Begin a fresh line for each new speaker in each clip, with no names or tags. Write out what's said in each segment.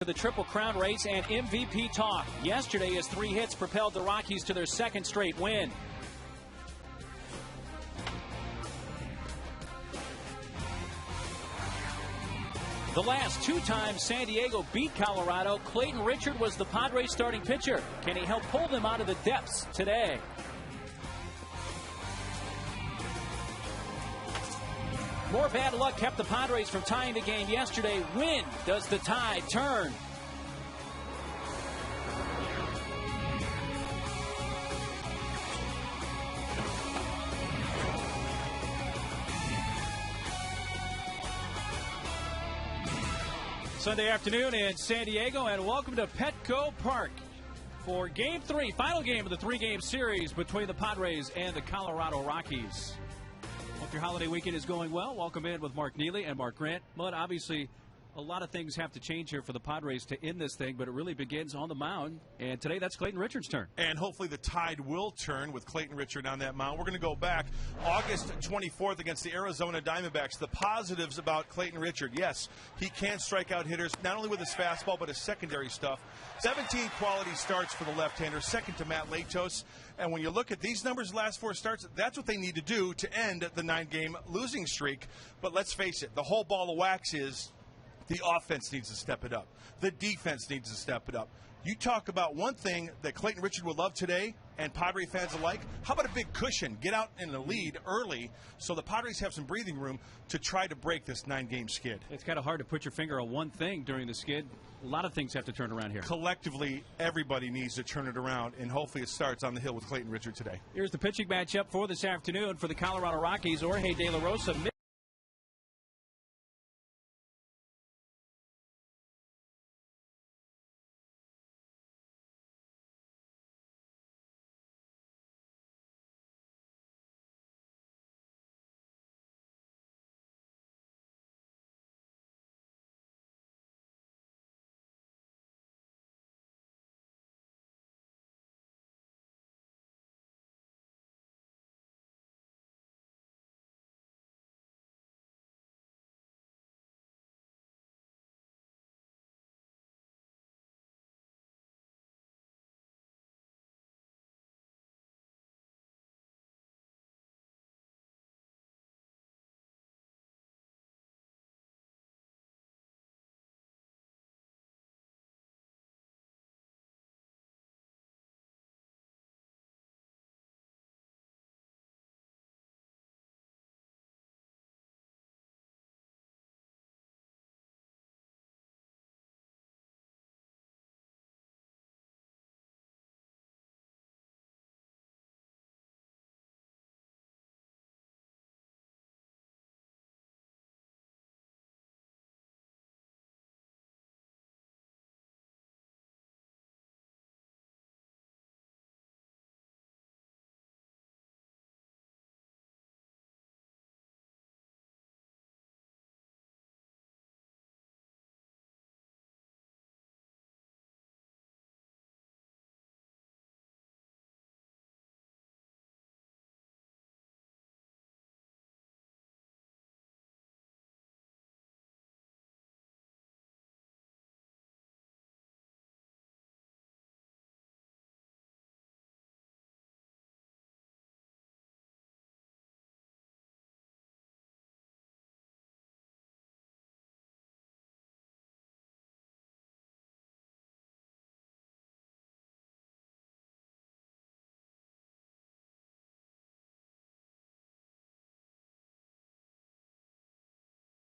the Triple Crown race and MVP talk. Yesterday, his 3 hits propelled the Rockies to their 2nd straight win. The last 2 times San Diego beat Colorado, Clayton Richard was the Padres starting pitcher. Can he help pull them out of the depths today? More bad luck kept the Padres from tying the game yesterday. When does the tide turn? Sunday afternoon in San Diego, and welcome to Petco Park for Game 3, final game of the 3-game series between the Padres and the Colorado Rockies. Hope your holiday weekend is going well. Welcome in with Mark Neely and Mark Grant. But obviously, a lot of things have to change here for the Padres to end this thing, but it really begins on the mound. And today, that's Clayton Richard's turn.
And hopefully the tide will turn with Clayton Richard on that mound. We're going to go back August 24th against the Arizona Diamondbacks. The positives about Clayton Richard: yes, he can strike out hitters, not only with his fastball, but his secondary stuff. 17 quality starts for the left-hander, second to Matt Latos. And when you look at these numbers, the last 4 starts, that's what they need to do to end the 9-game losing streak. But let's face it, the whole ball of wax is the offense needs to step it up. The defense needs to step it up. You talk about one thing that Clayton Richard would love today, and Padre fans alike. How about a big cushion? Get out in the lead early so the Padres have some breathing room to try to break this 9-game skid.
It's kind of hard to put your finger on one thing during the skid. A lot of things have to turn around here.
Collectively, everybody needs to turn it around, and hopefully it starts on the hill with Clayton Richard today.
Here's the pitching matchup for this afternoon for the Colorado Rockies. Jorge De La Rosa.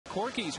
Corky's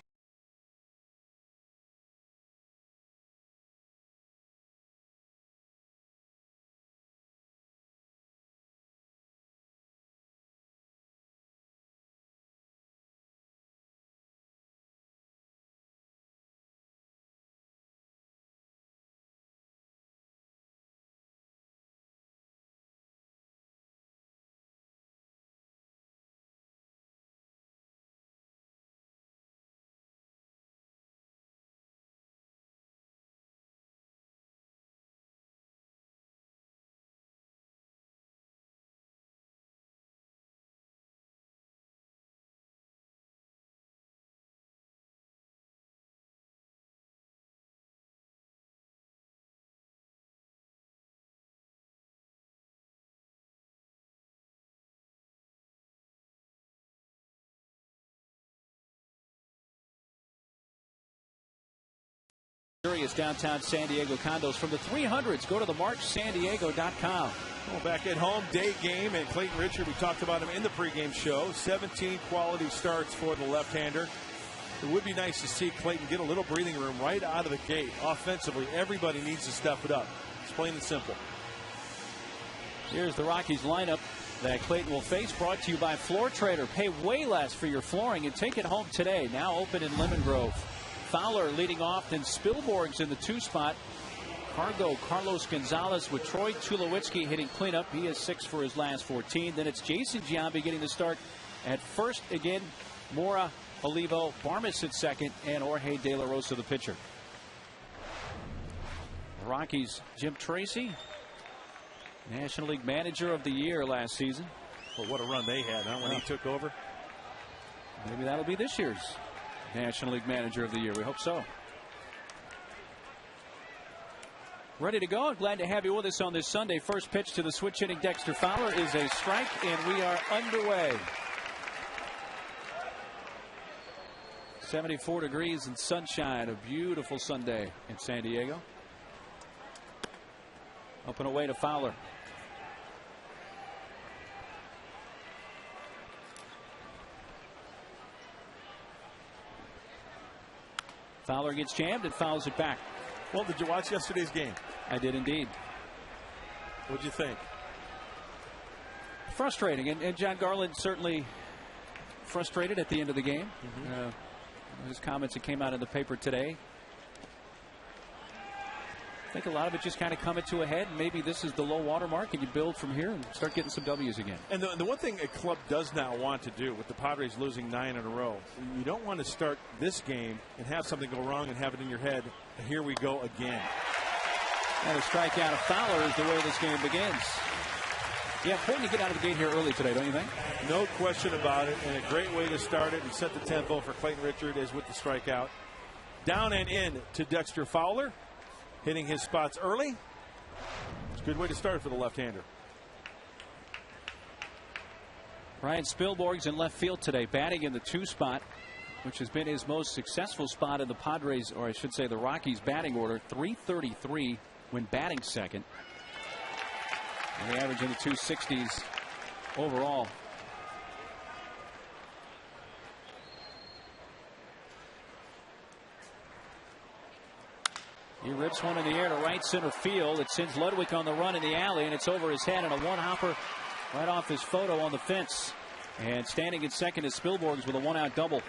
Luxurious downtown San Diego condos from the 300s. Go to themarchsandiego.com.
Well, back at home, day game, and Clayton Richard, we talked about him in the pregame show. 17 quality starts for the left-hander. It would be nice to see Clayton get a little breathing room right out of the gate. Offensively, everybody needs to step it up. It's plain and simple.
Here's the Rockies lineup that Clayton will face, brought to you by Floor Trader. Pay way less for your flooring and take it home today. Now open in Lemon Grove. Fowler leading off, then Spielborg's in the 2 spot. Cargo Carlos Gonzalez with Troy Tulowitzki hitting cleanup. He is 6 for his last 14. Then it's Jason Giambi getting the start at first again. Mora, Olivo, Barmes at second, and Jorge De La Rosa the pitcher. Rockies Jim Tracy, National League Manager of the Year last season.
Well, what a run they had, huh, when he took over.
Maybe that'll be this year's National League Manager of the Year. We hope so. Ready to go. Glad to have you with us on this Sunday. First pitch to the switch hitting Dexter Fowler is a strike, and we are underway. 74 degrees and sunshine. A beautiful Sunday in San Diego. Up and away to Fowler. Fowler gets jammed and fouls it back.
Well, did you watch yesterday's game?
I did indeed.
What'd you think?
Frustrating, and John Garland certainly frustrated at the end of the game. His comments that came out in the paper today. I think a lot of it just kind of coming to a head. Maybe this is the low water mark, and you build from here and start getting some W's again. And
the one thing a club does not want to do, with the Padres losing 9 in a row, you don't want to start this game and have something go wrong and have it in your head. Here we go again.
And a strikeout of Fowler is the way this game begins. Yeah, important to get out of the gate here early today, don't you think?
No question about it, and a great way to start it and set the tempo for Clayton Richard is with the strikeout. Down and in to Dexter Fowler, hitting his spots early. It's a good way to start for the left-hander.
Ryan Spielborg's in left field today, batting in the 2 spot, which has been his most successful spot in the Padres, or I should say the Rockies batting order. .333 when batting second. And the average in the 260s overall. He rips one in the air to right center field. It sends Ludwig on the run in the alley, and it's over his head, and a one-hopper right off his photo on the fence. And standing at second is Spielborg's with a 1-out double.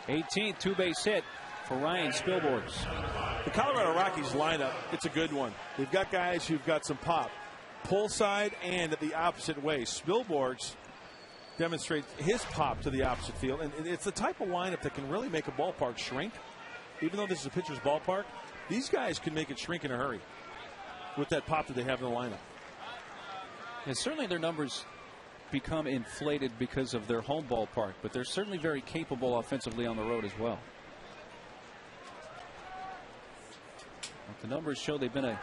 18th two-base hit for Ryan Spielborg's.
The Colorado Rockies lineup, it's a good one. They've got guys who've got some pop. Pull side and the opposite way. Spielborg's demonstrates his pop to the opposite field. And it's the type of lineup that can really make a ballpark shrink. Even though this is a pitcher's ballpark, these guys can make it shrink in a hurry with that pop that they have in the lineup.
And certainly their numbers become inflated because of their home ballpark, but they're certainly very capable offensively on the road as well. The numbers show they've been an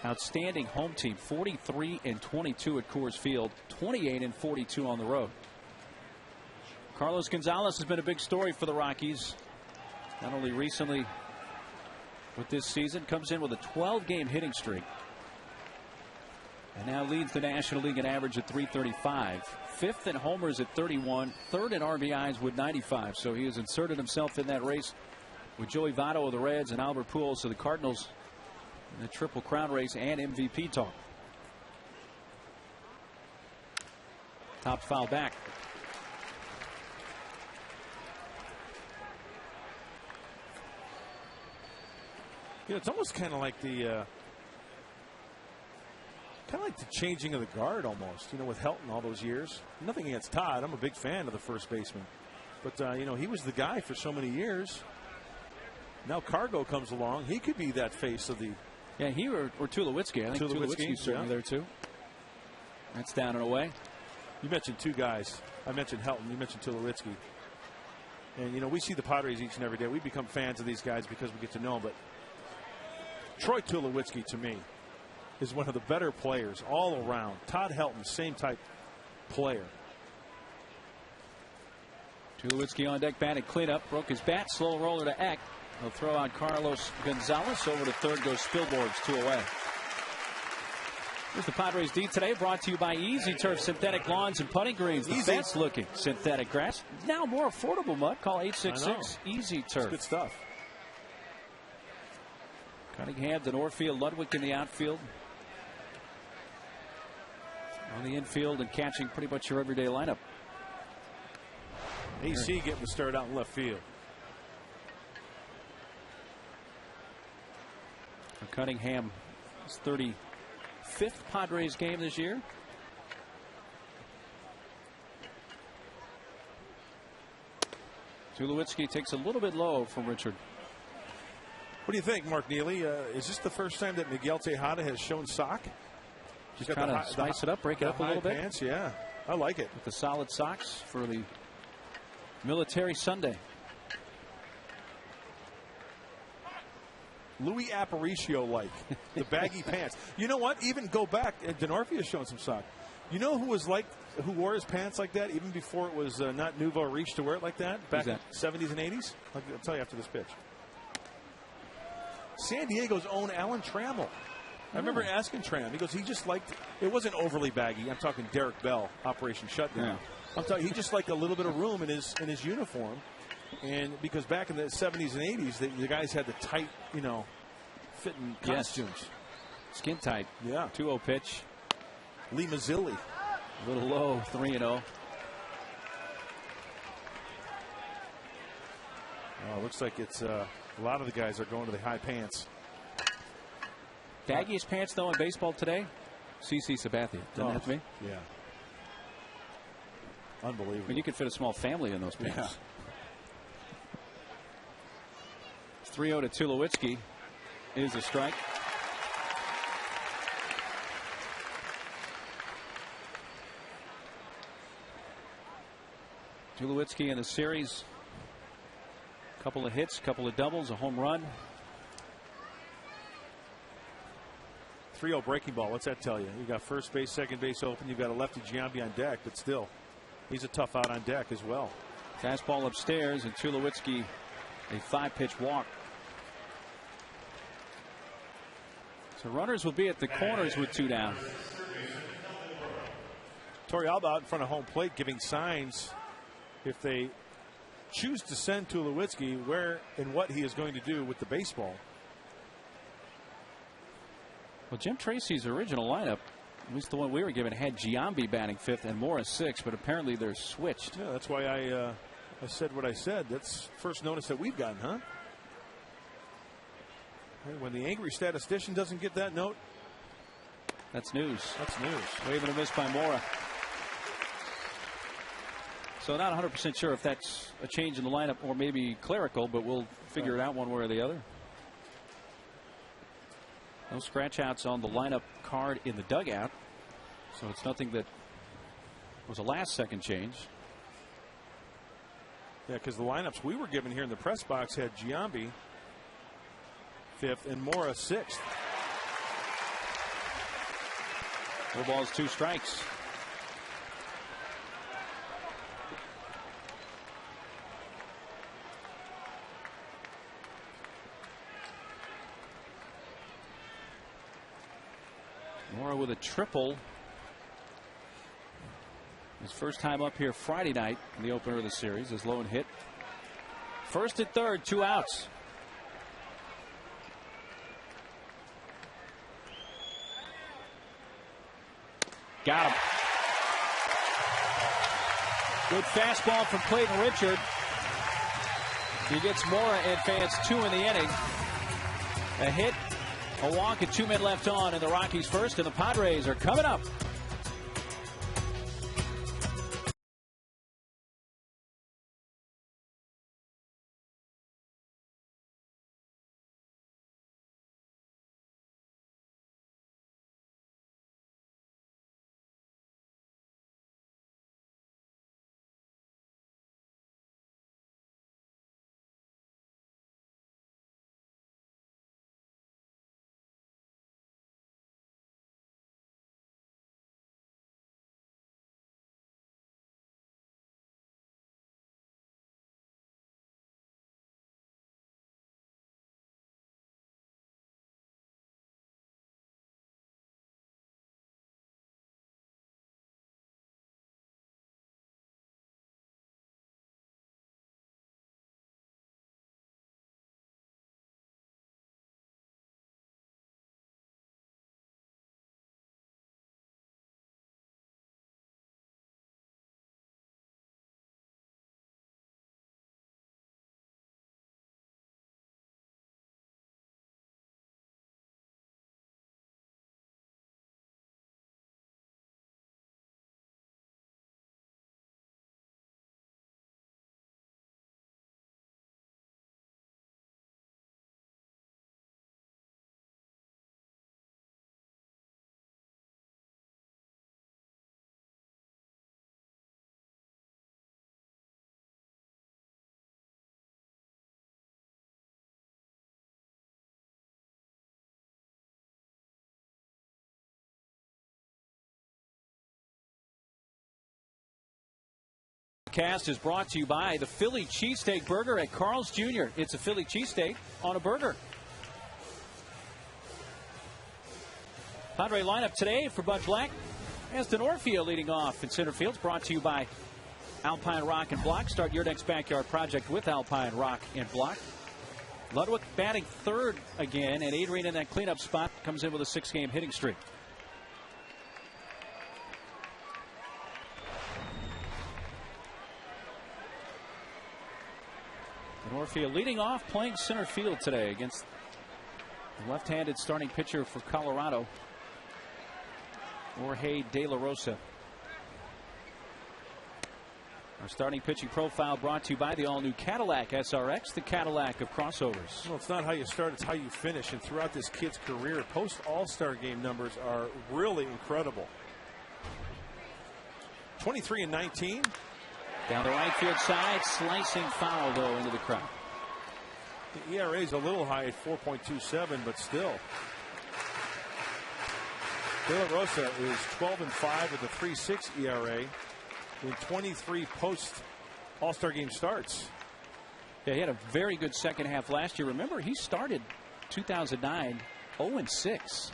outstanding home team. 43-22 at Coors Field, 28-42 on the road. Carlos Gonzalez has been a big story for the Rockies. Not only recently with this season, comes in with a 12-game hitting streak. And now leads the National League in average at .335. 5th in homers at 31. 3rd in RBIs with 95. So he has inserted himself in that race with Joey Votto of the Reds and Albert Pujols of the Cardinals in the Triple Crown race and MVP talk. Top foul back.
You know, it's almost kind of like the changing of the guard almost, you know, with Helton all those years. Nothing against Todd. I'm a big fan of the first baseman. But, you know, he was the guy for so many years. Now Cargo comes along. He could be that face of the...
Yeah, he or Tulowitzki. I think Tulowitzki's certainly there, too. That's down and away.
You mentioned 2 guys. I mentioned Helton. You mentioned Tulowitzki. And, you know, we see the Padres each and every day. We become fans of these guys because we get to know them. But Troy Tulowitzki, to me, is one of the better players all around. Todd Helton, same type player.
Tulowitzki on deck batting cleanup. Broke his bat. Slow roller to Eck. He'll throw out Carlos Gonzalez. Over to third goes Spilborghs, 2 away. Here's the Padres D today, brought to you by Easy Turf Synthetic Lawns and Putting Greens. The best looking synthetic grass. Now more affordable, Mud. Call 866 Easy Turf.
Good stuff.
Cunningham to Norfield, Ludwig in the outfield. On the infield and catching pretty much your everyday lineup.
AC getting the start out in left field.
For Cunningham, his 35th Padres game this year. Tulowitzki takes a little bit low from Richard.
What do you think, Mark Neely? Is this the first time that Miguel Tejada has shown sock?
Just kind of spice it up, break it up a little bit.
Pants, yeah, I like it.
With the solid socks for the Military Sunday.
Louis Aparicio-like, the baggy pants. You know what? Even go back, Denorfia has shown some sock. You know who who wore his pants like that even before it was not nouveau riche to wear it like that? Back in the 70s and 80s? I'll tell you after this pitch. San Diego's own Alan Trammell. I remember asking Tram. He goes, he just liked, it wasn't overly baggy. I'm talking Derek Bell, Operation Shutdown.
Yeah.
I'm talking, he just liked a little bit of room in his uniform. And because back in the 70s and 80s, the guys had the tight, fitting costumes.
Yes. Skin tight.
Yeah.
2-0 pitch.
Lee Mazzilli.
A little low, 3-0.
Oh, looks like it's a lot of the guys are going to the high pants.
Baggiest pants, though, in baseball today? CC Sabathia. Doesn't have to be?
Yeah. Unbelievable.
I mean, you could fit a small family in those pants. Yeah. 3-0 to Tulowitzki is a strike. Tulowitzki in the series. Couple of hits, couple of doubles, a home run.
3-0 breaking ball. What's that tell you? You got first base, second base open. You've got a lefty Giambi on deck, but still, he's a tough out on deck as well.
Fastball upstairs, and Tulowitzki a 5-pitch walk. So runners will be at the corners with 2 down.
Torey Alba out in front of home plate giving signs if they choose to send Tulowitzki where and what he is going to do with the baseball.
Well, Jim Tracy's original lineup, at least the one we were given, had Giambi batting 5th and Morris 6th, but apparently they're switched.
Yeah, that's why I said what I said. That's first notice that we've gotten, huh? Hey, when the angry statistician doesn't get that note,
that's news.
That's news.
Waving a miss by Mora. So not 100% sure if that's a change in the lineup or maybe clerical, but we'll figure it out one way or the other. No scratch outs on the lineup card in the dugout. So it's nothing that was a last second change.
Yeah, because the lineups we were given here in the press box had Giambi 5th and Mora 6th.
4 balls, 2 strikes. Mora with a triple. His first time up here Friday night in the opener of the series. His lone hit. First and third, 2 outs. Got him. Good fastball from Clayton Richard. He gets Mora and fans 2 in the inning. A hit, a walk, and 2 men left on in the Rockies first, and the Padres are coming up. Cast is brought to you by the Philly Cheesesteak Burger at Carl's Jr. It's a Philly cheesesteak on a burger. Padre lineup today for Bud Black. As Denorfia leading off in center field. Brought to you by Alpine Rock and Block. Start your next backyard project with Alpine Rock and Block. Ludwig batting third again, and Adrian in that cleanup spot comes in with a 6-game hitting streak. Denorfia leading off, playing center field today against the left-handed starting pitcher for Colorado, Jorge De La Rosa. Our starting pitching profile brought to you by the all-new Cadillac SRX, the Cadillac of crossovers.
Well, it's not how you start, it's how you finish. And throughout this kid's career, post-All-Star game numbers are really incredible. 23 and 19.
Down the right field side, slicing foul, though, into the crowd.
The ERA is a little high at 4.27, but still. De La Rosa is 12-5 with a 3.6 ERA in 23 post-All-Star game starts.
Yeah, he had a very good second half last year. Remember, he started 2009 0-6.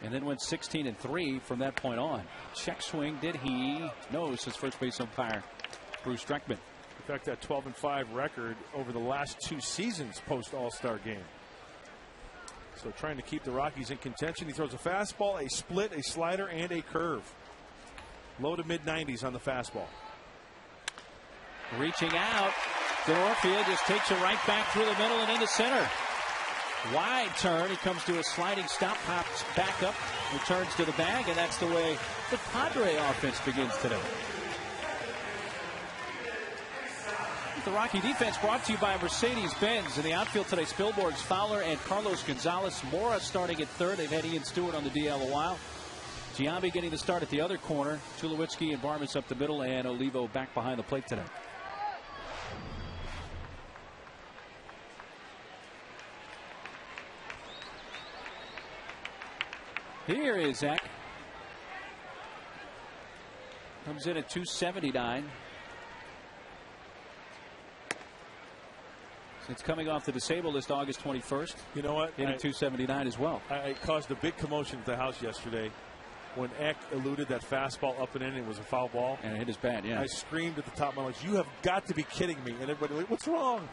And then went 16-3 from that point on. Check swing, did he? No, says first base umpire Bruce Streckman.
In fact, that 12-5 record over the last 2 seasons post All-Star game. So trying to keep the Rockies in contention. He throws a fastball, a split, a slider, and a curve. Low to mid-90s on the fastball.
Reaching out, Denorfia just takes it right back through the middle and into center. Wide turn. He comes to a sliding stop, pops back up, returns to the bag, and that's the way the Padre offense begins today. The Rocky defense brought to you by Mercedes-Benz. In the outfield today, Spilborghs, Fowler, and Carlos Gonzalez. Mora starting at third. They've had Ian Stewart on the DL a while. Giambi getting the start at the other corner. Tulowitzki and Barmas up the middle, and Olivo back behind the plate today. Here is Zach. Comes in at 279. Since coming off the disabled list August 21st.
You know what?
Hitting 279 as well.
I caused a big commotion at the house yesterday when Eck eluded that fastball up and in. It was a foul ball.
And it hit his bat, yeah.
I screamed at the top of my lungs, "You have got to be kidding me." And everybody like, "What's wrong?"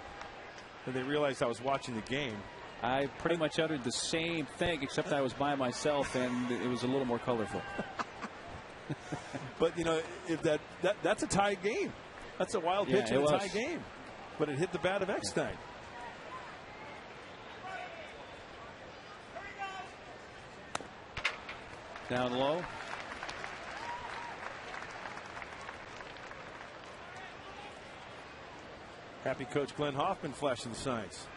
And they realized I was watching the game.
I pretty much uttered the same thing, except I was by myself, and it was a little more colorful.
But, you know, if that's a tie game. That's a wild pitch in a tie game. But it hit the bat of Eckstein.
Down low.
Happy coach Glenn Hoffman flashing the signs.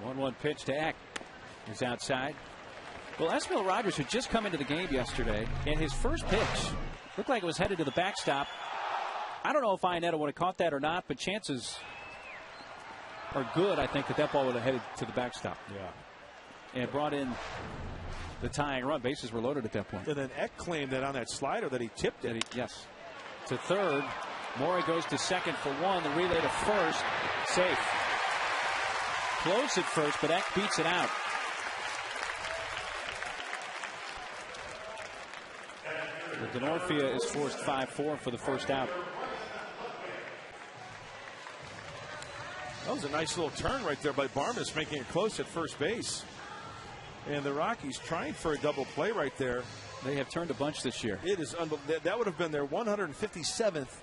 One pitch to Eck. He's outside. Well, Esmil Rogers had just come into the game yesterday, and his first pitch looked like it was headed to the backstop. I don't know if Iannetta would have caught that or not, but chances are good, I think, that ball would have headed to the backstop.
Yeah.
And brought in the tying run. Bases were loaded at that point.
And then Eck claimed that on that slider that he tipped it.
Yes. To third. Maury goes to second for one. The relay to first. Safe. Close at first, but Eck beats it out. The Denorfia is forced 5-4 for the first out.
That was a nice little turn right there by Barmas, making it close at first base. And the Rockies trying for a double play right there.
They have turned a bunch this year.
It is unbelievable. That would have been their 157th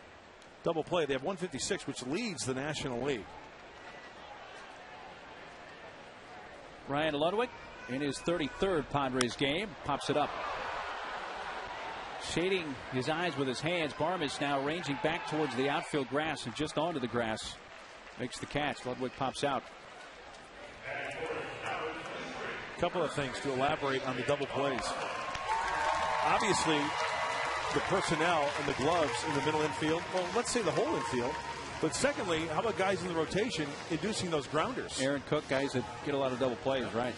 double play. They have 156, which leads the National League.
Ryan Ludwig in his 33rd Padres game pops it up. Shading his eyes with his hands. Barmas now ranging back towards the outfield grass and just onto the grass. Makes the catch. Ludwig pops out.
A couple of things to elaborate on the double plays. Obviously, the personnel and the gloves in the middle infield. Well, let's say the whole infield. But secondly, how about guys in the rotation inducing those grounders?
Aaron Cook, guys that get a lot of double plays, right?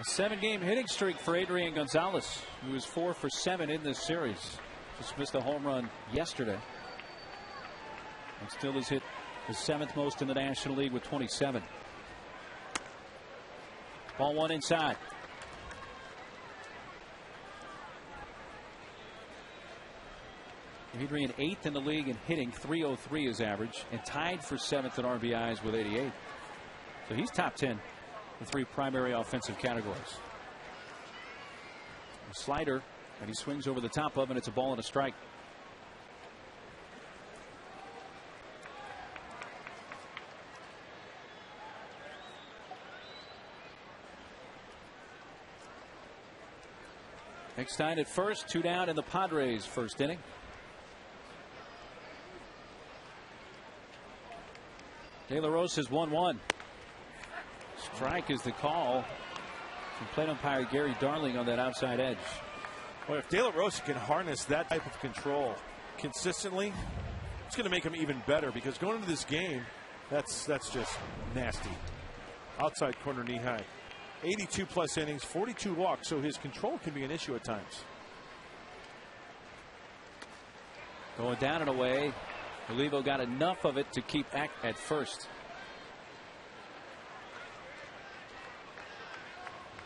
A 7-game hitting streak for Adrian Gonzalez, who is 4 for 7 in this series. Just missed a home run yesterday. And still has hit the 7th most in the National League with 27. Ball 1 inside. Adrian 8th in the league in hitting, 303 is average, and tied for 7th in RBIs with 88. So he's top 10 in 3 primary offensive categories. A slider, and he swings over the top of, and it's a ball and a strike. Eckstein at first, 2 down in the Padres' first inning. De La Rosa's 1-1. Strike is the call from plate umpire Gary Darling on that outside edge.
Well, if De La Rosa can harness that type of control consistently, it's going to make him even better, because going into this game, that's just nasty. Outside corner, knee high. 82 plus innings, 42 walks, so his control can be an issue at times.
Going down and away. Olivo got enough of it to keep Eck at first.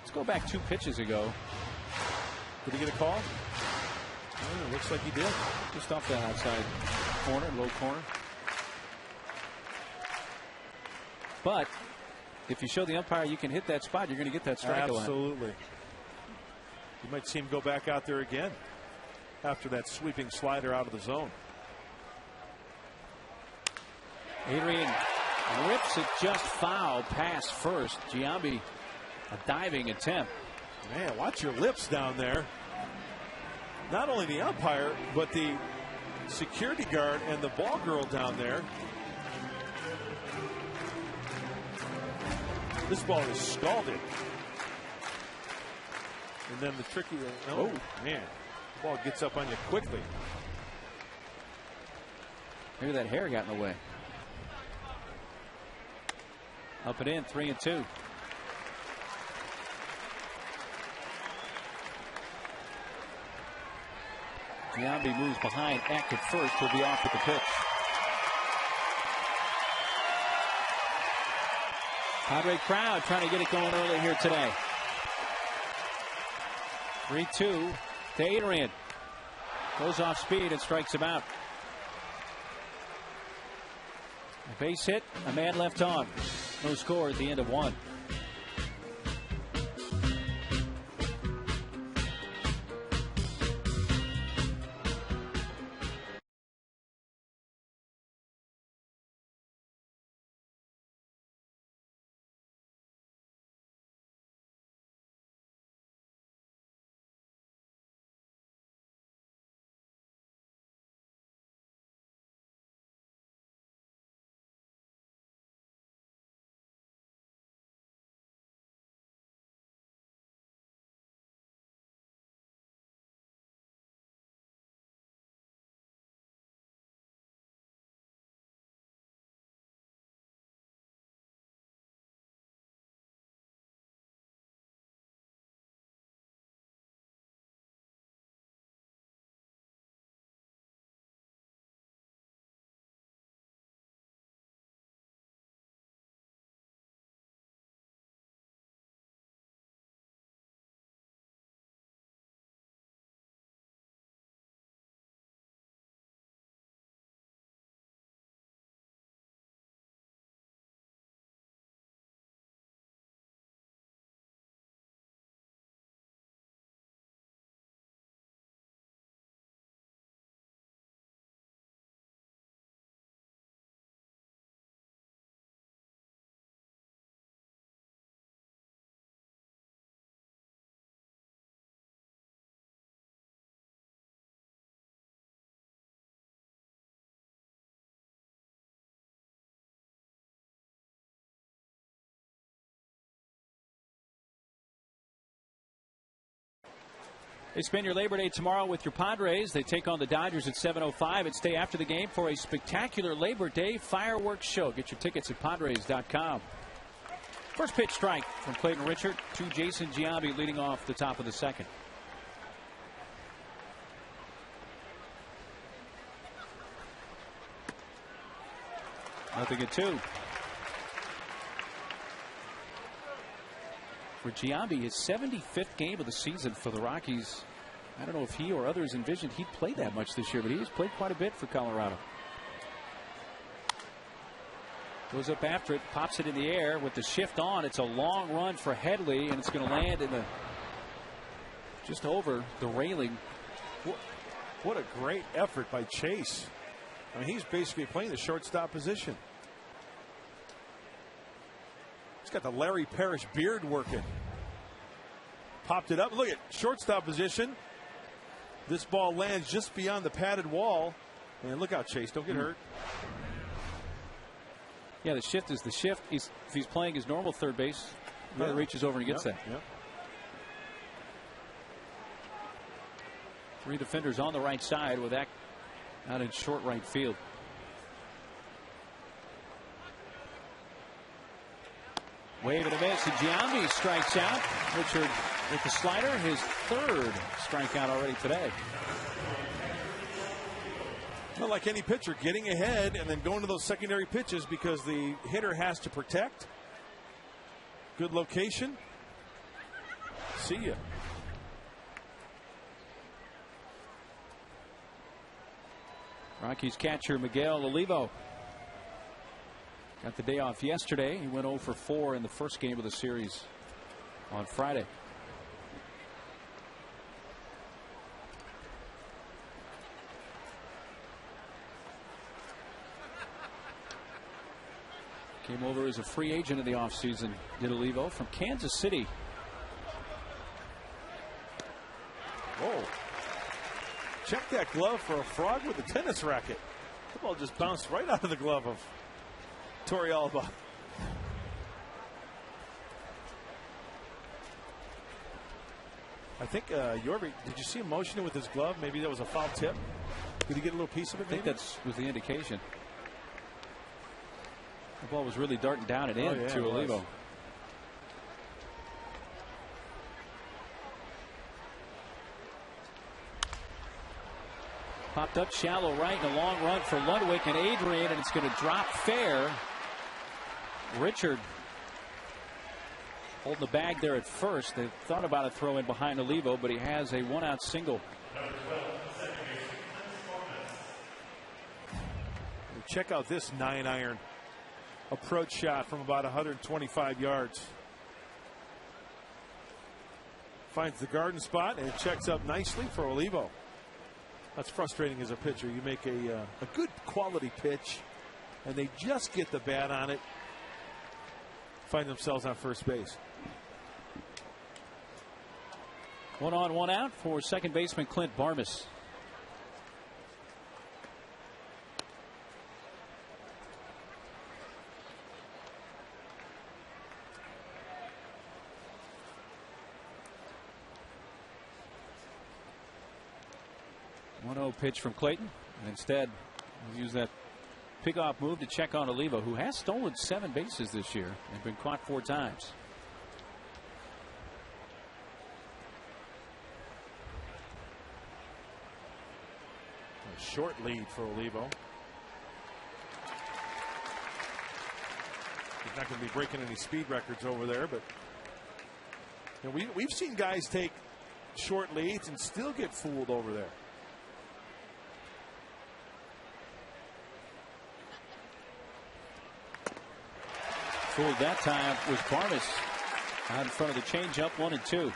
Let's go back 2 pitches ago.
Did he get a call? Oh, looks like he did.
Just off that outside corner, low corner. But if you show the umpire you can hit that spot, you're going to get that strike.
Absolutely. You might see him go back out there again after that sweeping slider out of the zone.
Adrian rips it just foul past first. Giambi, a diving attempt.
Man, watch your lips down there. Not only the umpire, but the security guard and the ball girl down there. This ball is scalded. And then the tricky, oh man, the ball gets up on you quickly.
Maybe that hair got in the way. Up and in, 3-2. Giambi moves behind Eck at first. He'll be off with the pitch. Padre crowd trying to get it going early here today. 3-2 to Adrian. Goes off speed and strikes him out. A base hit, a man left on. No score at the end of 1. They spend your Labor Day tomorrow with your Padres. They take on the Dodgers at 7:05 and stay after the game for a spectacular Labor Day fireworks show. Get your tickets at Padres.com. First pitch strike from Clayton Richard to Jason Giambi leading off the top of the second. Nothing at 2. For Giambi, his 75th game of the season for the Rockies. I don't know if he or others envisioned he'd play that much this year, but he's played quite a bit for Colorado. Goes up after it, pops it in the air with the shift on. It's a long run for Headley, and it's going to land in the just over the railing.
What a great effort by Chase. I mean, he's basically playing the shortstop position. He's got the Larry Parrish beard working. Popped it up. Look at shortstop position. This ball lands just beyond the padded wall. And look out, Chase. Don't get hurt.
Yeah, the shift is the shift. If he's playing his normal third base, he reaches over and gets that.
Yep.
3 defenders on the right side with that out in short right field. Wave and a miss, and Giambi strikes out. Richard with the slider, his 3rd strikeout already today.
Well, like any pitcher, getting ahead and then going to those secondary pitches because the hitter has to protect. Good location. See ya.
Rockies catcher Miguel Olivo got the day off yesterday. He went 0 for 4 in the first game of the series on Friday. Came over as a free agent in the offseason, did Olivo from Kansas City.
Whoa. Check that glove for a frog with a tennis racket. The ball just bounced right out of the glove of Torrealba. I think Yorvik, did you see him motioning with his glove? Maybe that was a foul tip. Did he get a little piece of it?
I think that was the indication. The ball was really darting down and in to Olivo. Popped up shallow right and a long run for Ludwig and Adrian, and it's going to drop fair. Richard holding the bag there at first. They thought about a throw in behind Olivo, but he has a 1-out single.
Check out this 9-iron approach shot from about 125 yards. Finds the garden spot and it checks up nicely for Olivo. That's frustrating as a pitcher. You make a good quality pitch and they just get the bat on it, find themselves on first base.
1 on, 1 out for second baseman Clint Barmes. Pitch from Clayton, and instead he's used that pick-off move to check on Olivo, who has stolen 7 bases this year and been caught 4 times.
A short lead for Olivo. He's not going to be breaking any speed records over there, but you know, we've seen guys take short leads and still get fooled over there.
Fooled that time was Barmes out in front of the changeup, 1 and 2.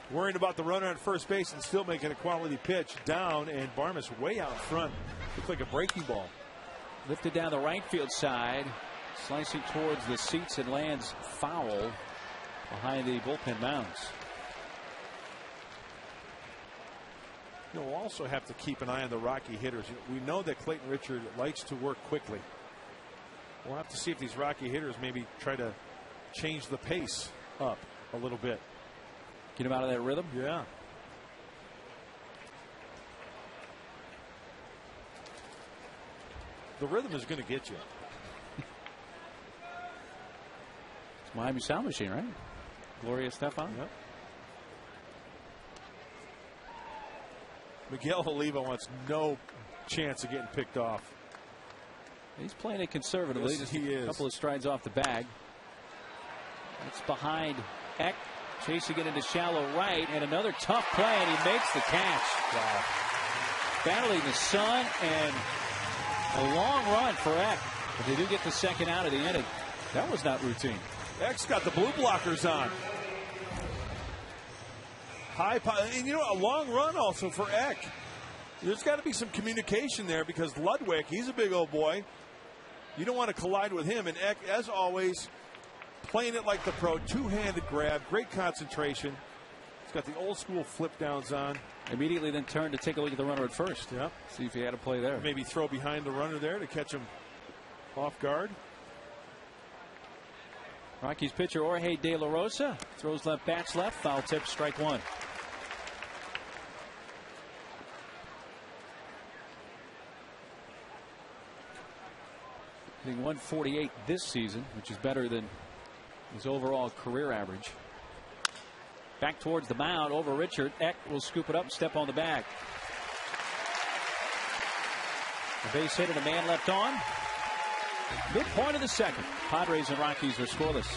Worrying about the runner at first base and still making a quality pitch down, and Barmes way out front. Looks like a breaking ball.
Lifted down the right field side, slicing towards the seats and lands foul behind the bullpen mounds.
You know, we'll also have to keep an eye on the Rocky hitters. We know that Clayton Richard likes to work quickly. We'll have to see if these Rocky hitters maybe try to change the pace up a little bit.
Get him out of that rhythm?
Yeah. The rhythm is going to get you.
It's Miami Sound Machine, right? Gloria Estefan.
Yep. Miguel Oliva wants no chance of getting picked off.
He's playing it conservatively.
Yes, he is.
A couple of strides off the bag. It's behind Eck, chasing it into shallow right, and another tough play, and he makes the catch.
Wow.
Battling the sun, and a long run for Eck. But they do get the second out of the inning. That was not routine.
Eck's got the blue blockers on. And you know, a long run also for Eck. There's got to be some communication there because Ludwig, he's a big old boy. You don't want to collide with him. And Eck, as always, playing it like the pro, two-handed grab, great concentration. He's got the old school flip downs on.
Immediately then turned to take a look at the runner at first.
Yep.
See if he had a play there.
Maybe throw behind the runner there to catch him off guard.
Rockies pitcher Jorge De La Rosa throws left, bats left, foul tip, strike one. Hitting 148 this season, which is better than his overall career average. Back towards the mound over Richard. Eck will scoop it up and step on the bag. A base hit and a man left on. Midpoint of the second. Padres and Rockies are scoreless.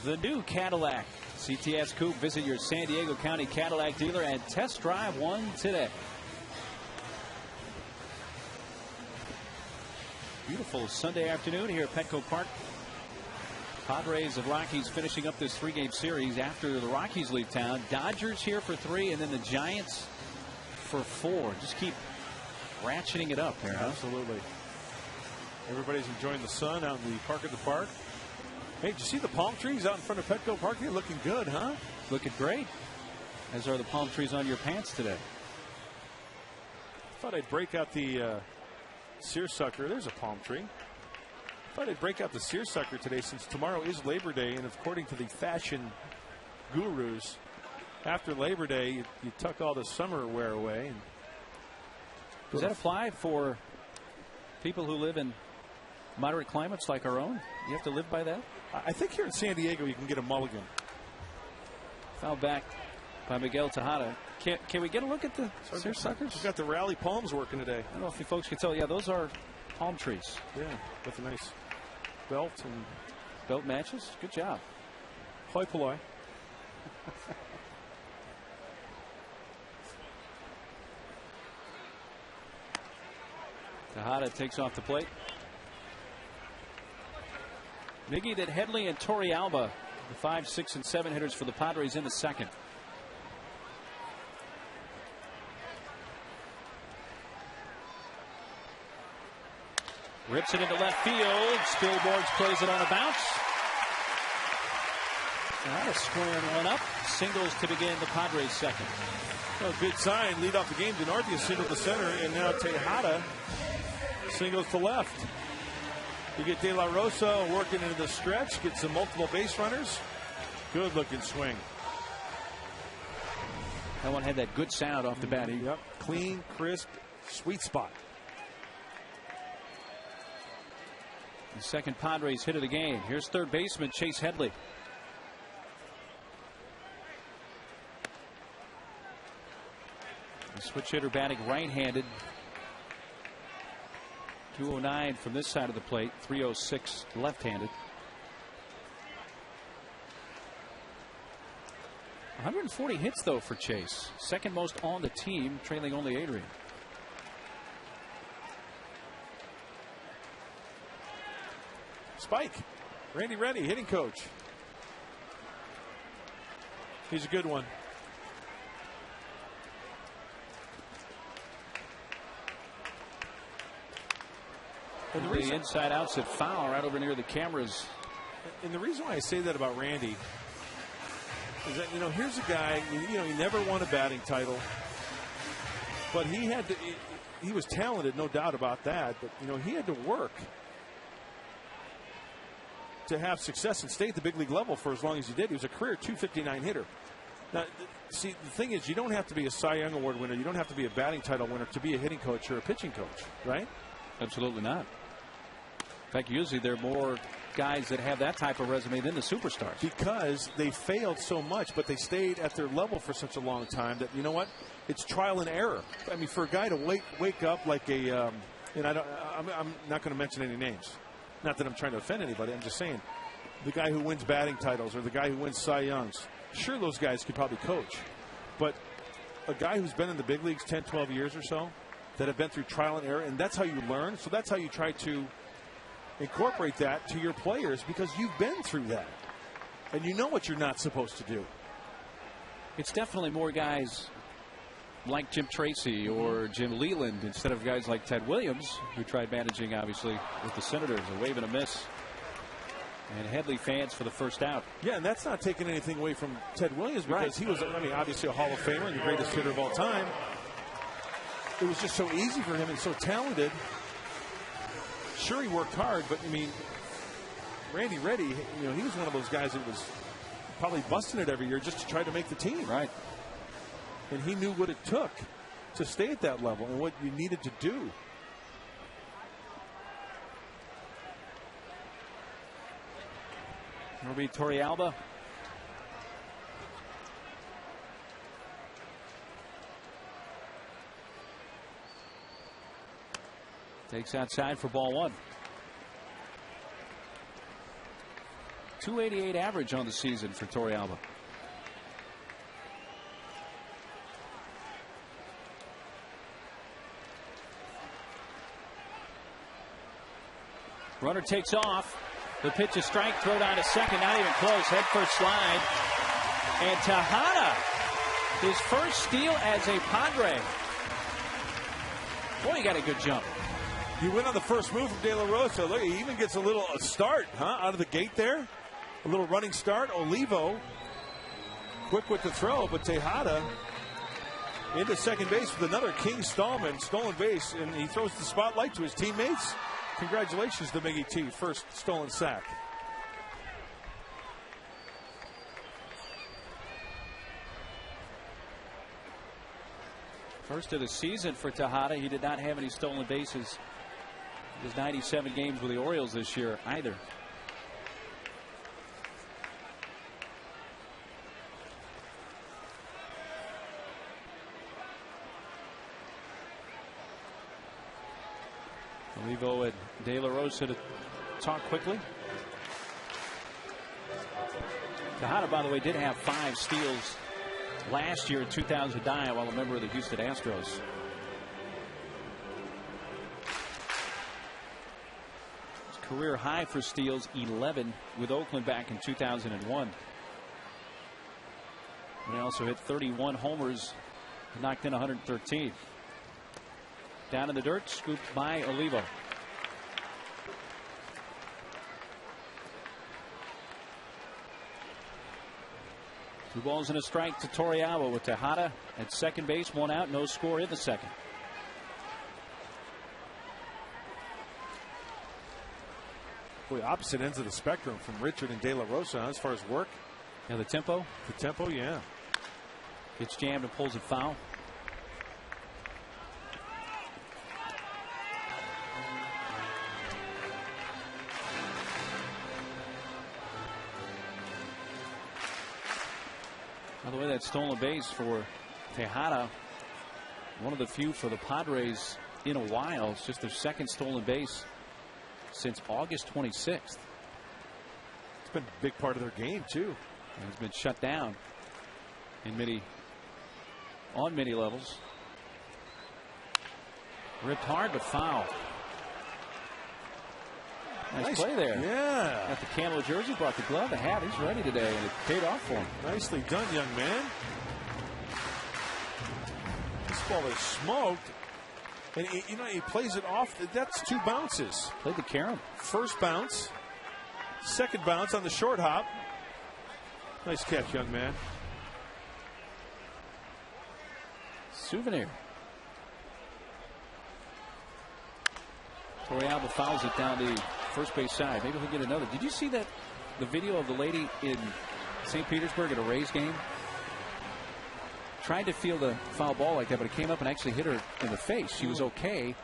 The new Cadillac CTS Coupe. Visit your San Diego County Cadillac dealer and test drive one today. Beautiful Sunday afternoon here at Petco Park. Padres and Rockies finishing up this three-game series after the Rockies leave town. Dodgers here for 3, and then the Giants for 4. Just keep ratcheting it up here. Huh?
Absolutely. Everybody's enjoying the sun out in the park at the park. Hey, did you see the palm trees out in front of Petco Park? They're looking good, huh?
Looking great. As are the palm trees on your pants today.
Thought I'd break out the seersucker. There's a palm tree. Thought I'd break out the seersucker today since tomorrow is Labor Day, and according to the fashion gurus, after Labor Day, you tuck all the summer wear away. And
does that apply for people who live in moderate climates like our own? You have to live by that?
I think here in San Diego you can get a mulligan.
Foul back by Miguel Tejada. Can we get a look at the seersuckers?
We've got the rally palms working today.
I don't know if you folks can tell. Yeah, those are palm trees.
Yeah, with a nice belt and
belt matches. Good job.
Hoi polloi.
Tejada takes off the plate. Miggy, that Headley and Torrealba The 5, 6, and 7 hitters for the Padres in the second. Rips it into left field. Spilborgs plays it on a bounce. Tejada squaring one up. Singles to begin the Padres second.
Well, good sign. Lead off the game. DeNortia singled to center, and now Tejada singles to left. You get De La Rosa working into the stretch. Get some multiple base runners. Good looking swing.
That one had that good sound off the bat.
Yep. Clean, crisp, sweet spot.
The second Padres hit of the game. Here's third baseman Chase Headley. The switch hitter batting right-handed. 209 from this side of the plate. 306 left-handed. 140 hits though for Chase. Second most on the team, trailing only Adrian.
Spike. Randy Reddy, hitting coach. He's a good one.
And the inside outside foul right over near the cameras.
And the reason why I say that about Randy is that, you know, here's a guy, you know, he never won a batting title, but he had to, he was talented, no doubt about that, but, you know, he had to work to have success and stay at the big league level for as long as he did. He was a career 259 hitter. Now, see, the thing is, you don't have to be a Cy Young Award winner, you don't have to be a batting title winner to be a hitting coach or a pitching coach, right?
Absolutely not. In fact, usually there are more guys that have that type of resume than the superstars.
Because they failed so much, but they stayed at their level for such a long time that, you know what, it's trial and error. I mean, for a guy to wake up like a, and I'm not going to mention any names. Not that I'm trying to offend anybody. I'm just saying the guy who wins batting titles or the guy who wins Cy Youngs. Sure, those guys could probably coach. But a guy who's been in the big leagues 10, 12 years or so that have been through trial and error, and that's how you learn. So that's how you try to incorporate that to your players because you've been through that. And you know what you're not supposed to do.
It's definitely more guys like Jim Tracy or Jim Leland instead of guys like Ted Williams, who tried managing, obviously, with the Senators. A wave and a miss. And Headley fans for the first out.
Yeah, and that's not taking anything away from Ted Williams because he was, I mean, obviously a Hall of Famer and the greatest hitter of all time. It was just so easy for him and so talented. Sure, he worked hard, but, I mean, Randy Reddy, you know, he was one of those guys that was probably busting it every year just to try to make the team.
Right.
And he knew what it took to stay at that level and what you needed to do.
It'll be Torrealba. Takes outside for ball one. 288 average on the season for Torrealba. Runner takes off. The pitch is strike, throw down to second, not even close. Head first slide. And Tejada, his first steal as a Padre. Boy, he got a good jump.
You went on the first move from De La Rosa. Look, he even gets a little start, out of the gate there. A little running start. Olivo, quick with the throw, but Tejada into second base with another King Stallman stolen base, and he throws the spotlight to his teammates. Congratulations to Miggy T, first stolen sack.
First of the season for Tejada. He did not have any stolen bases in his 97 games with the Orioles this year either. Olivo and De La Rosa to talk quickly. Tejada, by the way, did have 5 steals last year in 2009 while a member of the Houston Astros. career high for steals, 11 with Oakland back in 2001. And he also hit 31 homers, knocked in 113. Down in the dirt, scooped by Olivo. Two balls and a strike to Torrealba with Tejada at second base, one out, no score in the second.
Boy, opposite ends of the spectrum from Richard and De La Rosa as far as work.
Yeah, the tempo.
The tempo, yeah.
Gets jammed and pulls it foul. By the way, that stolen base for Tejada, one of the few for the Padres in a while. It's just their second stolen base since August 26th.
It's been a big part of their game, too.
And it's been shut down on many levels. Ripped hard but foul. Nice play there.
Yeah.
Got the camo jersey, brought the glove, the hat. He's ready today, and it paid off for him.
Nicely done, young man. This ball is smoked. And he plays it off. That's two bounces.
Played the carom.
First bounce. Second bounce on the short hop. Nice catch, young man.
Souvenir. Torrealba fouls it down the first base side. Maybe he'll get another. Did you see the video of the lady in St. Petersburg at a Rays game? Tried to field a foul ball like that, but it came up and actually hit her in the face. She was okay.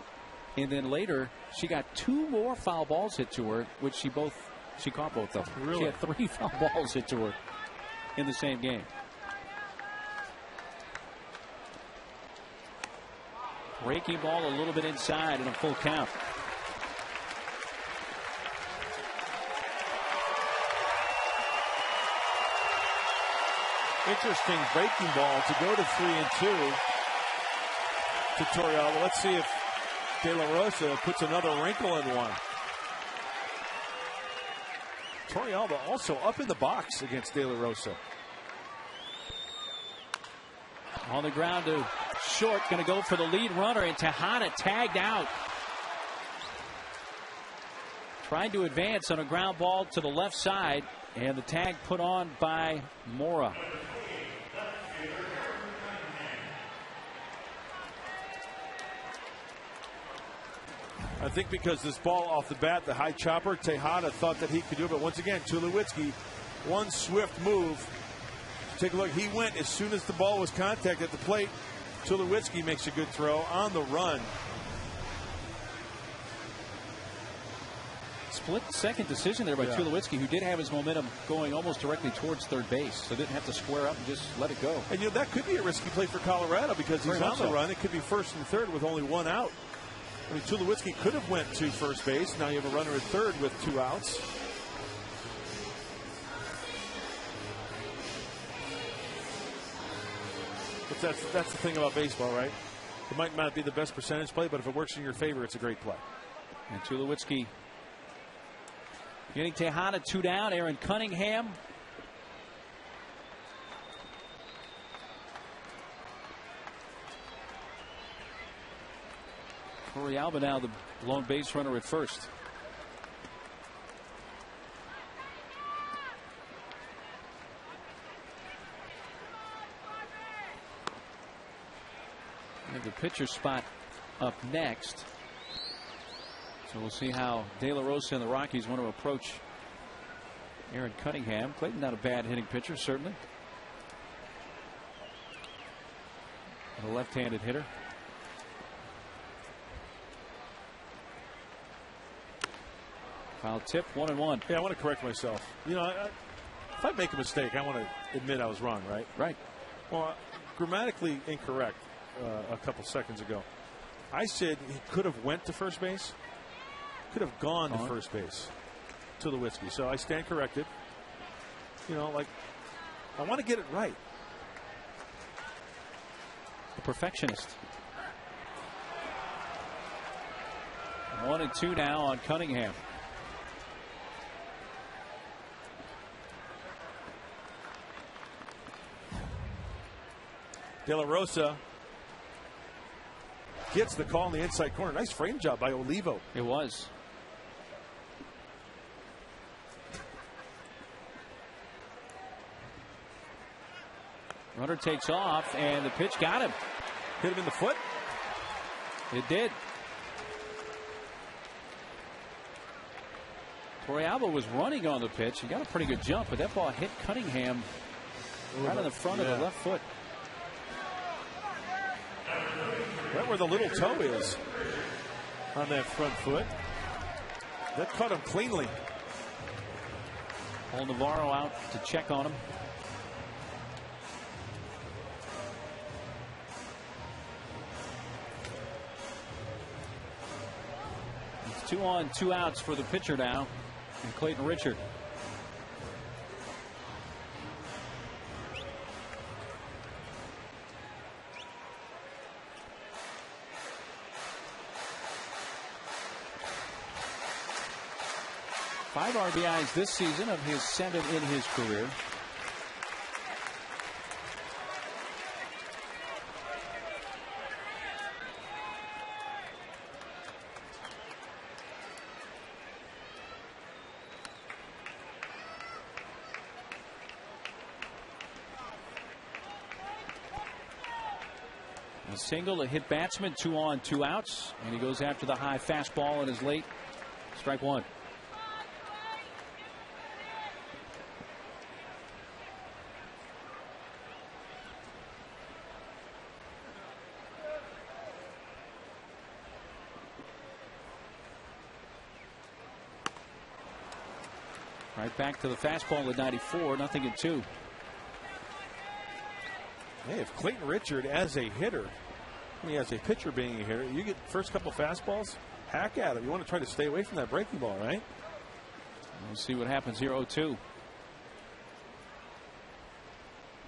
And then later, she got two more foul balls hit to her, which she caught both of them.
Really?
She had 3 foul balls hit to her in the same game. Breaking ball a little bit inside and a full count.
Interesting breaking ball to go to 3-2 to Torrealba. Let's see if De La Rosa puts another wrinkle in one. Torrealba also up in the box against De La Rosa.
On the ground to short, going to go for the lead runner, and Tejada tagged out. Trying to advance on a ground ball to the left side, and the tag put on by Mora.
I think because this ball off the bat, the high chopper, Tejada thought that he could do it. But once again, Tulowitzki, one swift move. Take a look. He went as soon as the ball was contact at the plate. Tulowitzki makes a good throw on the run.
Split second decision there by Tulowitzki, who did have his momentum going almost directly towards third base, so didn't have to square up and just let it go.
And that could be a risky play for Colorado because he's on the run. It could be first and third with only one out. I mean, Tulowitzki could have went to first base. Now you have a runner at third with 2 outs. But that's the thing about baseball, right? It might not be the best percentage play, but if it works in your favor, it's a great play.
And Tulowitzki getting Tejada 2 down. Aaron Cunningham. Torrealba now the lone base runner at first. And the pitcher spot up next. So we'll see how De La Rosa and the Rockies want to approach Aaron Cunningham. Clayton, not a bad hitting pitcher, certainly. And a left-handed hitter. Foul tip, 1-1.
Yeah, I want to correct myself. If I make a mistake, I want to admit I was wrong, right?
Right.
Well, grammatically incorrect a couple seconds ago. I said he could have went to first base. Could have gone to first base. Tulowitzki. So I stand corrected. I want to get it right.
A perfectionist. 1-2 now on Cunningham.
De La Rosa gets the call in the inside corner. Nice frame job by Olivo.
It was. Runner takes off, and the pitch got him.
Hit him in the foot?
It did. Torrealba was running on the pitch. He got a pretty good jump, but that ball hit Cunningham right in the front of the left foot.
Right where the little toe is on that front foot. That cut him cleanly.
Paul Navarro out to check on him. It's 2 on, 2 outs for the pitcher now, and Clayton Richard. Five RBIs this season of his 7 in his career. A single, a hit batsman, 2 on, 2 outs, and he goes after the high fastball and is late. Strike 1. Right back to the fastball at 94, 0-2.
Hey, if Clayton Richard as a hitter, I mean as a pitcher being a hitter, you get the first couple fastballs, hack at him. You want to try to stay away from that breaking ball, right?
We'll see what happens here. 0-2.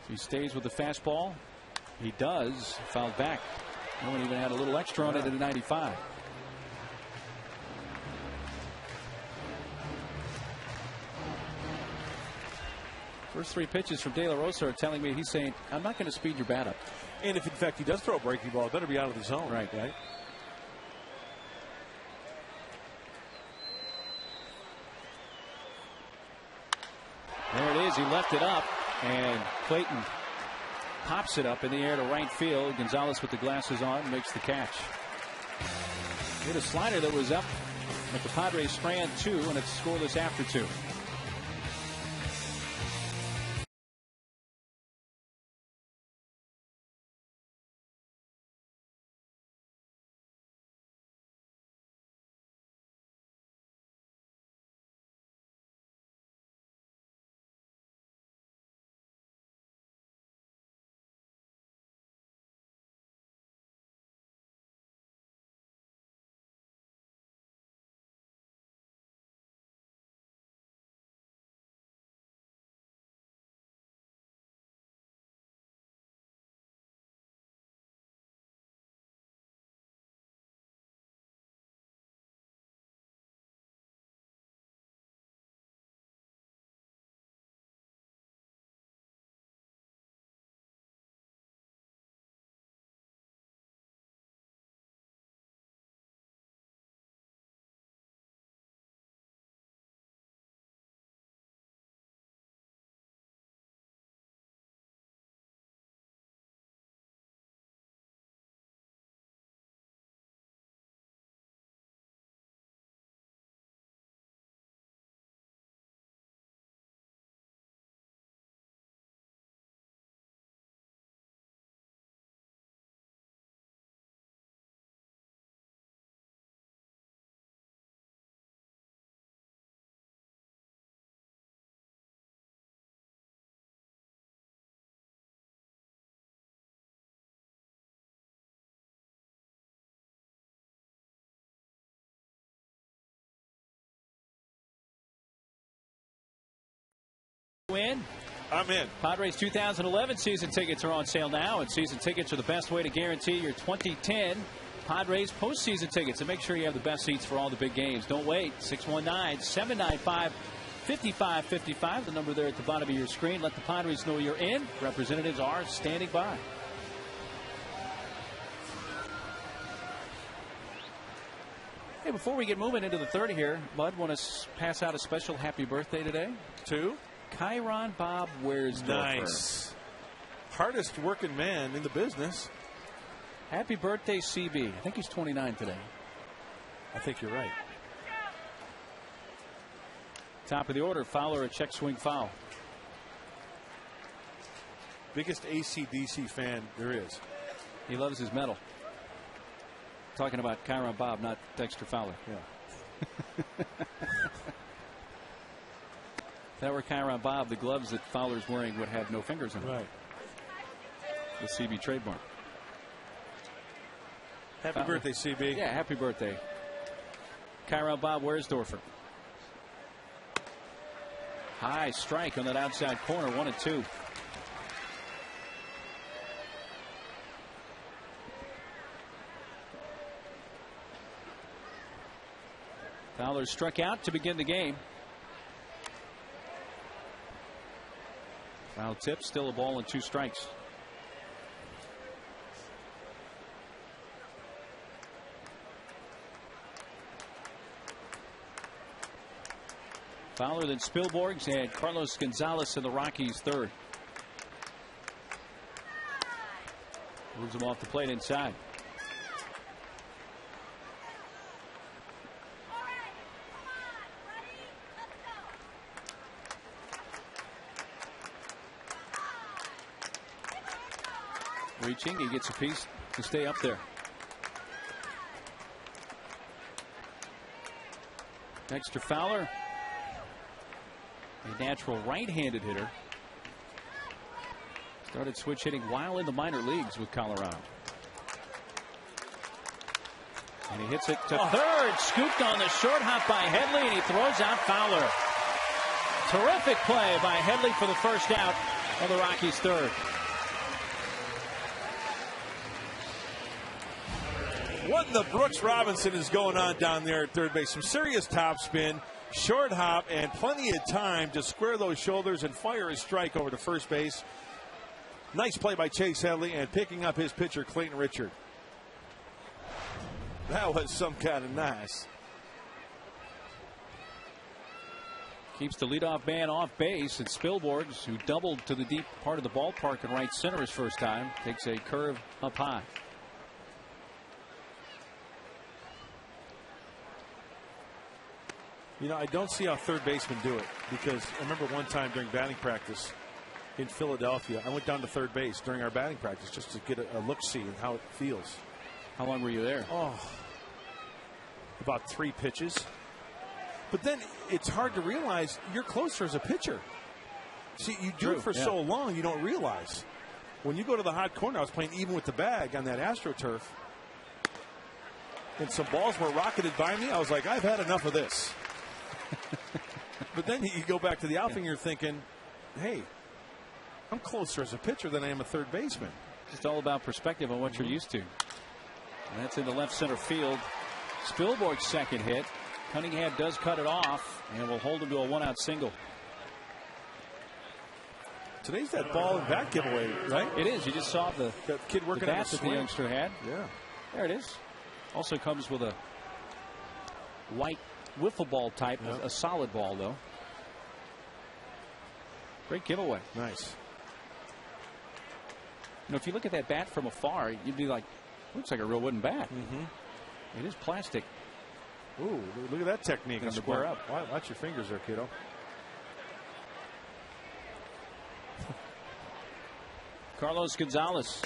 If he stays with the fastball, he does. Fouled back. No one even had a little extra on it at 95. First 3 pitches from De La Rosa are telling me he's saying, I'm not going to speed your bat up.
And if in fact he does throw a breaking ball, it better be out of the zone.
Right.
Right.
There it is. He left it up, and Clayton pops it up in the air to right field. Gonzalez with the glasses on makes the catch. Hit a slider that was up at the Padres strand 2, and it's scoreless after 2. Win.
I'm in.
Padres 2011 season tickets are on sale now, and season tickets are the best way to guarantee your 2010 Padres postseason tickets. And make sure you have the best seats for all the big games. Don't wait. 619-795-5555. The number there at the bottom of your screen. Let the Padres know you're in. Representatives are standing by. Hey, before we get moving into the third here, Bud, want to pass out a special happy birthday today
to
Chiron Bob Wearsdorfer.
Nice. Hardest working man in the business.
Happy birthday, CB. I think he's 29 today.
I think you're right.
Top of the order, Fowler, a check swing foul.
Biggest AC/DC fan there is.
He loves his medal. Talking about Chiron Bob, not Dexter Fowler.
Yeah.
If that were Chiron Bob, the gloves that Fowler's wearing would have no fingers in them.
Right.
The CB trademark.
Happy birthday, CB.
Yeah, happy birthday. Chiron Bob Wearsdorfer. High strike on that outside corner, 1-2. Fowler struck out to begin the game. Foul tip, still a ball and 2 strikes. Fowler, then Spielborgs, and Carlos Gonzalez in the Rockies' third. Moves him off the plate inside. Reaching, he gets a piece to stay up there. Dexter Fowler, a natural right-handed hitter. Started switch hitting while in the minor leagues with Colorado. And he hits it to third. Scooped on the short hop by Headley, and he throws out Fowler. Terrific play by Headley for the first out on the Rockies' third.
What in the Brooks Robinson is going on down there at third base? Some serious topspin, short hop, and plenty of time to square those shoulders and fire a strike over to first base. Nice play by Chase Headley and picking up his pitcher, Clayton Richard. That was some kind of nice.
Keeps the leadoff man off base. It's Spielborgs, who doubled to the deep part of the ballpark and right center his first time. Takes a curve up high.
You know, I don't see how third basemen do it, because I remember one time during batting practice in Philadelphia, I went down to third base during our batting practice just to get a look-see and how it feels.
How long were you there?
Oh, about 3 pitches. But then it's hard to realize you're closer as a pitcher. See, you do it for so long, you don't realize. When you go to the hot corner, I was playing even with the bag on that AstroTurf, and some balls were rocketed by me. I was like, I've had enough of this. But then you go back to the outfield and you're thinking, hey, I'm closer as a pitcher than I am a third baseman.
It's all about perspective on what you're used to. And that's in the left center field. Spielborg's second hit. Cunningham does cut it off and will hold him to a 1-out single.
Today's that ball and bat giveaway, right?
It is. You just saw the
kid working
the
on
bat that the youngster had.
Yeah.
There it is. Also comes with a white wiffle ball type, a solid ball, though. Great giveaway.
Nice.
You know, if you look at that bat from afar, you'd be like, looks like a real wooden bat. It is plastic.
Ooh, look at that technique on the
square
ball.
up.
Watch your fingers there, kiddo.
Carlos Gonzalez.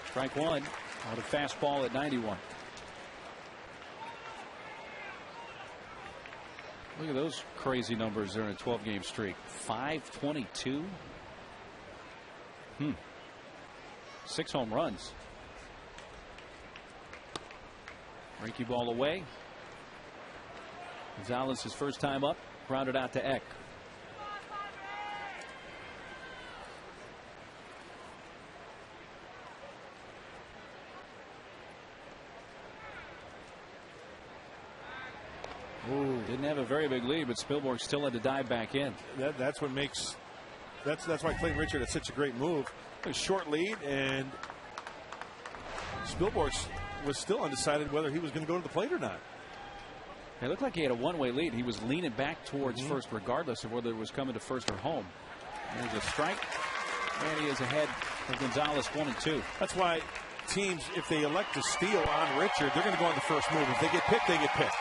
Strike one on a fastball at 91. Look at those crazy numbers there in a 12-game streak. 522. 6 home runs. Breaky ball away. Gonzalez, his first time up, grounded out to Eck. Ooh, didn't have a very big lead, but Spielborg still had to dive back in.
That's what makes. That's why Clayton Richard had such a great move. A short lead, and Spielborg was still undecided whether he was going to go to the plate or not.
It looked like he had a one-way lead. He was leaning back towards first regardless of whether it was coming to first or home. There's a strike, and he is ahead of Gonzalez 1-2.
That's why teams, if they elect to steal on Richard, they're going to go on the first move. If they get picked, they get picked.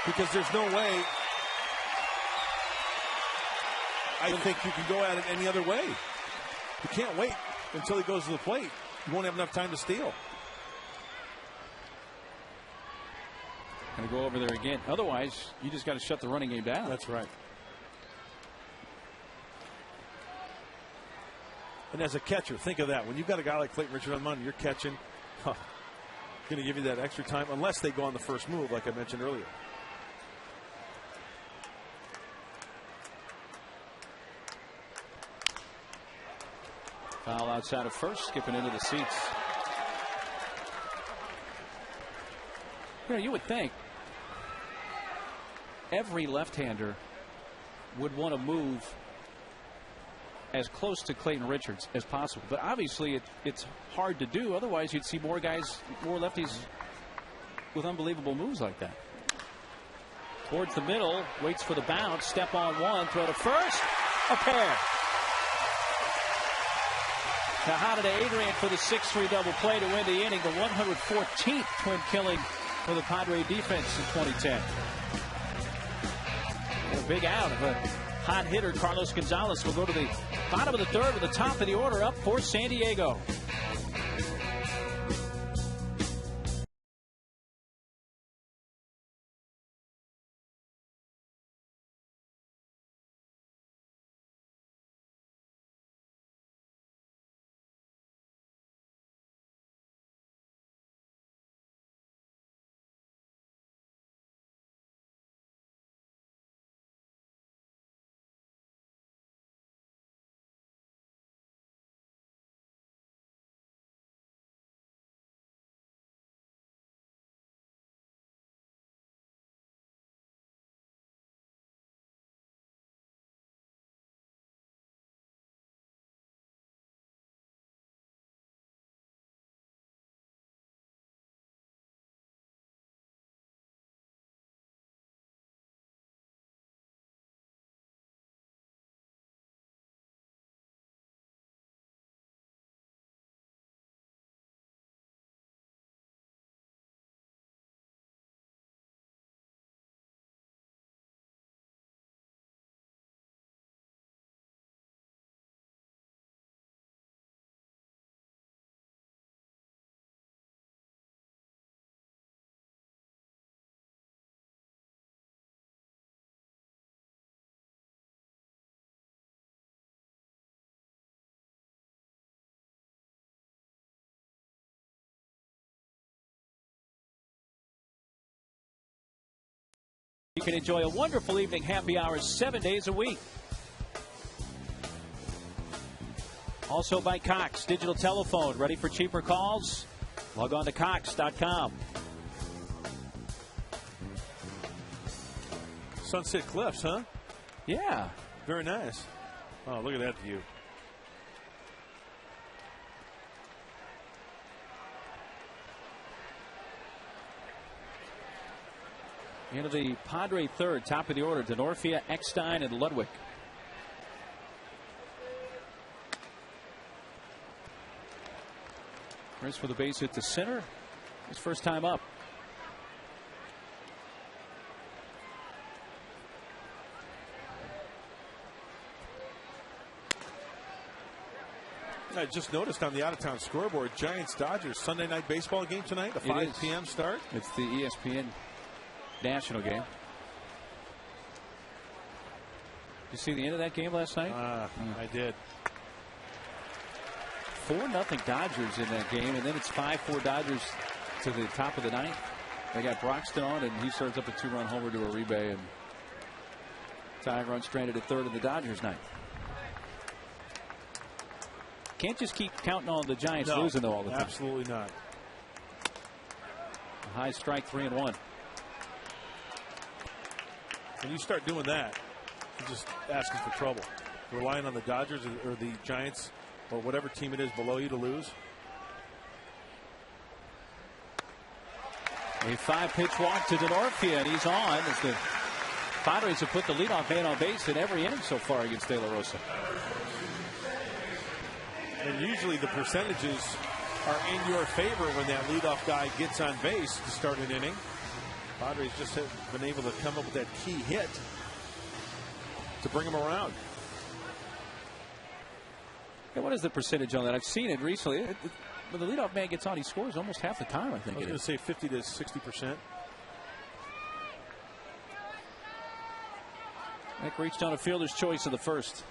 Because there's no way I think you can go at it any other way. You can't wait until he goes to the plate. You won't have enough time to steal.
Going to go over there again. Otherwise, you just got to shut the running game down.
That's right. And as a catcher, think of that. When you've got a guy like Clayton Richard on the mound, you're catching. Going to give you that extra time unless they go on the first move, like I mentioned earlier.
Foul outside of first, skipping into the seats. You know, you would think every left-hander would want to move as close to Clayton Richards as possible. But obviously it's hard to do. Otherwise, you'd see more guys, more lefties with unbelievable moves like that. Towards the middle, waits for the bounce, step on one, throw to first, a pair. Tejada to Adrian for the 6-3 double play to win the inning. The 114th twin killing for the Padre defense in 2010. A big out of a hot hitter. Carlos Gonzalez will go to the bottom of the third with the top of the order up for San Diego. You can enjoy a wonderful evening happy hours 7 days a week. Also by Cox Digital Telephone. Ready for cheaper calls? Log on to Cox.com.
Sunset Cliffs, huh?
Yeah.
Very nice. Oh, look at that view.
Into the Padre third, top of the order, Denorfia, Eckstein, and Ludwig. Race for the base hit to center. His first time up.
I just noticed on the out-of-town scoreboard, Giants-Dodgers Sunday night baseball game tonight, a 5 p.m. start.
It's the ESPN national game. Did you see the end of that game last night?
I did.
4-0 Dodgers in that game, and then it's 5-4 Dodgers to the top of the ninth. They got Broxton on, and he serves up a 2-run homer to Uribe, and tying run stranded at third in the Dodgers ninth. Can't just keep counting on the Giants losing though all the time.
Absolutely not.
A high strike, 3-1.
When you start doing that, you're just asking for trouble. Relying on the Dodgers or the Giants or whatever team it is below you to lose.
A 5-pitch walk to Denorfia, and he's on as the Padres have put the leadoff man on base in every inning so far against De La Rosa.
And usually the percentages are in your favor when that leadoff guy gets on base to start an inning. Padres just have been able to come up with that key hit to bring him around.
Yeah, what is the percentage on that? I've seen it recently. When the leadoff man gets on, he scores almost half the time, I think.
I was going to say 50 to 60%.
Nick reached on a fielder's choice in the first.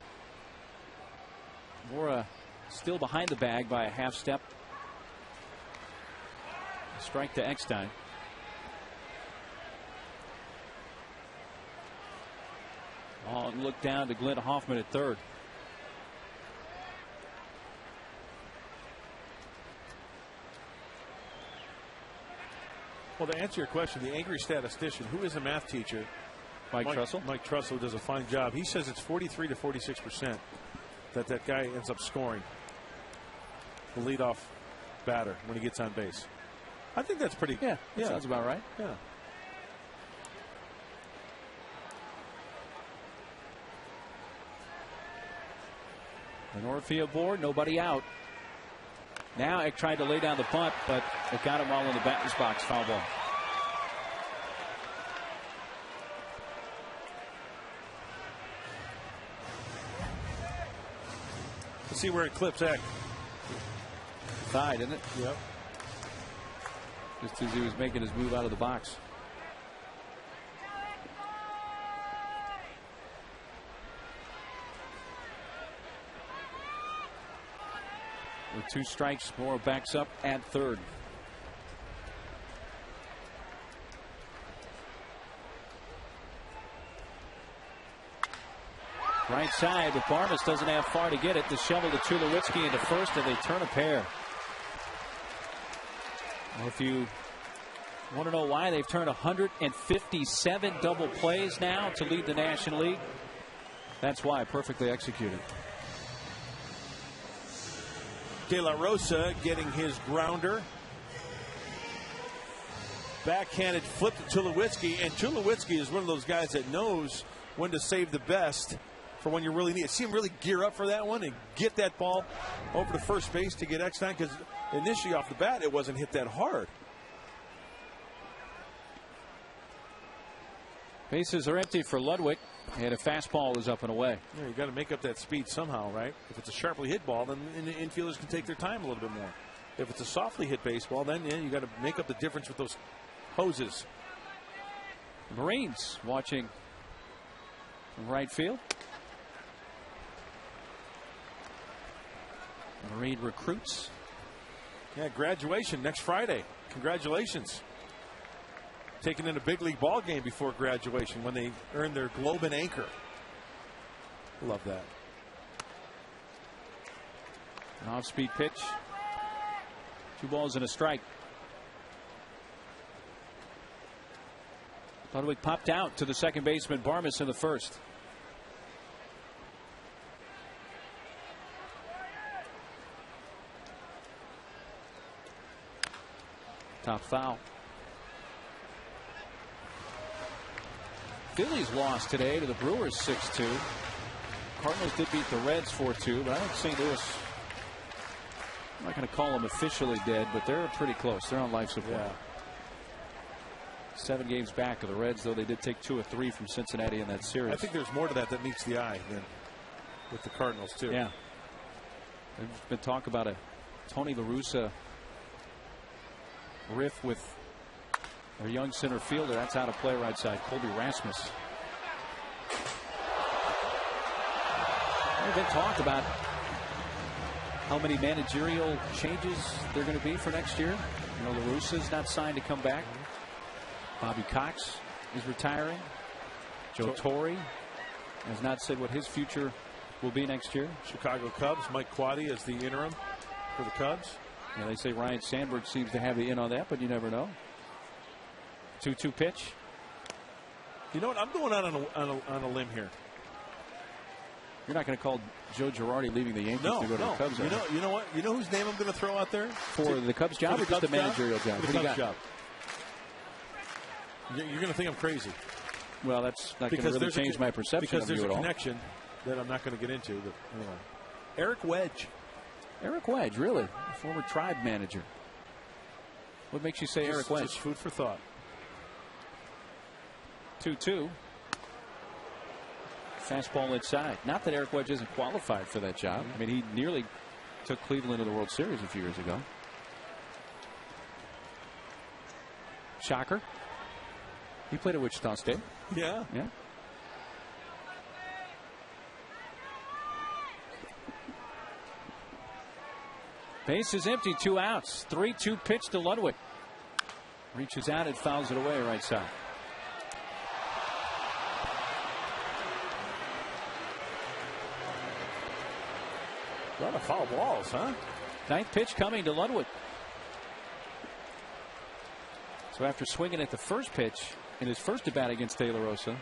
Mora still behind the bag by a half step. Strike to Eckstein. Long look down to Glenn Hoffman at third.
Well, to answer your question, the angry statistician, who is a math teacher,
Mike Trussell.
Mike Trussell does a fine job. He says it's 43 to 46% that guy ends up scoring, the leadoff batter, when he gets on base. I think that's pretty.
Yeah, sounds about right.
Yeah.
Denorfia aboard, nobody out. Now Eck tried to lay down the bunt, but it got him all in the batter's box. Foul ball.
Let's see where it clips Eck.
Side, isn't it?
Yep.
Just as he was making his move out of the box. With 2 strikes, Mora backs up at third. Right side, but Barmes doesn't have far to get it. Disheveled to Tulowitzki into first, and they turn a pair. Well, if you want to know why, they've turned 157 double plays now to lead the National League. That's why. Perfectly executed.
De La Rosa getting his grounder. Backhanded flip to Tulowitzki, and Tulowitzki is one of those guys that knows when to save the best for when you really need it. See him really gear up for that one and get that ball over to first base to get Eckstein, because initially off the bat it wasn't hit that hard.
Bases are empty for Ludwig, and a fastball is up and away.
Yeah, you got to make up that speed somehow, right? If it's a sharply hit ball, then the infielders can take their time a little bit more. If it's a softly hit baseball, then you got to make up the difference with those hoses.
The Marines watching from right field. Marine recruits.
Yeah, graduation next Friday. Congratulations. Taking in a big league ball game before graduation when they earn their Globe and Anchor. Love that.
An off-speed pitch. 2 balls and a strike. Ludwig popped out to the second baseman Barmes in the first. Top foul. Phillies lost today to the Brewers 6-2. Cardinals did beat the Reds 4-2, but I think St. Louis, I'm not going to call them officially dead, but they're pretty close. They're on life support.
Yeah.
7 games back of the Reds, though they did take 2 of 3 from Cincinnati in that series.
I think there's more to that meets the eye than with the Cardinals, too.
Yeah. There's been talk about a Tony La Russa riff with their young center fielder. That's out of play right side. Colby Rasmus. There's been talk about how many managerial changes there are going to be for next year. You know, La Russa's not signed to come back. Bobby Cox is retiring. Joe Torre has not said what his future will be next year.
Chicago Cubs, Mike Quaddy as the interim for the Cubs.
Yeah, they say Ryan Sandberg seems to have the in on that, but you never know. 2-2 pitch.
You know what? I'm going out on a limb here.
You're not going to call Joe Girardi leaving the Yankees to go to the Cubs.
You know what? You know whose name I'm going to throw out there
for the Cubs job, or just the managerial job?
For the Cubs job. You're going to think I'm crazy.
Well, that's not going to really change my perception of you at all.
Because there's a connection that I'm not going to get into. But anyway. Eric Wedge.
Eric Wedge, really? Former Tribe manager. What makes you say Eric Wedge?
Just food for thought.
2-2. Fastball inside. Not that Eric Wedge isn't qualified for that job. I mean, he nearly took Cleveland to the World Series a few years ago. Shocker. He played at Wichita State.
Yeah.
Yeah. Base is empty, 2 outs. 3-2 pitch to Ludwig. Reaches out and fouls it away right side.
A lot of foul balls, huh?
9th pitch coming to Ludwig. So after swinging at the first pitch in his first at bat against De La Rosa,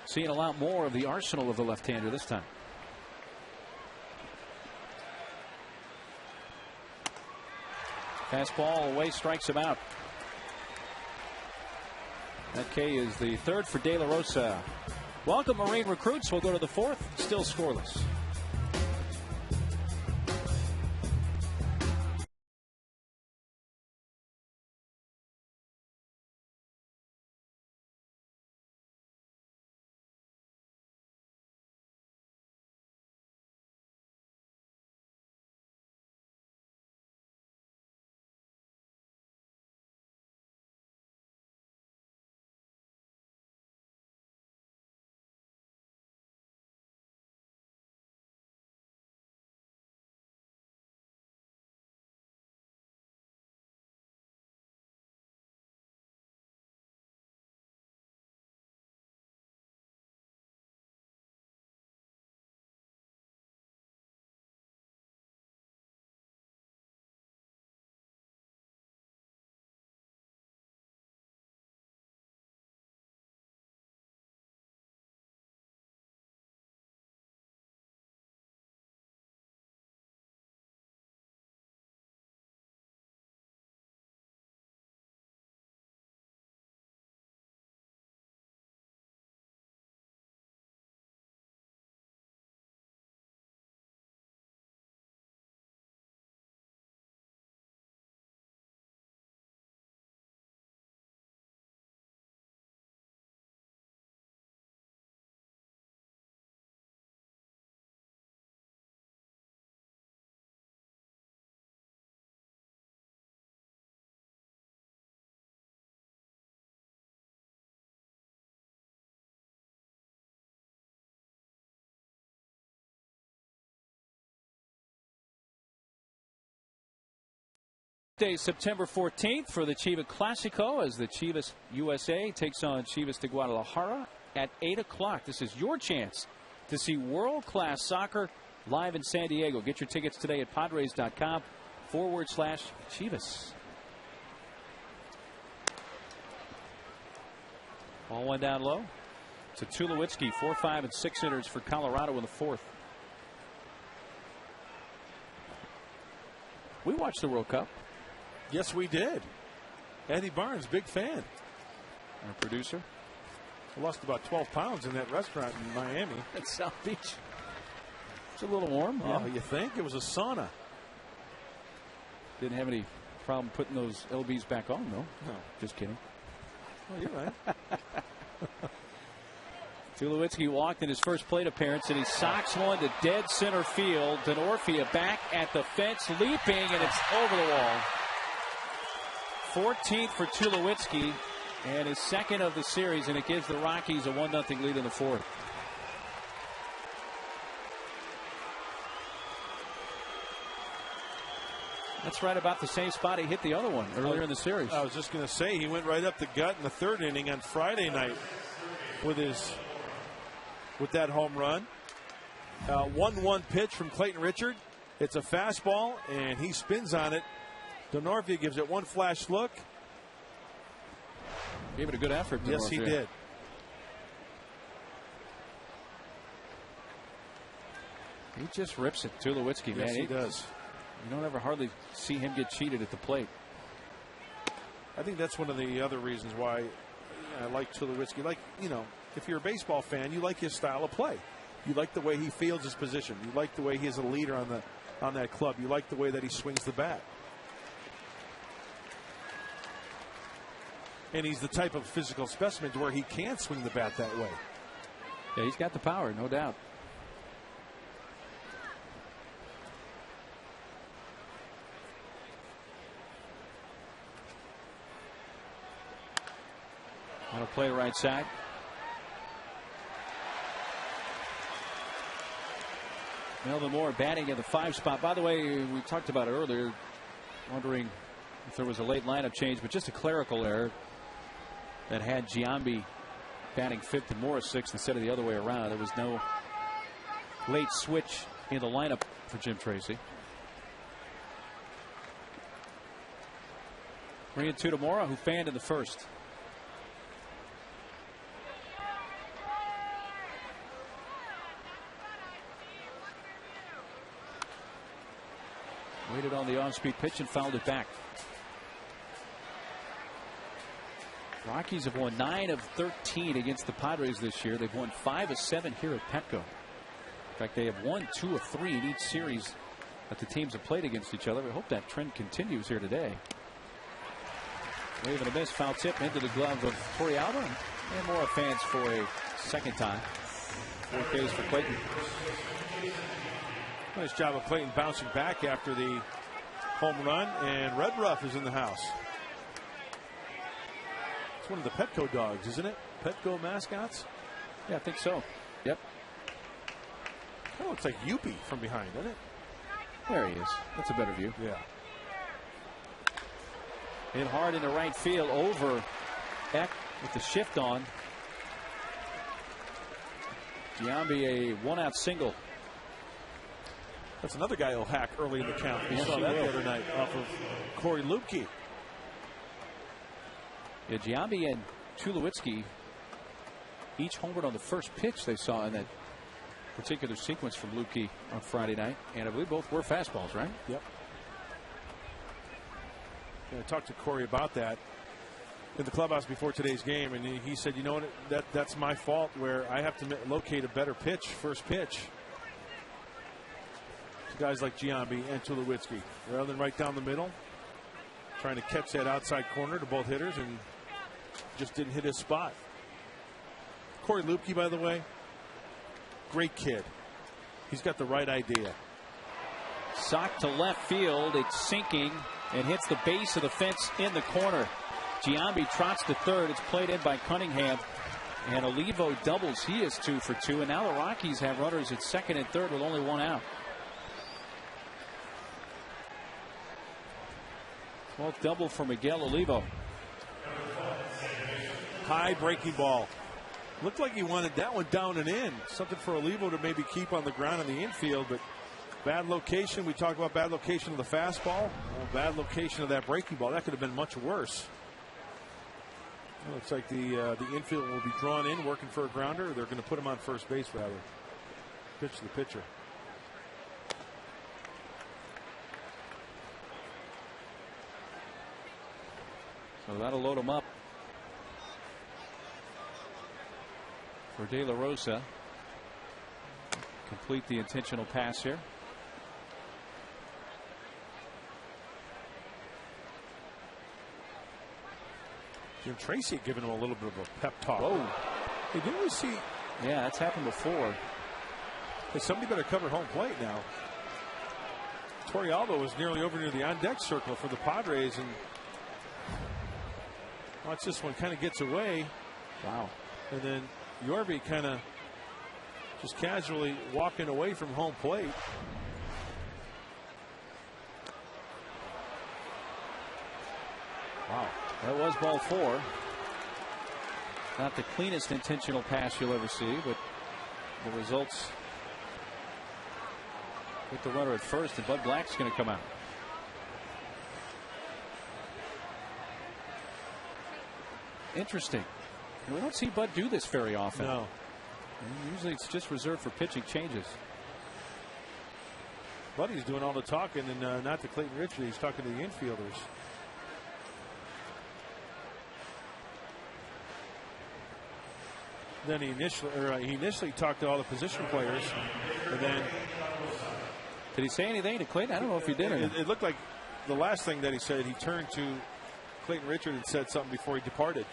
seeing a lot more of the arsenal of the left-hander this time. Fastball away, strikes him out. That K is the 3rd for De La Rosa. Welcome, Marine recruits. We'll go to the 4th. Still scoreless. Day, September 14th for the Chivas Clasico as the Chivas USA takes on Chivas de Guadalajara at 8 o'clock. This is your chance to see world-class soccer live in San Diego. Get your tickets today at Padres.com/Chivas. Ball one down low to Tulowitzki. 4, 5, and 6 hitters for Colorado in the 4th. We watched the World Cup.
Yes, we did. Eddie Barnes, big fan.
Our producer.
I lost about 12 pounds in that restaurant in Miami.
At South Beach. It's a little warm.
Oh, you think? It was a sauna.
Didn't have any problem putting those LBs back on, though.
No.
Just kidding.
Oh, you're right.
Tulowitzki walked in his first plate appearance, and he socks one to dead center field. Denorfia back at the fence, leaping, and it's over the wall. 14th for Tulowitzki, and his 2nd of the series, and it gives the Rockies a 1-0 lead in the 4th. That's right about the same spot he hit the other one earlier in the series.
I was just going to say, he went right up the gut in the 3rd inning on Friday night with that home run. 1-1 pitch from Clayton Richard. It's a fastball, and he spins on it. Denorfia gives it one flash look.
Gave it a good effort.
Yes, he did.
He just rips it. Tulowitzki, man.
Yes, he does.
You don't ever hardly see him get cheated at the plate.
I think that's one of the other reasons why I like Tulowitzki. Like, you know, if you're a baseball fan, you like his style of play. You like the way he fields his position. You like the way he is a leader on that club. You like the way that he swings the bat. And he's the type of physical specimen to where he can swing the bat that way.
Yeah, he's got the power, no doubt. On a play right side. Melvin Moore batting in the 5 spot. By the way, we talked about it earlier, wondering if there was a late lineup change, but just a clerical error that had Giambi batting 5th and Morris 6th instead of the other way around. There was no late switch in the lineup for Jim Tracy. 3-2 to Mora, who fanned in the first. Waited on the on-speed pitch and fouled it back. Rockies have won 9 of 13 against the Padres this year. They've won 5 of 7 here at Petco. In fact, they have won 2 of 3 in each series that the teams have played against each other. We hope that trend continues here today. Wave and a miss, foul tip into the glove of Torrealba, and more fans for a second time. 4 Ks for Clayton.
Nice job of Clayton bouncing back after the home run, and Red Ruff is in the house. It's one of the Petco dogs, isn't it? Petco mascots?
Yeah, I think so. Yep.
Kind of looks like Youppi from behind, doesn't it?
There he is. That's a better view.
Yeah.
Hit hard in the right field over Eck with the shift on. Giambi a 1-out single.
That's another guy who'll hack early in the count. We saw that the other night off of Corey Lupke.
Yeah, Giambi and Tulowitzki each homered on the first pitch they saw in that particular sequence from Lupke on Friday night. And I believe both were fastballs, right?
Yep. I talked to Corey about that in the clubhouse before today's game, and he said, you know what, that's my fault where I have to locate a better pitch, first pitch. Guys like Giambi and Tulowitzki, rather than right down the middle, trying to catch that outside corner to both hitters, and just didn't hit his spot. Corey Lupke, by the way, great kid. He's got the right idea.
Socked to left field, it's sinking and hits the base of the fence in the corner. Giambi trots to third. It's played in by Cunningham, and Olivo doubles. He is 2 for 2, and now the Rockies have runners at second and third with only 1 out. Well, double for Miguel Olivo.
High breaking ball. Looked like he wanted that one down and in. Something for Olivo to maybe keep on the ground in the infield, but bad location. We talked about bad location of the fastball. Bad location of that breaking ball. That could have been much worse. It looks like the infield will be drawn in, working for a grounder. They're going to put him on first base, rather. Pitch to the pitcher.
So that'll load him up for De La Rosa. Complete the intentional pass here.
Jim Tracy giving him a little bit of a pep talk.
Whoa.
Hey, didn't we see?
Yeah, that's happened before.
Hey, somebody better cover home plate now. Torrealba was nearly over near the on-deck circle for the Padres, and watch this one, kind of gets away.
Wow.
And then Yorby kind of just casually walking away from home plate.
Wow. That was ball 4. Not the cleanest intentional pass you'll ever see, but the results with the runner at first, and Bud Black's going to come out. Interesting. We don't see Bud do this very often.
No.
Usually it's just reserved for pitching changes.
Buddy's doing all the talking, and not to Clayton Richard. He's talking to the infielders. than he initially talked to all the position players, and then
did he say anything to Clayton? I don't know if he did.
It looked like the last thing that he said, he turned to Clayton Richard and said something before he departed.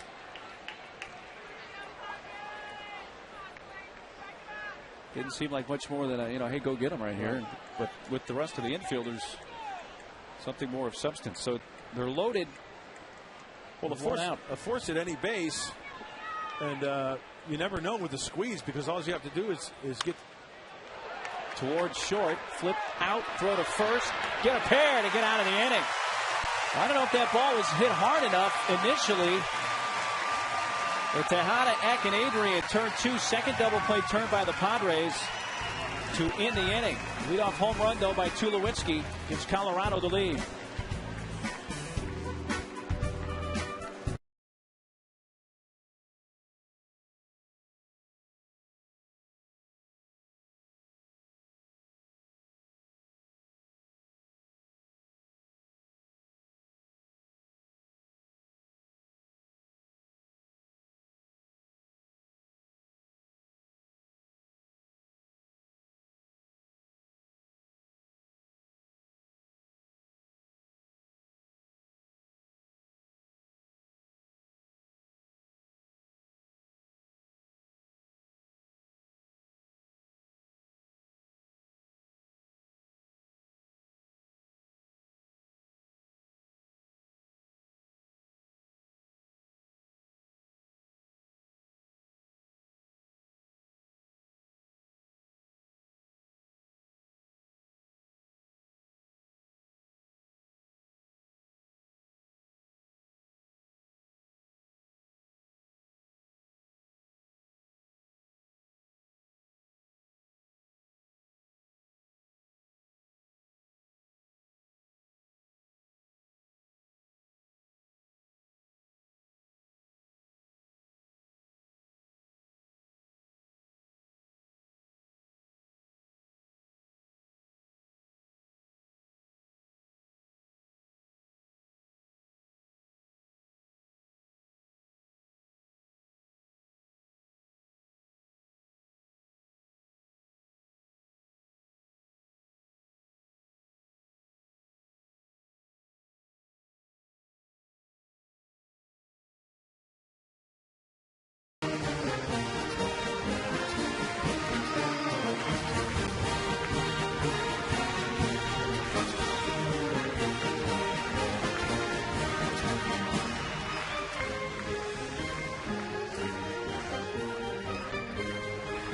Didn't seem like much more than a, hey, go get him right here. But with the rest of the infielders, something more of substance. So they're loaded.
Well, a force at any base, and you never know with the squeeze, because all you have to do is get
towards short, flip out, throw to first, get a pair to get out of the inning. I don't know if that ball was hit hard enough initially. But Tejada, Eck, and Adrian turn 2, second double play turn by the Padres to end the inning. Leadoff home run, though, by Tulowitzki gives Colorado the lead.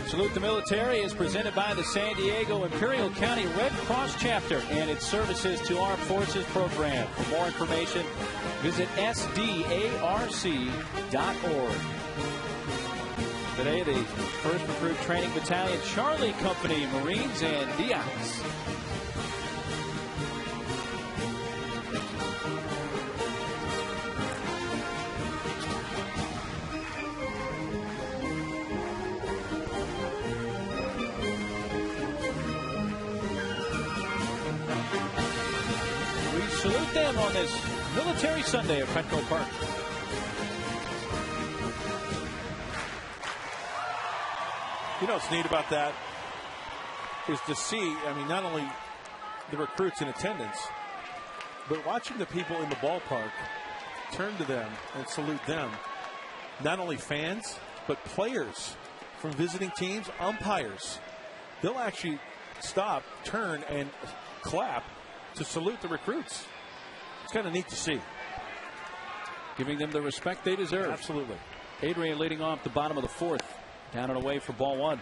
Salute the Military is presented by the San Diego Imperial County Red Cross Chapter and its Services to Armed Forces program. For more information, visit sdarc.org. Today, the 1st Recruit Training Battalion Charlie Company, Marines, and Diaz. Salute them on this Military Sunday at Petco Park.
You know what's neat about that is to see, not only the recruits in attendance, but watching the people in the ballpark turn to them and salute them. Not only fans, but players from visiting teams, umpires. They'll actually stop, turn, and clap to salute the recruits. It's kind of neat to see.
Giving them the respect they deserve.
Absolutely.
Adrian leading off the bottom of the 4th. Down and away for ball 1.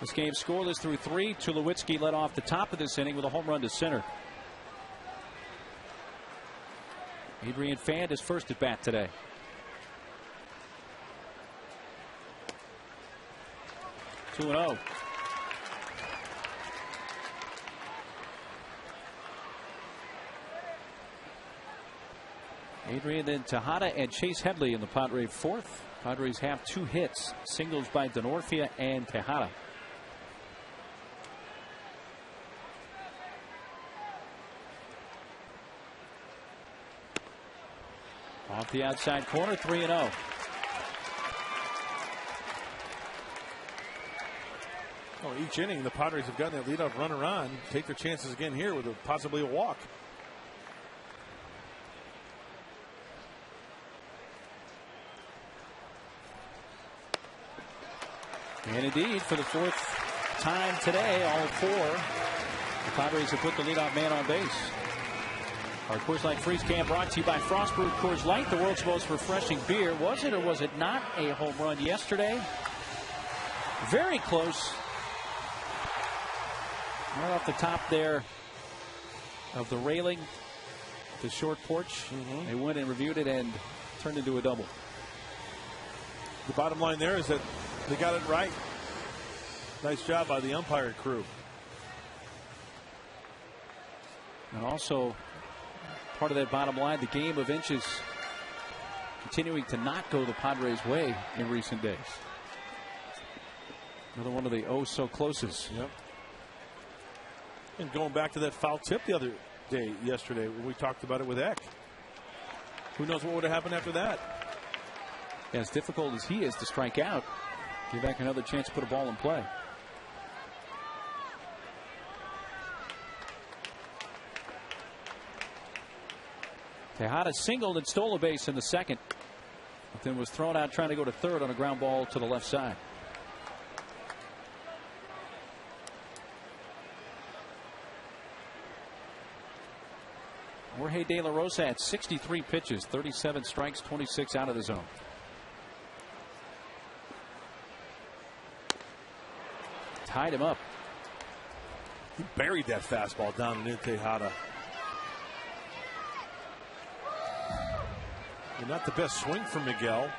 This game scoreless through 3. Tulowitzki led off the top of this inning with a home run to center. Adrian fanned his first at bat today. Two 2-0. Adrian, then Tejada and Chase Headley in the Padres 4th. Padres have 2 hits, singles by Denorfia and Tejada. Off the outside corner, 3-0.
Oh, each inning, the Padres have gotten that leadoff runner on. Take their chances again here with possibly a walk.
And indeed, for the 4th time today, all 4, the Padres have put the leadoff man on base. Our Coors Light Freeze Can brought to you by Frostbrewed Coors Light, the world's most refreshing beer. Was it or was it not a home run yesterday? Very close. Right off the top there of the railing, the short porch. They went and reviewed it and turned into a double.
The bottom line there is that they got it right. Nice job by the umpire crew.
And also, part of that bottom line, the game of inches continuing to not go the Padres' way in recent days. Another one of the oh-so-closes.
Yep. And going back to that foul tip the other day, yesterday, we talked about it with Eck. Who knows what would have happened after that?
As difficult as he is to strike out, give back another chance to put a ball in play. Tejada singled and stole a base in the 2nd, but then was thrown out trying to go to 3rd on a ground ball to the left side. Jorge De La Rosa had 63 pitches, 37 strikes, 26 out of the zone. Tied him up.
He buried that fastball down and in Tejada. And not the best swing for Miguel.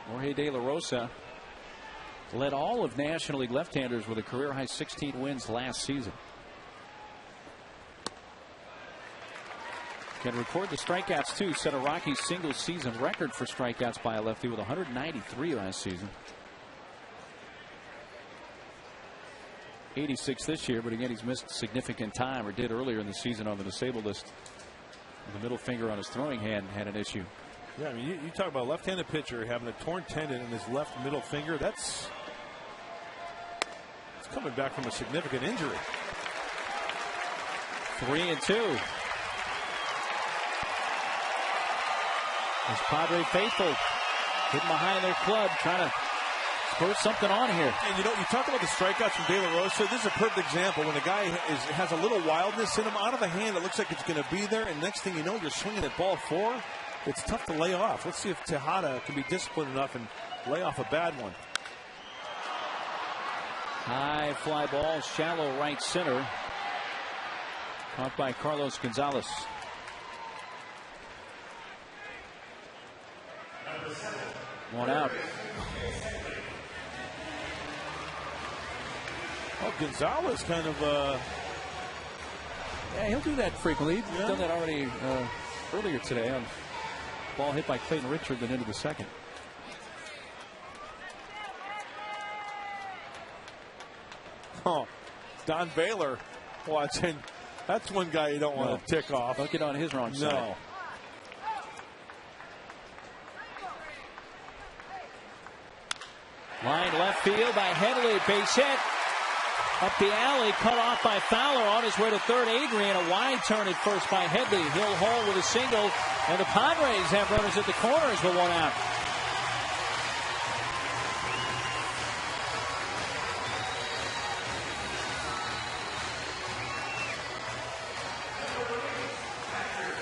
Jorge De La Rosa led all of National League left-handers with a career-high 16 wins last season. Can record the strikeouts, too. Set a Rockies single-season record for strikeouts by a lefty with 193 last season. 86 this year, but again, he's missed significant time, or did earlier in the season on the disabled list. The middle finger on his throwing hand had an issue.
Yeah, I mean, you talk about a left-handed pitcher having a torn tendon in his left middle finger. That's coming back from a significant injury.
3-2. As Padre faithful hidden behind their club, trying to spur something on here.
And you talk about the strikeouts from De La Rosa. This is a perfect example. When a guy has a little wildness in him, out of the hand, it looks like it's going to be there, and next thing you know, you're swinging at ball 4. It's tough to lay off. Let's see if Tejada can be disciplined enough and lay off a bad one.
High fly ball, shallow right center. Caught by Carlos Gonzalez. One out.
Oh, Gonzalez kind of.
Yeah, he'll do that frequently. He's done that already earlier today on ball hit by Clayton Richard, then into the 2nd.
Oh, Don Baylor watching. That's one guy you don't want to tick off.
Don't get on his wrong side.
No.
Line left field by Headley. Base hit. Up the alley. Cut off by Fowler. On his way to 3rd, Adrian. A wide turn at first by Headley. Hill Hall with a single. And the Padres have runners at the corners with 1 out.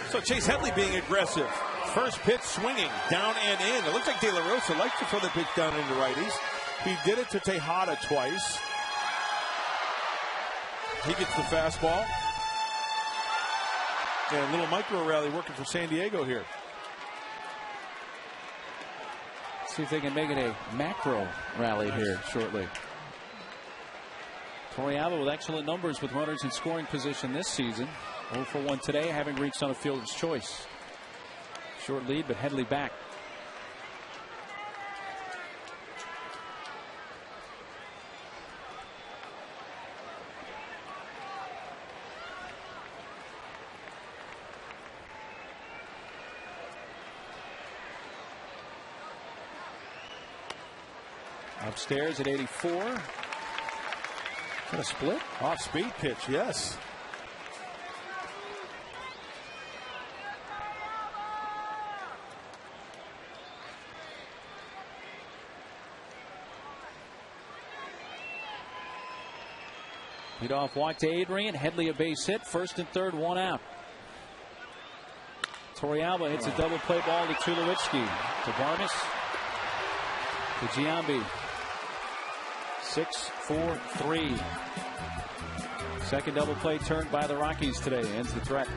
So Chase Headley being aggressive. First pitch swinging down and in. It looks like De La Rosa likes to throw the pitch down into righties. He did it to Tejada twice. He gets the fastball. And a little micro rally working for San Diego here.
See if they can make it a macro rally here shortly. Torrealba with excellent numbers with runners in scoring position this season. 0 for 1 today, having reached on a fielder's choice. Short lead, but Headley back. Upstairs at 84. Is that a split?
Off speed pitch, yes.
Leadoff walk to Adrian. Headley a base hit. First and third, one out. Torrealba hits a double play ball to Tulowitzki. To Vargas. To Giambi. 6-4-3. Second double play turned by the Rockies today. Ends the threat.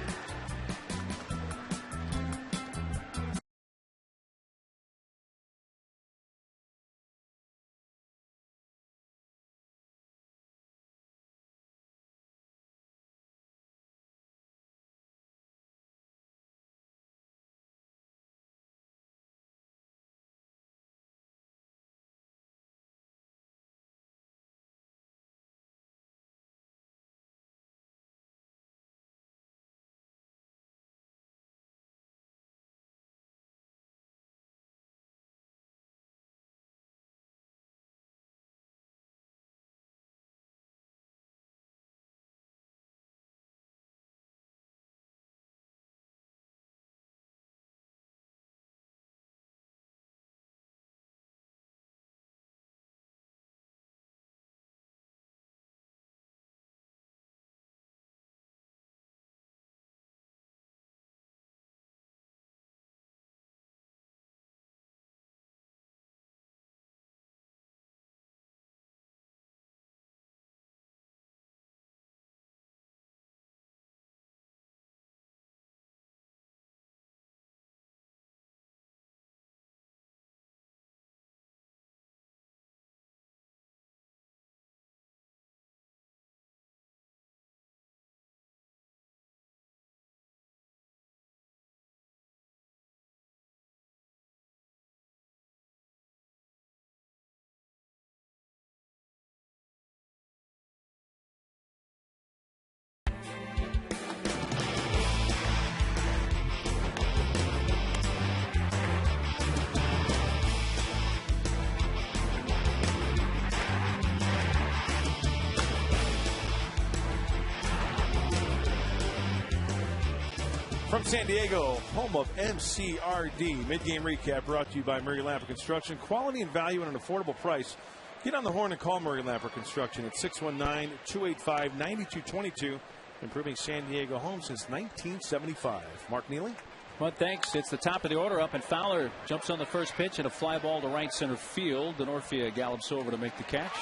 From San Diego, home of MCRD, mid-game recap brought to you by Murray Lamper Construction. Quality and value at an affordable price. Get on the horn and call Murray Lamper Construction at 619-285-9222. Improving San Diego homes since 1975. Mark Neely.
Well, thanks. It's the top of the order up, and Fowler jumps on the first pitch and a fly ball to right center field. Denorfia gallops over to make the catch.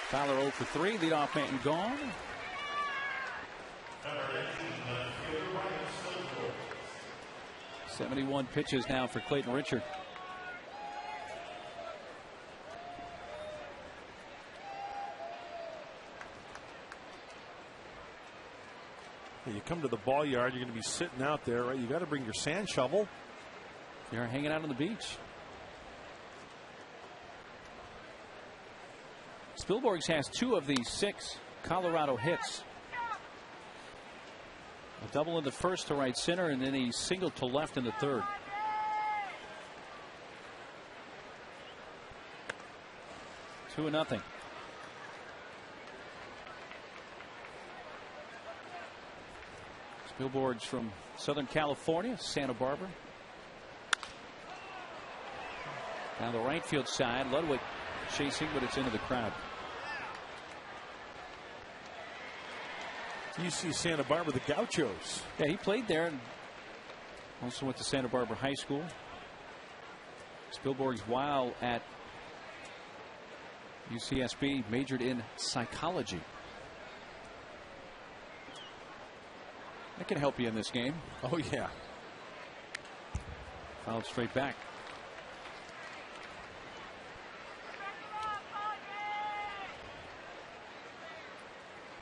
Fowler 0 for 3. Leadoff man gone. 71 pitches now for Clayton Richard.
You come to the ball yard, you're going to be sitting out there, right? You got to bring your sand shovel.
You're hanging out on the beach. Spielborgs has 2 of the 6 Colorado hits. A double in the first to right center, and then he singled to left in the third. 2-0. Spielborgs from Southern California, Santa Barbara. Down the right field side, Ludwig chasing, but it's into the crowd.
UC Santa Barbara, the Gauchos.
Yeah, he played there and also went to Santa Barbara High School. Spielborgs, while at UCSB, majored in psychology. That can help you in this game.
Oh, yeah.
Fouled straight back.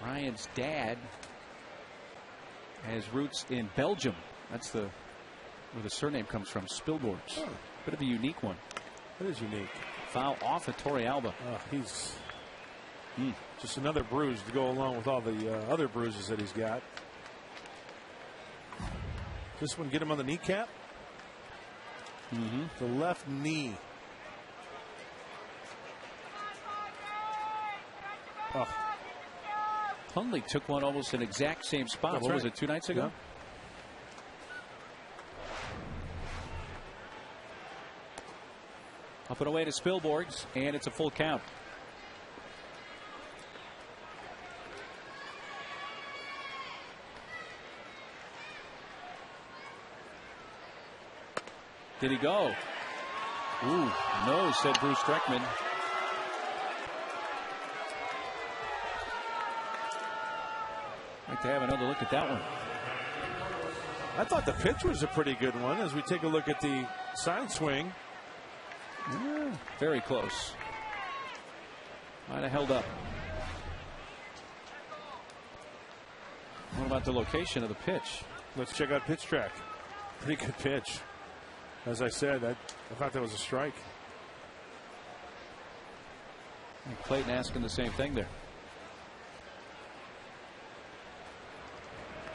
Ryan's dad has roots in Belgium. That's where the surname comes from, Spielborgs.
Oh.
Bit of a unique one.
That is unique.
Foul off of Torrealba.
He's just another bruise to go along with all the other bruises that he's got. This one get him on the kneecap. The left knee. Oh.
Hundley took one almost in exact same spot.
That's
what
right.
was it, 2 nights ago?
Yeah.
Up and away to Spilborghs, and it's a full count. Did he go? Ooh, no, said Bruce Streckman. Like to have another look at that one.
I thought the pitch was a pretty good one as we take a look at the side swing.
Yeah, very close. Might have held up. What about the location of the pitch?
Let's check out pitch track. Pretty good pitch. As I said, I thought that was a strike.
And Clayton asking the same thing there.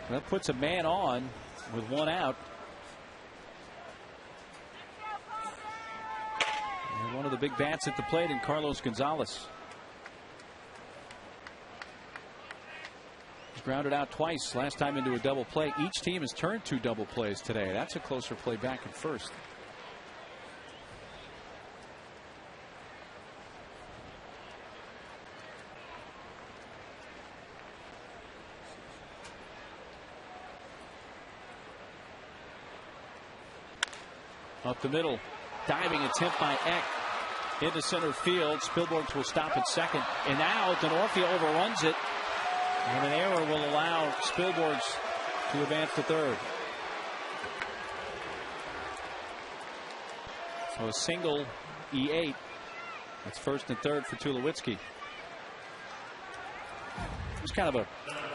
That puts a man on with 1 out. And one of the big bats at the plate in Carlos Gonzalez. He's grounded out twice, last time into a double play. Each team has turned 2 double plays today. That's a closer play back at first. Up the middle, diving attempt by Eck into center field. Spilborghs will stop at second, and now Denorfia overruns it, and an error will allow Spilborghs to advance to third. So a single E8. That's first and third for Tulowitzki. It was kind of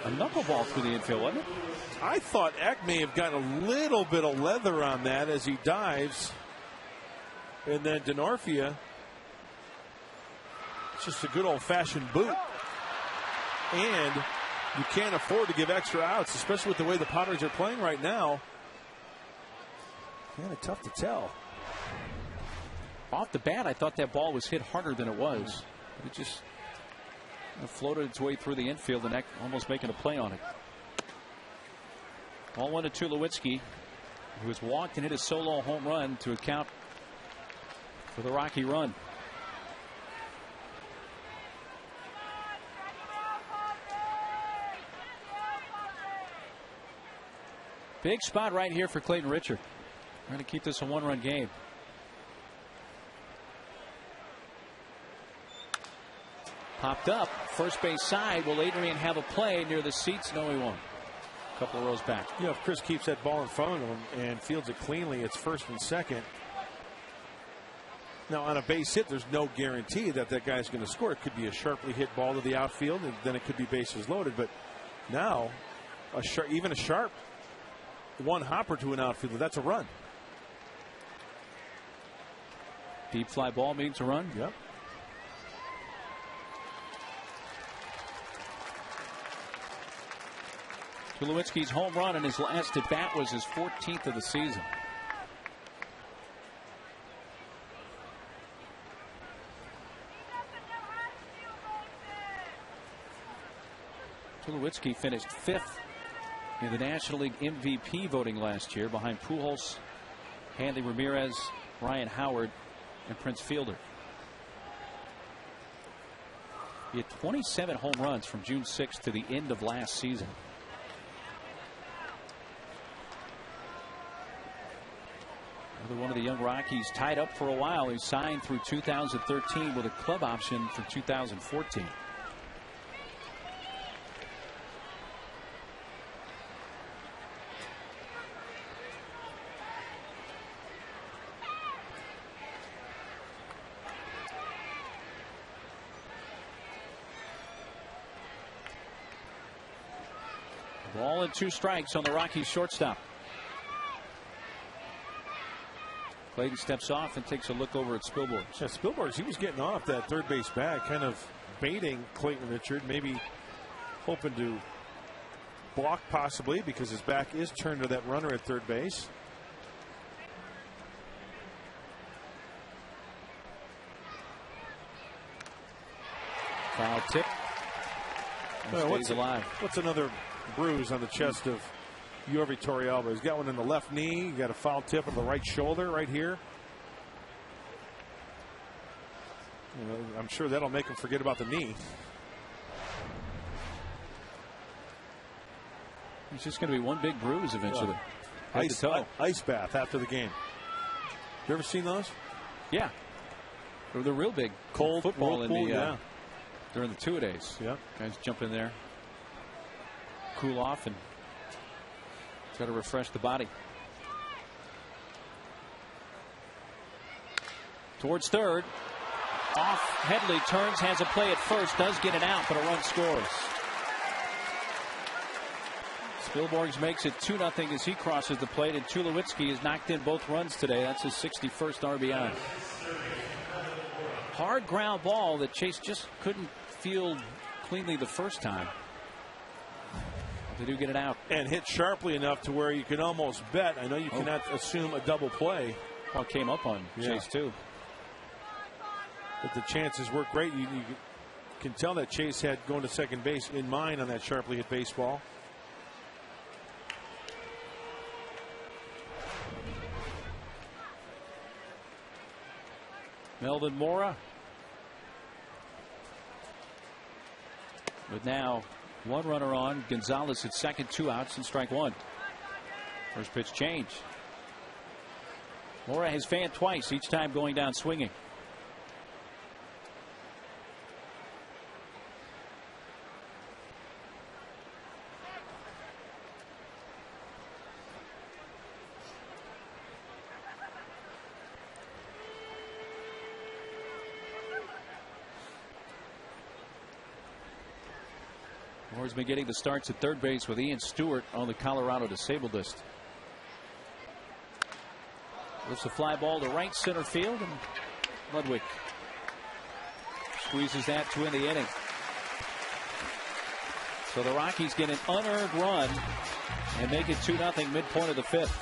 a knuckleball through the infield, wasn't it?
I thought Eck may have gotten a little bit of leather on that as he dives. And then Denorfia, it's just a good old-fashioned boot. And you can't afford to give extra outs, especially with the way the Padres are playing right now. Kind of tough to tell.
Off the bat, I thought that ball was hit harder than it was. It just floated its way through the infield, and Eck almost making a play on it. Ball 1 to Tulowitzki, who has walked and hit a solo home run to account for the Rocky run. Big spot right here for Clayton Richard. Trying to keep this a 1-run game. Popped up, first base side. Will Adrian have a play near the seats? No, he won't. A couple of rows back.
You know, if Chris keeps that ball in front of him and fields it cleanly, it's first and second. Now, on a base hit, there's no guarantee that that guy's going to score. It could be a sharply hit ball to the outfield, and then it could be bases loaded. But now, even a sharp one hopper to an outfielder, that's a run.
Deep fly ball means a run.
Yep.
Tulowitzki's home run in his last at bat was his 14th of the season. Tulowitzki finished 5th in the National League MVP voting last year, behind Pujols, Hanley Ramirez, Ryan Howard, and Prince Fielder. He had 27 home runs from June 6th to the end of last season. Another one of the young Rockies tied up for a while. He signed through 2013 with a club option for 2014. Ball and 2 strikes on the Rockies shortstop. Clayton steps off and takes a look over at Spilborghs.
Yeah, Spilborghs, he was getting off that third base bag, kind of baiting Clayton Richard, maybe hoping to block possibly because his back is turned to that runner at third base.
Foul tip Stays alive.
What's another bruise on the chest of Yorvi Torrealba? He's got one in the left knee. He got a foul tip on the right shoulder right here. I'm sure that'll make him forget about the knee.
It's just going to be one big bruise eventually.
Ice bath after the game. You ever seen those?
Yeah. They're real big.
Cold
football
whirlpool,
during the two-a-days.
Yeah.
Guys jump in there, cool off, and try to refresh the body. Towards third. Off. Headley turns, has a play at first, does get it out, but a run scores. Spilborghs makes it 2-0 as he crosses the plate, and Tulowitzki has knocked in both runs today. That's his 61st RBI. Hard ground ball that Chase just couldn't field cleanly the first time. They do get it out.
And hit sharply enough to where you can almost bet. I know you cannot assume a double play.
Well, it came up on Chase, too.
But the chances were great. You can tell that Chase had going to second base in mind on that sharply hit baseball.
Melvin Mora. But now one runner on. Gonzalez at second, 2 outs and strike one. First pitch change. Mora has fanned twice, each time going down swinging. Moore's been getting the starts at third base with Ian Stewart on the Colorado disabled list. Lifts a fly ball to right center field, and Ludwig squeezes that to end the inning. So the Rockies get an unearned run and make it 2-0 midpoint of the fifth.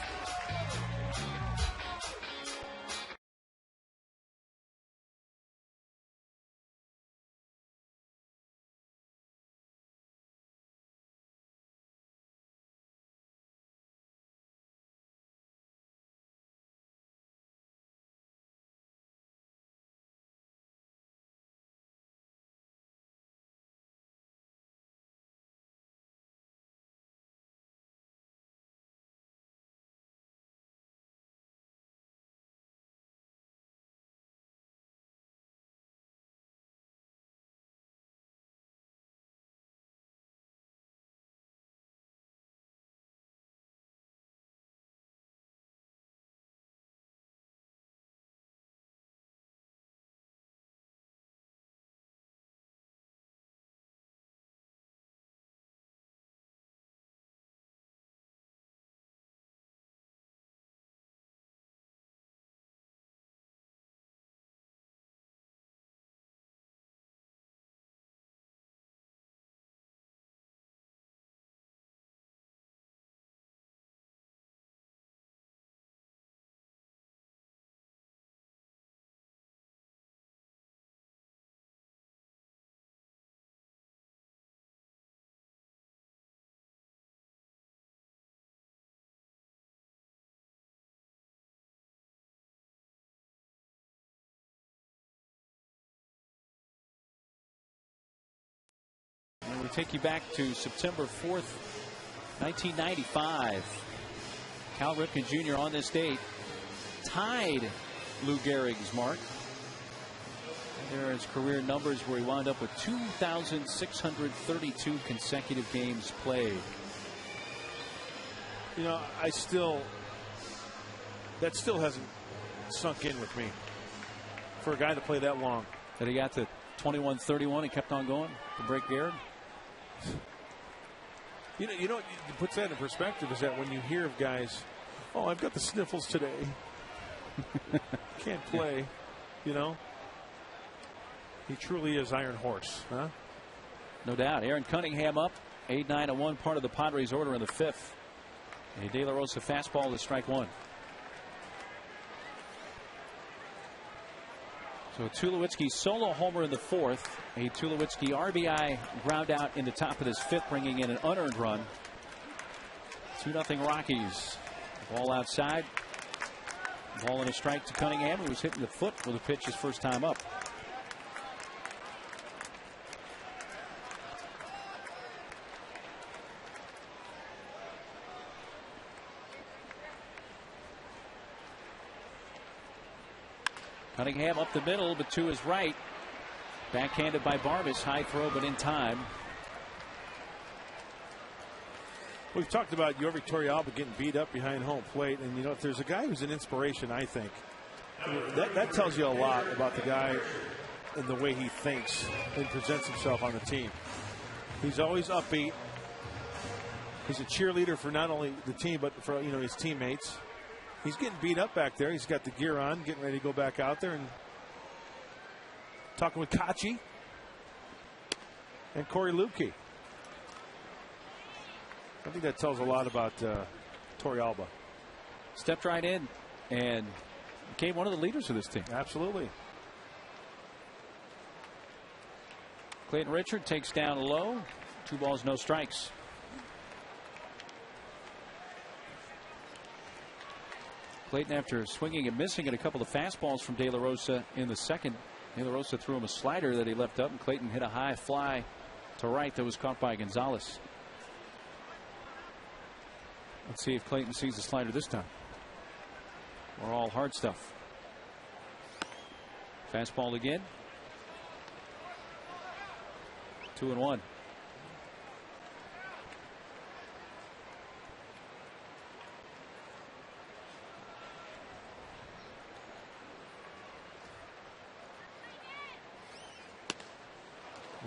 And we take you back to September 4th, 1995. Cal Ripken Jr. on this date tied Lou Gehrig's mark. There are his career numbers where he wound up with 2,632 consecutive games played.
You know, that still hasn't sunk in with me for a guy to play that long.
That he got to 21-31 and kept on going to break Gehrig.
You know what puts that in perspective is that when you hear of guys, oh, I've got the sniffles today, can't play, you know. He truly is Iron Horse, huh?
No doubt. Aaron Cunningham up 8-9-1, part of the Padres order in the fifth. A De La Rosa fastball to strike one. So Tulowitzki solo homer in the fourth. A Tulowitzki RBI ground out in the top of this fifth, bringing in an unearned run. 2-0 Rockies. Ball outside. Ball and a strike to Cunningham, who was hitting the foot with a pitch his first time up. Cunningham up the middle, but to his right. Backhanded by Barbas. High throw, but in time.
We've talked about Jorvik Torrealba getting beat up behind home plate. And, you know, if there's a guy who's an inspiration, I think, that tells you a lot about the guy and the way he thinks and presents himself on the team. He's always upbeat. He's a cheerleader for not only the team, but for, you know, his teammates. He's getting beat up back there. He's got the gear on, getting ready to go back out there and talking with Kachi and Corey Lukey. I think that tells a lot about Torrealba.
Stepped right in and became one of the leaders of this team.
Absolutely.
Clayton Richard takes down low. 2 balls, no strikes. Clayton, after swinging and missing at a couple of fastballs from De La Rosa in the second, De La Rosa threw him a slider that he left up, and Clayton hit a high fly to right that was caught by Gonzalez. Let's see if Clayton sees the slider this time, or all hard stuff. Fastball again. 2-1.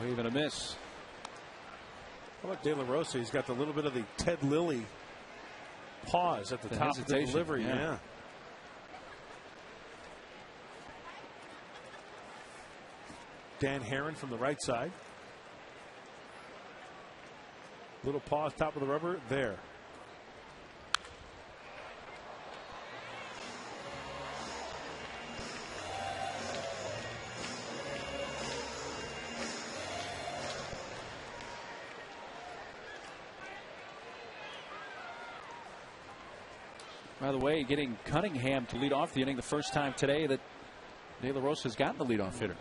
Wave and a miss.
How about De La Rosa? He's got a little bit of the Ted Lilly pause at the top of the delivery. Yeah. Dan Herron from the right side. Little pause, top of the rubber, there.
By the way, getting Cunningham to lead off the inning the first time today that De La Rosa has gotten the leadoff hitter.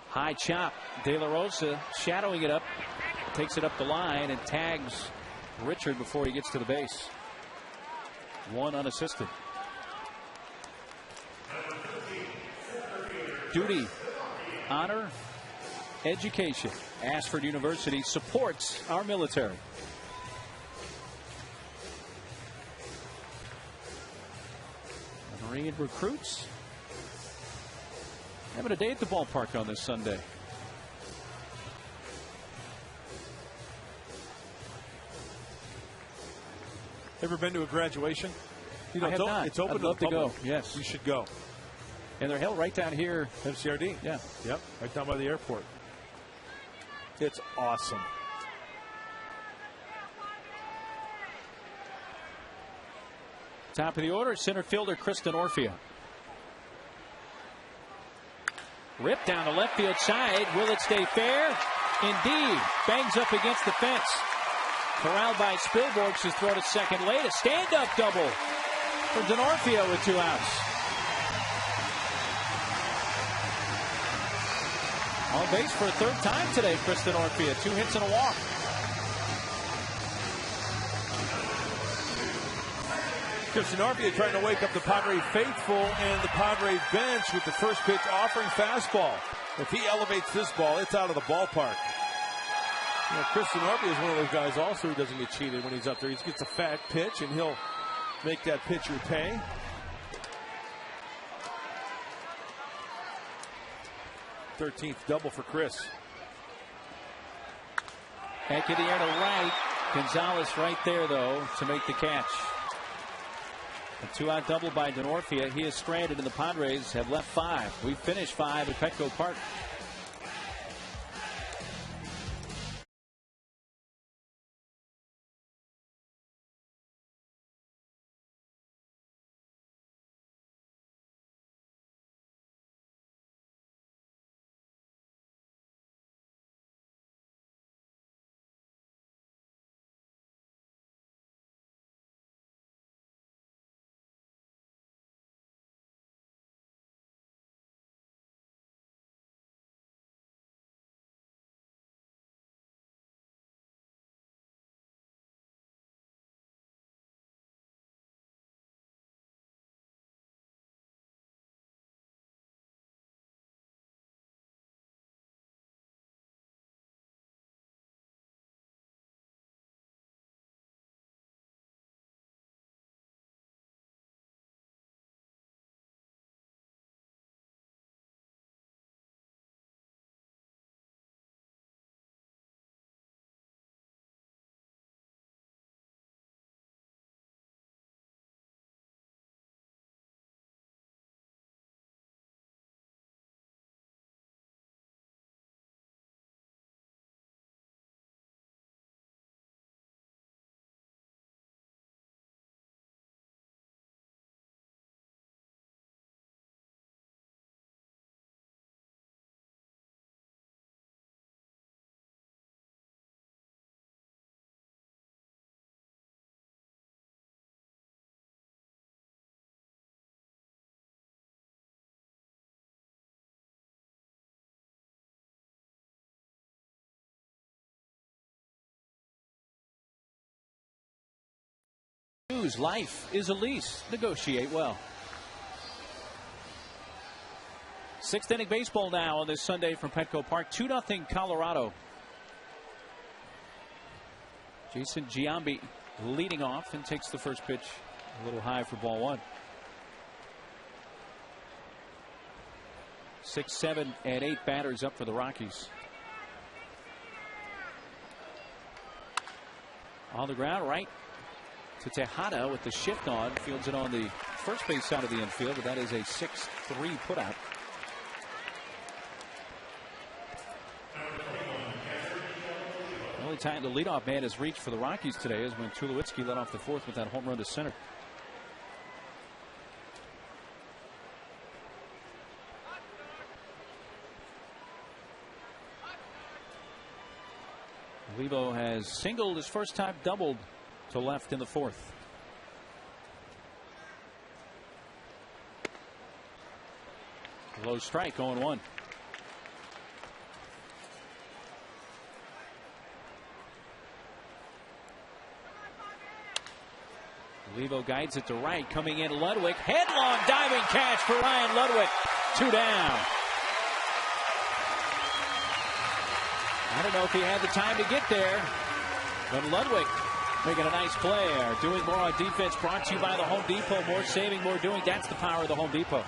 High chop. De La Rosa shadowing it up. Takes it up the line and tags Richard before he gets to the base. 1 unassisted. Duty, honor, education. Ashford University supports our military. Marine recruits having a day at the ballpark on this Sunday.
Ever been to a graduation? You know,
I have not.
It's open
I'd love
to the
go.
public.
Yes,
you should go.
And they're held right down here.
MCRD.
Yeah.
Yep. Right down by the airport. It's awesome.
Top of the order, center fielder Kristen Orfia. Ripped down the left field side. Will it stay fair? Indeed. Bangs up against the fence. Corralled by Spilborghs, his throw to second late. A stand-up double for Denorfia with 2 outs. On base for a 3rd time today, Kristen Orfia. 2 hits and a walk.
Kristen Orfia trying to wake up the Padre faithful and the Padre bench with the first pitch offering fastball. If he elevates this ball, it's out of the ballpark. You know, Kristen Orfia is one of those guys also who doesn't get cheated when he's up there. He gets a fat pitch and he'll make that pitch repay. '13th double for Chris.
Back in the air to right. Gonzalez right there, though, to make the catch. A 2-out double by Denorfia. He is stranded, and the Padres have left 5. We finished 5 at Petco Park. Life is a lease. Negotiate well. Sixth inning baseball now on this Sunday from Petco Park. 2-0 Colorado. Jason Giambi leading off and takes the first pitch a little high for ball one. 6, 7, and 8 batters up for the Rockies. On the ground, right to Tejada with the shift on. Fields it on the first base side of the infield, but that is a 6-3 putout. The only time the leadoff man has reached for the Rockies today is when Tulowitzki led off the fourth with that home run to center. Levo has singled his first time, doubled to left in the fourth. Low strike, 0-1. Levo guides it to right, coming in Ludwig. Headlong diving catch for Ryan Ludwig. 2 down. I don't know if he had the time to get there, but Ludwig making a nice play there. Doing more on defense, brought to you by the Home Depot. More saving, more doing. That's the power of the Home Depot.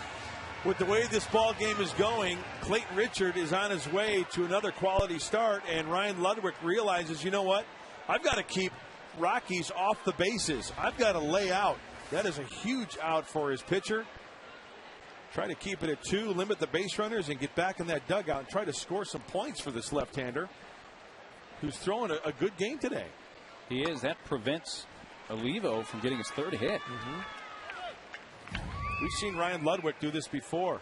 With the way this ball game is going, Clayton Richard is on his way to another quality start, and Ryan Ludwig realizes, you know what? I've got to keep Rockies off the bases. I've got to lay out. That is a huge out for his pitcher. Try to keep it at 2, limit the base runners, and get back in that dugout and try to score some points for this left-hander who's throwing a good game today.
He is. That prevents Olivo from getting his third hit.
We've seen Ryan Ludwig do this before.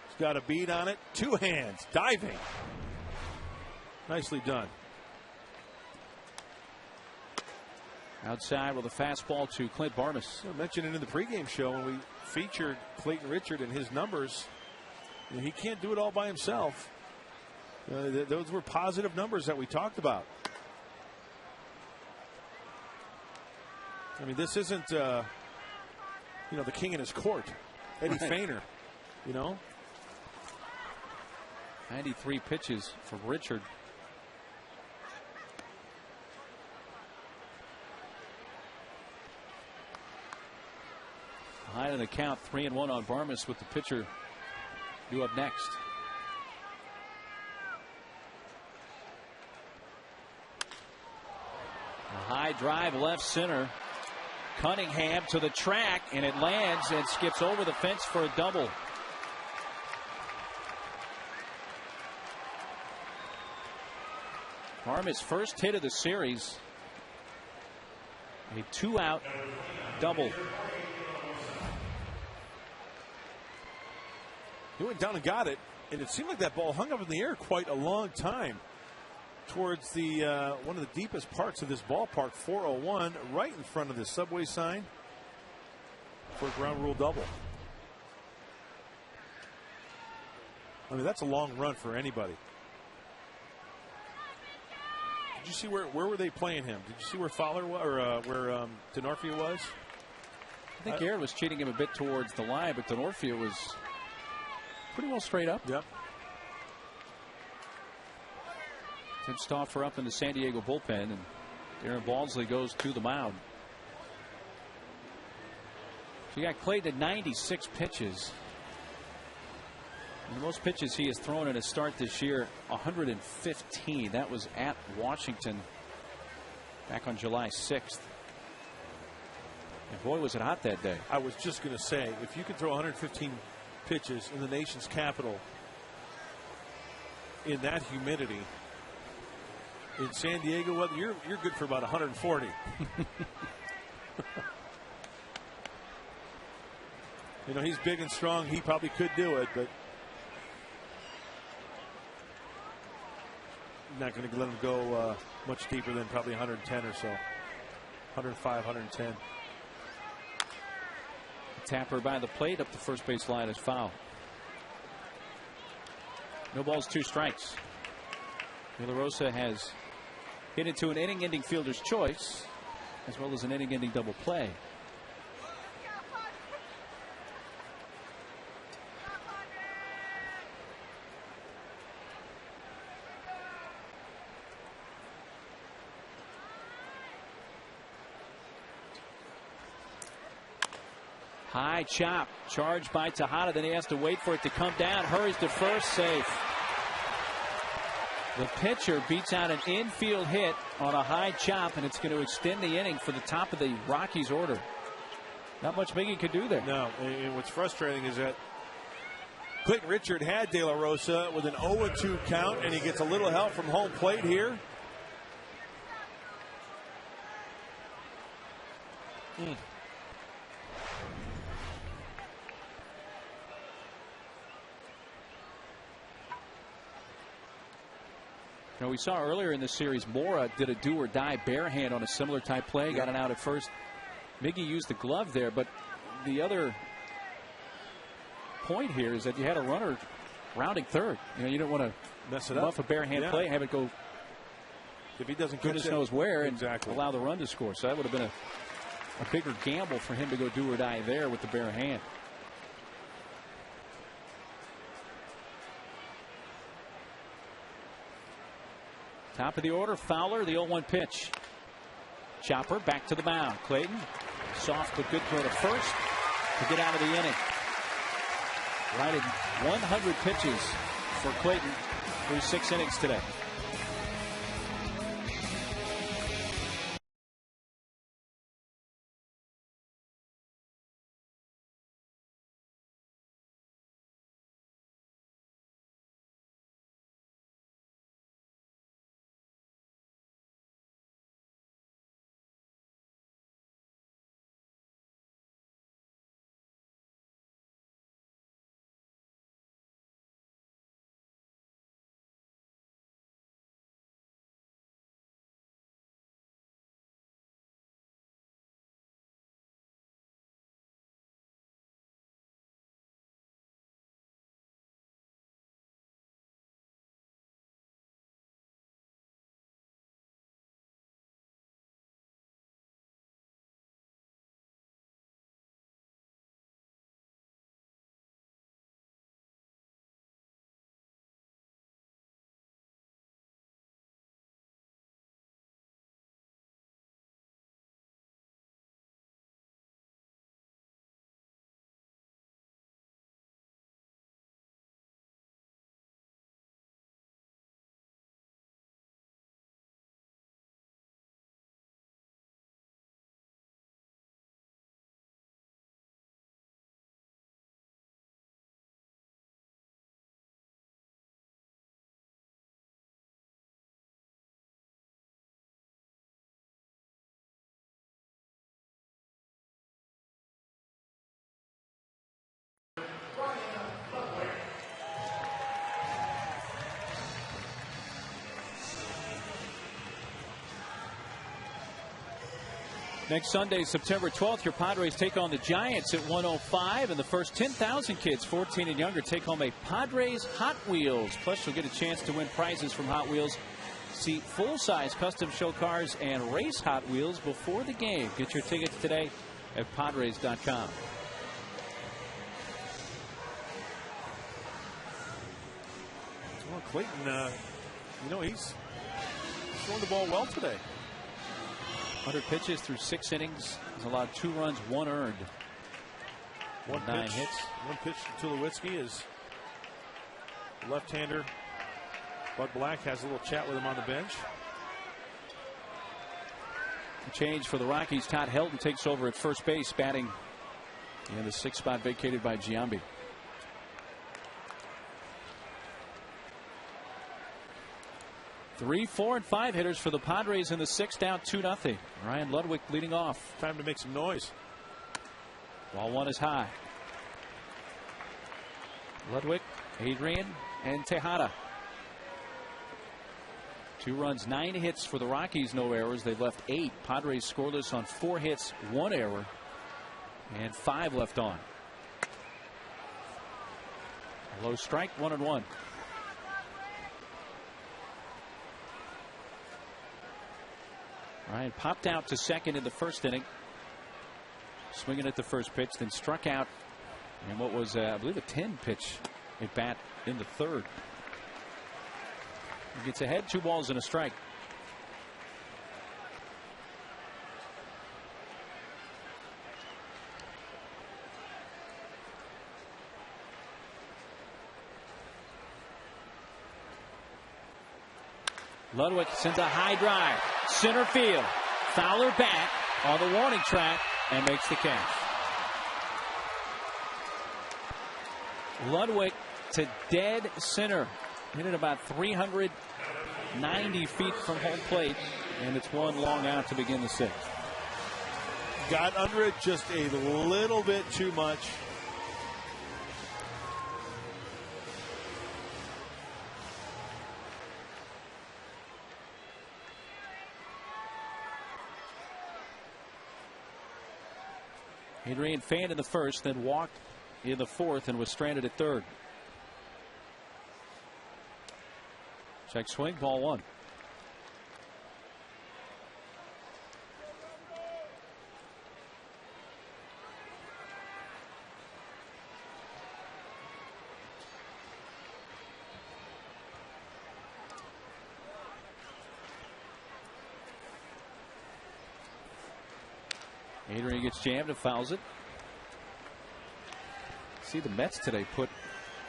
He's got a bead on it. 2 hands. Diving. Nicely done.
Outside with a fastball to Clint Barnes.
I mentioned it in the pregame show when we featured Clayton Richard and his numbers. He can't do it all by himself. Those were positive numbers that we talked about. I mean, this isn't, the king in his court. Eddie Feigner,
93 pitches from Richard. High in the count, 3-1 on Barmes with the pitcher due up next. A high drive left center. Cunningham to the track, and it lands and skips over the fence for a double. Barmes' first hit of the series. A 2-out double.
He went down and got it, and it seemed like that ball hung up in the air quite a long time towards the one of the deepest parts of this ballpark. 401, right in front of the subway sign for a ground rule double. I mean, that's a long run for anybody. Did you see where were they playing him? Did you see where Fowler was, or where Denorfia was?
I think Aaron was cheating him a bit towards the line, but Denorfia was pretty well straight up.
Yep.
Tim Stauffer up in the San Diego bullpen, and Aaron Balsley goes to the mound. So you got Clayton at 96 pitches. And the most pitches he has thrown in a start this year, 115. That was at Washington back on July 6th. And boy, was it hot that day.
I was just going to say, if you can throw 115 pitches in the nation's capital in that humidity in San Diego, well, you're good for about 140. He's big and strong. He probably could do it, but not going to let him go much deeper than probably 110 or so. 105, 110.
Tapper by the plate up the first base line is foul. No balls, 2 strikes. De La Rosa has hit into an inning-ending fielder's choice, as well as an inning-ending double play. High chop, charged by Tejada. Then he has to wait for it to come down. Hurries to first, safe. The pitcher beats out an infield hit on a high chop, and it's going to extend the inning for the top of the Rockies order. Not much Miggy could do there.
No, and what's frustrating is that Clayton Richard had De La Rosa with an 0-2 count, and he gets a little help from home plate here.
Now, we saw earlier in the series, Mora did a do-or-die bare hand on a similar type play. Got it out at first. Miggy used the glove there, but the other point here is that you had a runner rounding third. You know, you don't want to
mess it up.
Muff a bare hand play, have it go
if he doesn't
goodness knows where, and
exactly
allow the run to score. So that would have been a bigger gamble for him to go do or die there with the bare hand. Top of the order, Fowler, the 0-1 pitch. Chopper back to the mound. Clayton, soft but good throw to first to get out of the inning. Righted 100 pitches for Clayton through 6 innings today. Next Sunday, September 12th, your Padres take on the Giants at 1:05, and the first 10,000 kids 14 and younger take home a Padres Hot Wheels. Plus, you'll get a chance to win prizes from Hot Wheels. See full-size custom show cars and race Hot Wheels before the game. Get your tickets today at Padres.com.
Well, Clayton, you know, he's throwing the ball well today.
100 pitches through 6 innings. He's allowed 2 runs, 1 earned. 9 hits.
One pitch to Tulowitzki is left-hander. Bud Black has a little chat with him on the bench.
A change for the Rockies. Todd Helton takes over at first base, batting in the 6th spot vacated by Giambi. Three, 4, and 5 hitters for the Padres in the 6th, down 2-0. Ryan Ludwig leading off.
Time to make some noise.
Ball 1 is high. Ludwig, Adrian, and Tejada. 2 runs, 9 hits for the Rockies, no errors. They've left 8. Padres scoreless on 4 hits, 1 error, and 5 left on. A low strike, 1-1. Ryan popped out to second in the first inning, swinging at the first pitch, then struck out in what was, I believe, a 10 pitch at bat in the 3rd. He gets ahead, 2 balls and a strike. Ludwig sends a high drive. Center field. Fowler back on the warning track and makes the catch. Ludwig to dead center. Hit it about 390 feet from home plate. And it's one long out to begin the sixth.
Got under it just a little bit too much.
Adrian fanned in the first, then walked in the fourth and was stranded at third. Check swing, ball one. Adrian gets jammed and fouls it. See, the Mets today put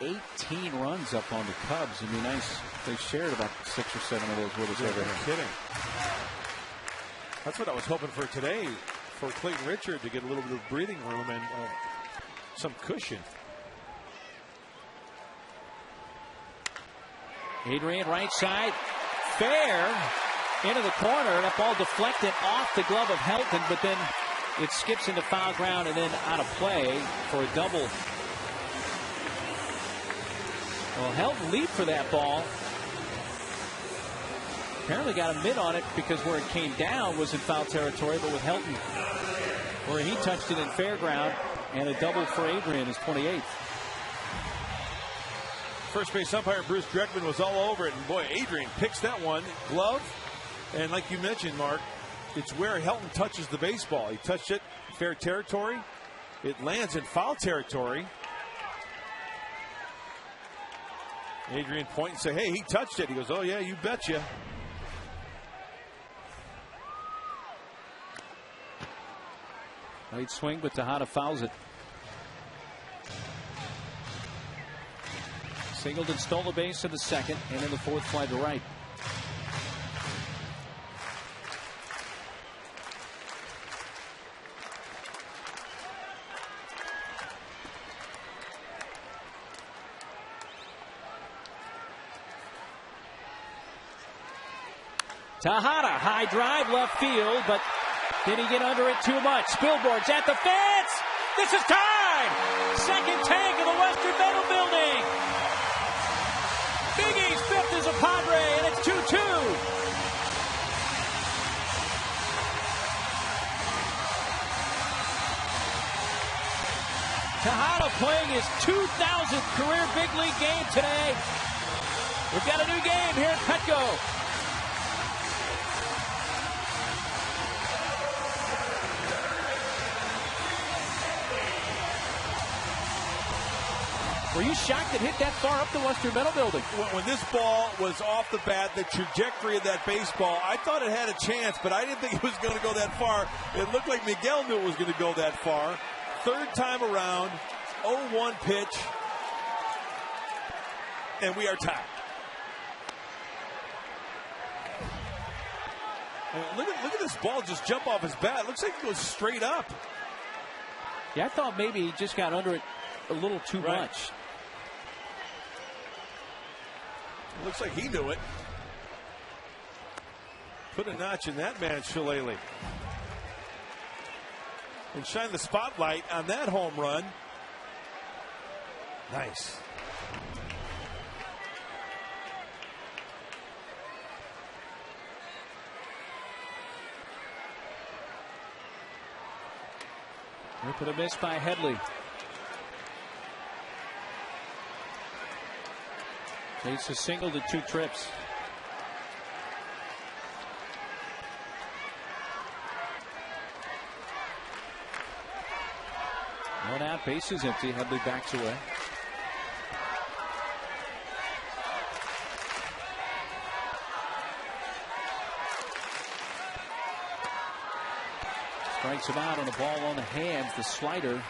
18 runs up on the Cubs. It'd be nice if they shared about 6 or 7 of those with us every night.
Kidding. That's what I was hoping for today, for Clayton Richard to get a little bit of breathing room and some cushion.
Adrian right side, fair into the corner. That ball deflected off the glove of Helton, but then it skips into foul ground and then out of play for a double. Well, Helton leaped for that ball. Apparently got a mid on it because where it came down was in foul territory, but with Helton, where he touched it in fair ground, and a double for Adrian, his 28th.
First base umpire Bruce Dreckman was all over it, and boy, Adrian picks that one. Glove, and like you mentioned, Mark, it's where Helton touches the baseball. He touched it, fair territory. It lands in foul territory. Adrian point and say, hey, he touched it. He goes, oh, yeah, you betcha.
Late swing, but Tejada fouls it. Singleton stole the base in the second, and in the fourth fly to right. Tejada, high drive, left field, but did he get under it too much? Spilborg's at the fence. This is time. Second tank of the Western Metal Building. Big E's fifth is a Padre, and it's 2-2. Tejada playing his 2,000th career big league game today. We've got a new game here at Petco. Were you shocked it hit that far up the Western Metal Building?
When this ball was off the bat, the trajectory of that baseball, I thought it had a chance, but I didn't think it was going to go that far. It looked like Miguel knew it was going to go that far. Third time around, 0-1 pitch, and we are tied. Look at this ball just jump off his bat. It looks like it goes straight up.
Yeah, I thought maybe he just got under it a little too much.
Looks like he knew it. Put a notch in that man's shillelagh. And shine the spotlight on that home run. Nice.
Rip and a miss by Headley. Takes a single to 2 trips. One out, base is empty. Headley backs away. Strikes him out on the ball on the hands. The slider.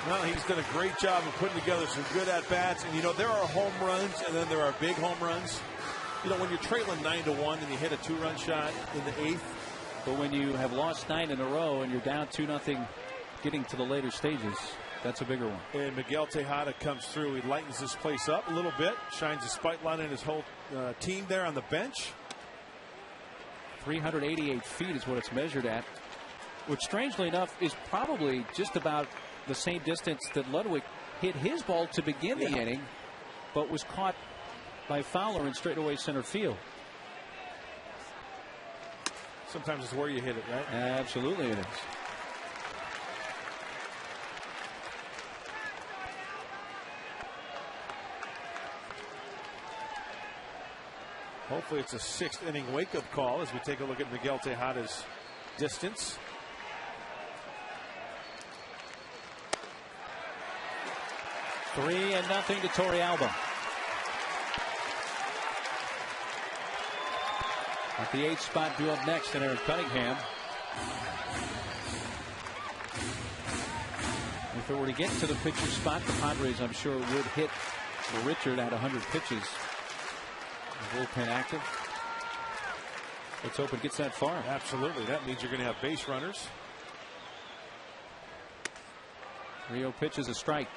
Well, he's done a great job of putting together some good at-bats. And, you know, there are home runs and then there are big home runs. You know, when you're trailing 9-1 and you hit a 2-run shot in the 8th.
But when you have lost 9 in a row and you're down 2-0 getting to the later stages, that's a bigger one.
And Miguel Tejada comes through. He lightens this place up a little bit, shines a spotlight on his whole team there on the bench.
388 feet is what it's measured at, which strangely enough is probably just about the same distance that Ludwig hit his ball to begin the inning, but was caught by Fowler in straightaway center field.
Sometimes it's where you hit it, right?
Absolutely it is.
Hopefully it's a 6th inning wake-up call as we take a look at Miguel Tejada's distance.
Three and nothing to Torrealba. At the 8th spot, due up next, and Aaron Cunningham. If it were to get to the pitcher spot, the Padres, I'm sure, would hit for Richard at 100 pitches. The bullpen active. Let's hope it gets that far.
Absolutely. That means you're going to have base runners.
Rio pitches a strike.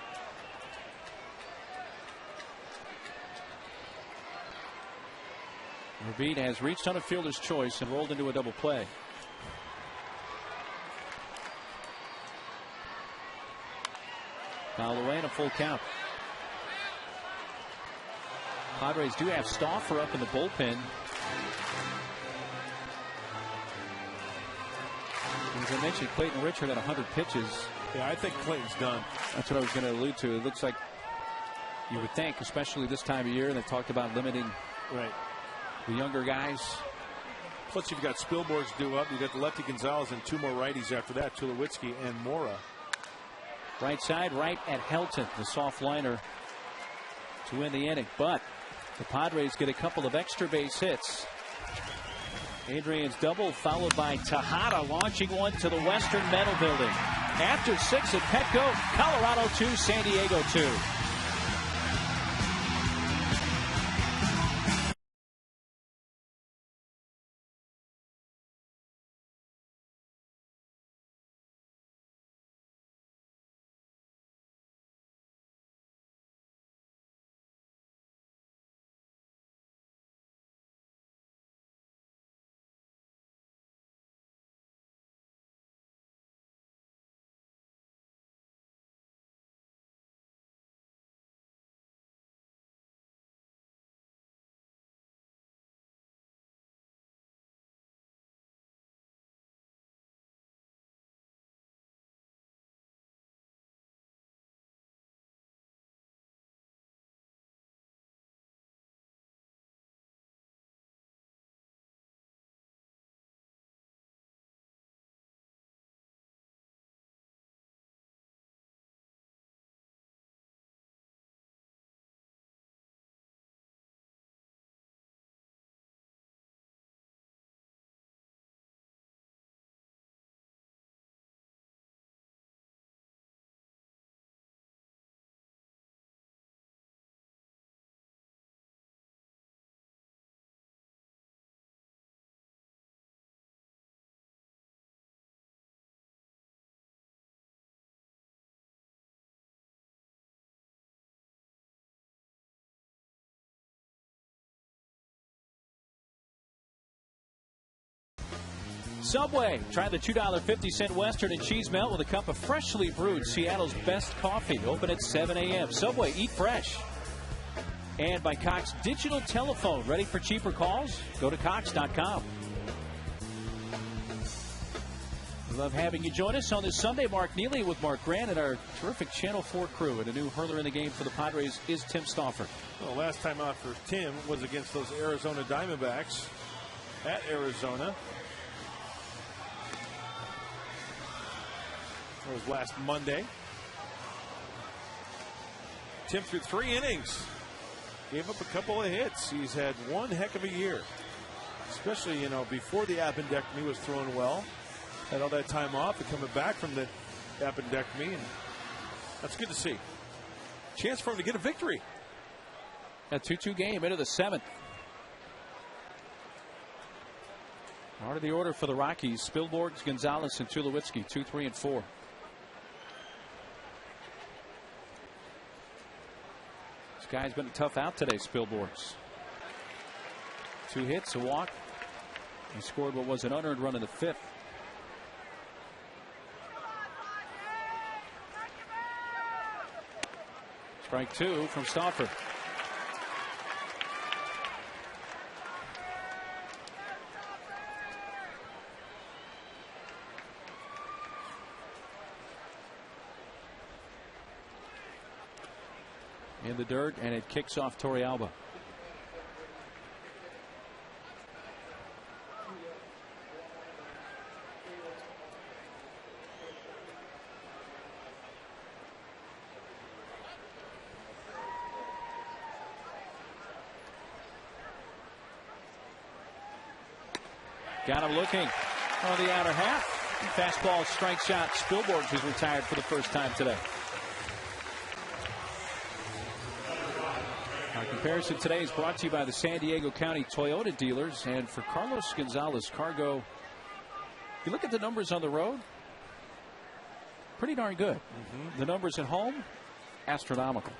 Rabin has reached on a fielder's choice and rolled into a double play. Fouled away and a full count. Padres do have Stauffer up in the bullpen. As I mentioned, Clayton Richard at 100 pitches.
Yeah, I think Clayton's done.
That's what I was going to allude to. It looks like you would think, especially this time of year, they talked about limiting the younger guys.
Plus, you've got Spilborghs due up. You've got the lefty Gonzalez and 2 more righties after that, Tulowitzki and Mora.
Right side, right at Helton, the soft liner to win the inning. But the Padres get a couple of extra base hits. Adrian's double followed by Tejada launching one to the Western Metal Building. After 6 at Petco, Colorado 2, San Diego 2. Subway. Try the $2.50 Western and cheese melt with a cup of freshly brewed Seattle's best coffee. Open at 7 a.m. Subway, eat fresh. And by Cox Digital Telephone. Ready for cheaper calls? Go to Cox.com. We love having you join us on this Sunday. Mark Neely with Mark Grant and our terrific Channel 4 crew. And a new hurler in the game for the Padres is Tim Stauffer.
Well, last time out for Tim was against those Arizona Diamondbacks at Arizona. That was last Monday. Tim threw 3 innings. Gave up a couple of hits. He's had one heck of a year. Especially, you know, before the appendectomy was throwing well. Had all that time off and coming back from the appendectomy. And That's good to see. Chance for him to get a victory.
A 2-2 game into the 7th. Part of the order for the Rockies: Spilborghs, Gonzalez, and Tulowitzki, 2, 3, and 4. This guy's been a tough out today, Spilborghs. 2 hits, a walk. He scored what was an unearned run in the 5th. Strike 2 from Stauffer. In the dirt, and it kicks off Torrealba. Got him looking on the outer half. Fastball strike shot. Spilborghs is retired for the first time today. Our comparison today is brought to you by the San Diego County Toyota dealers. And for Carlos Gonzalez, Cargo, if you look at the numbers on the road, pretty darn good. The numbers at home, astronomical.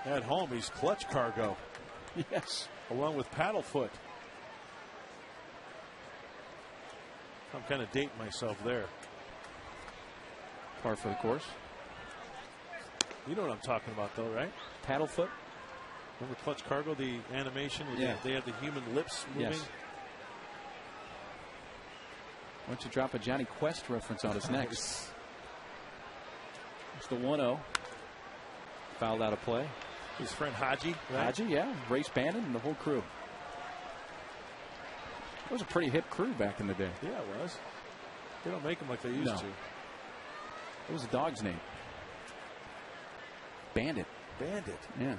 At home, he's clutch, Cargo.
Yes.
Along with Paddlefoot. I'm kind of dating myself there.
Par for the course.
You know what I'm talking about, though, right?
Paddlefoot.
Remember Clutch Cargo, the animation?
Yeah.
They have the human lips moving.
Yes. Why don't you drop a Johnny Quest reference on us next? It's the 1-0. Fouled out of play.
His friend Haji. Right?
Haji, yeah. Race Bannon and the whole crew. It was a pretty hip crew back in the day.
Yeah, it was. They don't make them like they used to.
What was the dog's name? Bandit.
Bandit.
Yeah.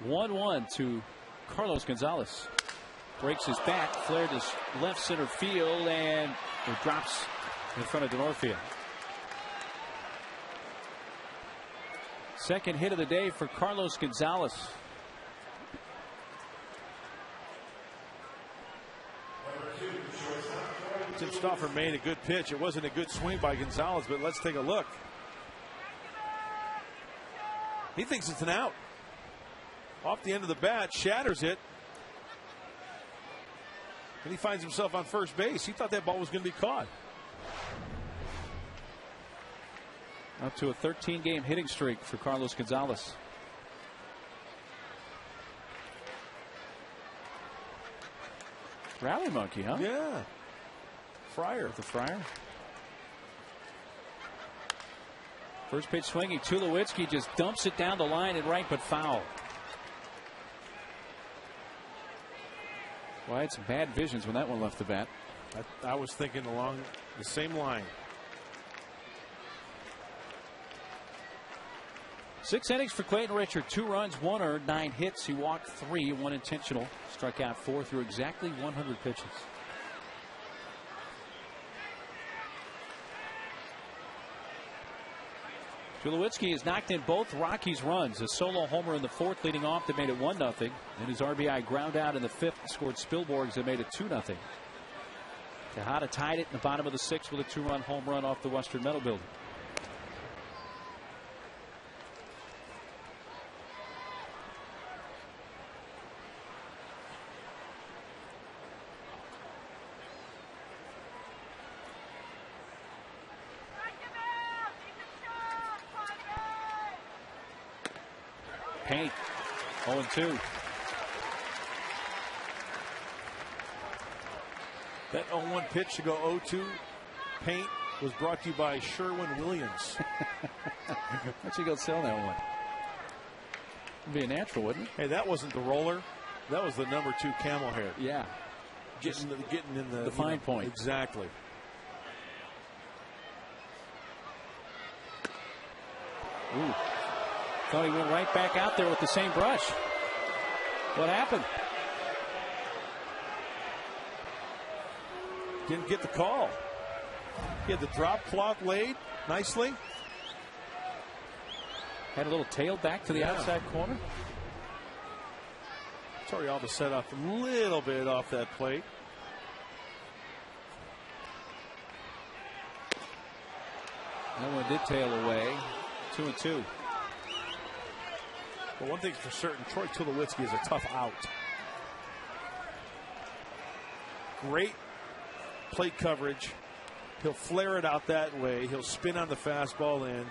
1-1 to Carlos Gonzalez. Breaks his bat, flared his left center field, and it drops in front of Denorfia. Second hit of the day for Carlos Gonzalez.
Tim Stauffer made a good pitch. It wasn't a good swing by Gonzalez, but let's take a look. He thinks it's an out. Off the end of the bat, shatters it. And he finds himself on first base. He thought that ball was going to be caught.
Up to a 13-game hitting streak for Carlos Gonzalez. Rally monkey, huh?
Yeah. Fryer.
The Fryer. First pitch swinging. Tulowitzki just dumps it down the line and right, but foul. Well, I had some bad visions when that one left the bat.
I was thinking along the same line.
6 innings for Clayton Richard. 2 runs, 1 earned, 9 hits. He walked 3, 1 intentional. Struck out 4 through exactly 100 pitches. Tulowitzki has knocked in both Rockies' runs. A solo homer in the 4th leading off that made it 1-0. And his RBI ground out in the 5th scored Spilborghs that made it 2-0. Tejada tied it in the bottom of the 6th with a 2-run home run off the Western Metal Building. Paint 0-2.
That 0-1 pitch to go 0-2 Paint was brought to you by Sherwin-Williams.
Why don't you go sell that one? It'd be a natural, wouldn't it?
Hey, that wasn't the roller. That was the number 2 camel hair.
Yeah.
Getting in the
fine point.
Exactly.
Ooh. Thought he went right back out there with the same brush. What happened?
Didn't get the call. He had the drop cloth laid nicely.
Had a little tail back to the outside corner.
Torrealba set off a little bit off that plate.
That one did tail away. 2-2.
But one thing's for certain, Troy Tulowitzki is a tough out. Great plate coverage. He'll flare it out that way. He'll spin on the fastball in.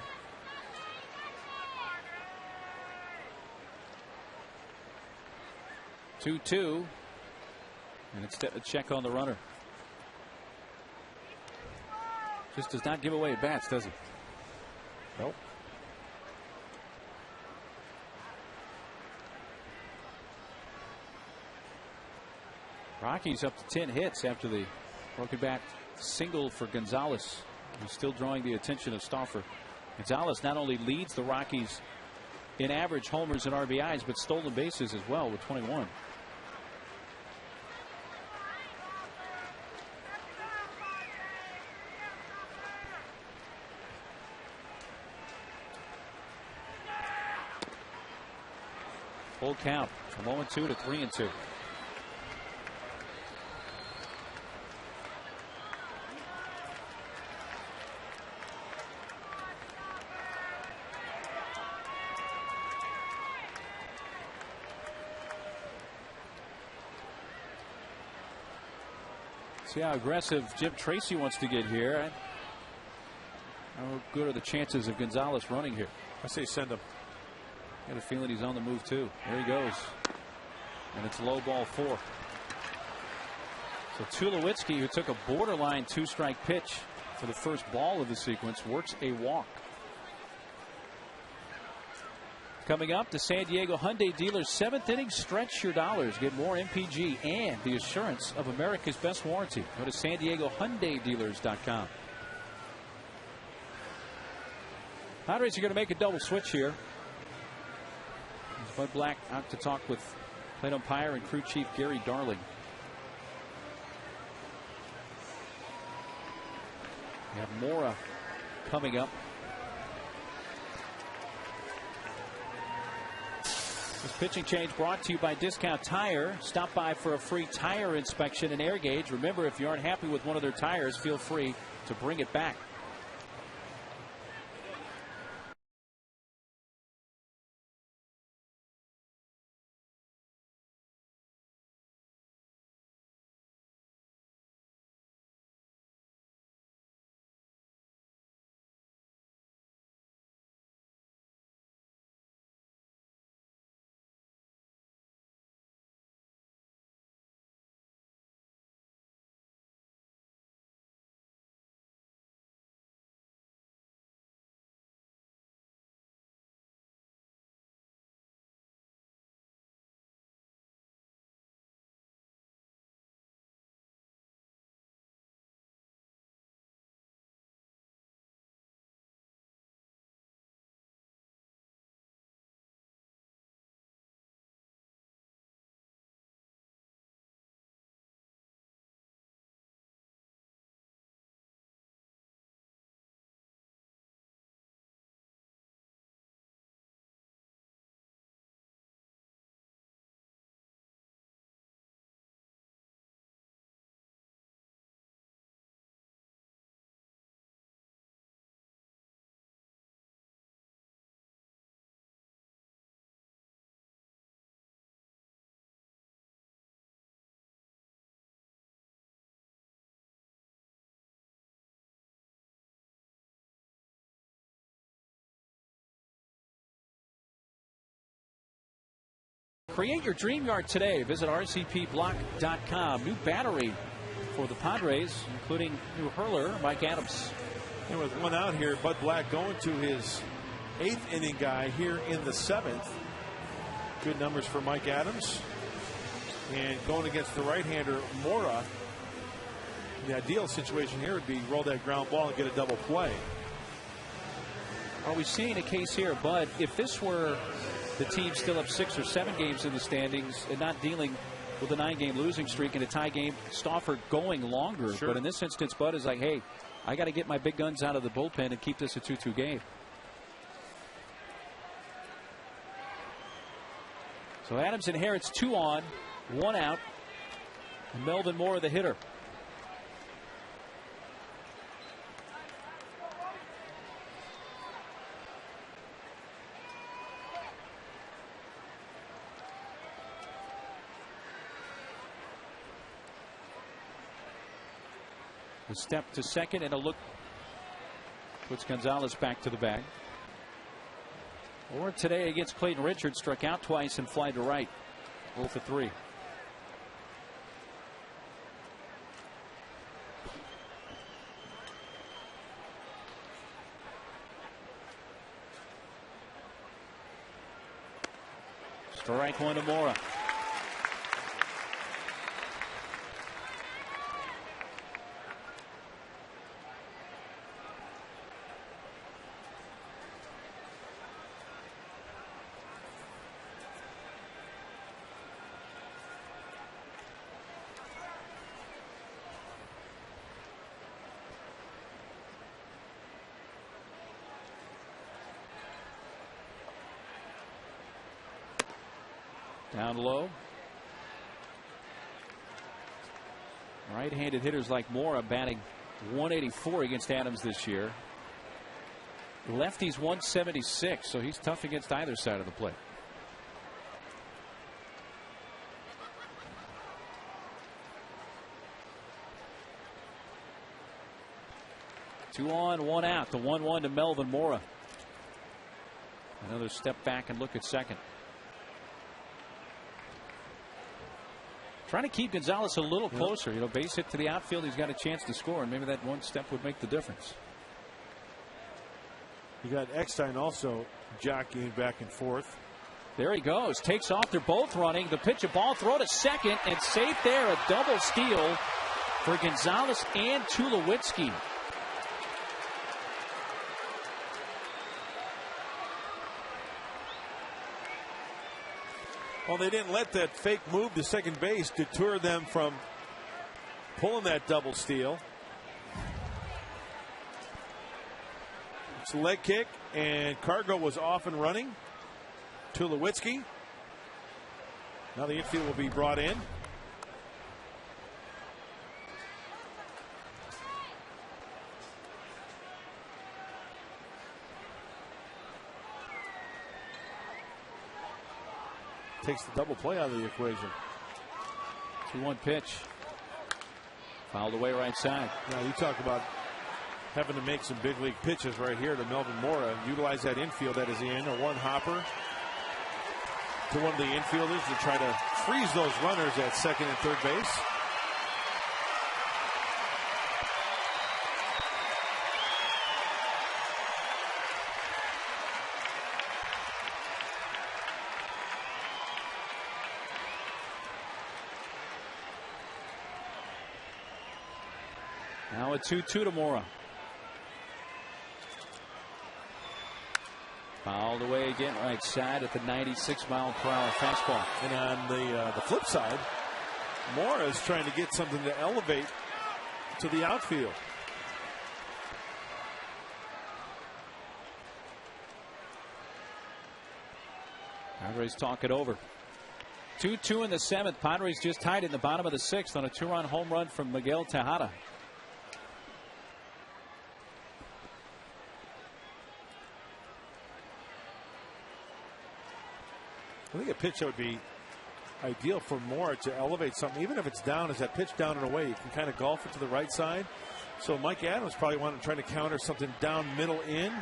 Two, and it's a check on the runner. Just does not give away at bats, does he?
Nope.
Rockies up to 10 hits after the broken bat single for Gonzalez, who's still drawing the attention of Stauffer. Gonzalez not only leads the Rockies in average homers and RBIs, but stolen bases as well with 21. Full count from 0-2 to 3-2. See how aggressive Jim Tracy wants to get here. How good are the chances of Gonzalez running here?
I say send him.
Got a feeling he's on the move too. There he goes. And it's low ball 4. So Tulowitzki, who took a borderline 2-strike pitch for the first ball of the sequence, works a walk. Coming up, the San Diego Hyundai dealers' 7th inning stretch your dollars. Get more MPG and the assurance of America's best warranty. Go to SanDiegoHyundaiDealers.com. Padres are going to make a double switch here. Bud Black out to talk with plate umpire and crew chief Gary Darling. We have Mora coming up. This pitching change brought to you by Discount Tire. Stop by for a free tire inspection and air gauge. Remember, if you aren't happy with one of their tires, feel free to bring it back. Create your dream yard today. Visit rcpblock.com. New battery for the Padres, including new hurler Mike Adams.
And with one out here, Bud Black going to his 8th inning guy here in the 7th. Good numbers for Mike Adams. And going against the right-hander, Mora. The ideal situation here would be roll that ground ball and get a double play.
Are we seeing a case here, Bud? If this were the team still up 6 or 7 games in the standings and not dealing with a 9-game losing streak in a tie game. Stauffer going longer.
Sure.
But in this instance, Bud is like, hey, I got to get my big guns out of the bullpen and keep this a 2-2 game. So Adams inherits 2 on, 1 out. And Melvin Moore, the hitter. A step to second and a look puts Gonzalez back to the bag. Or today against Clayton Richards, struck out twice and fly to right. 0 for 3. Strike 1 to Mora. Down low. Right-handed hitters like Mora batting 184 against Adams this year. Lefty's 176, so he's tough against either side of the plate. Two on, 1 out. The 1-1 to Melvin Mora. Another step back and look at second. Trying to keep Gonzalez a little closer. You know, base hit to the outfield. He's got a chance to score, and maybe that 1 step would make the difference.
You got Eckstein also jockeying back and forth.
There he goes. Takes off. They're both running. The pitch, a ball, throw to second, and safe there. A double steal for Gonzalez and Tulowitzki.
Well, they didn't let that fake move to second base deter them from pulling that double steal. It's a leg kick, and Cargo was off and running. Tulowitzki. Now the infield will be brought in. Takes the double play out of the equation.
2-1 pitch. Fouled away right side.
Now you talk about having to make some big league pitches right here to Melvin Mora. Utilize that infield that is in. A 1 hopper to one of the infielders to try to freeze those runners at second and third base.
Now a 2-2 to Mora. Fouled away again right side at the 96-mile-per-hour fastball.
And on the flip side, Mora is trying to get something to elevate to the outfield.
Padres talk it over. 2-2 in the 7th. Padres just tied in the bottom of the 6th on a 2-run home run from Miguel Tejada.
I think a pitch that would be ideal for Moore to elevate something, even if it's down, is that pitch down and away. You can kind of golf it to the right side. So Mike Adams probably wanted to try to counter something down middle in.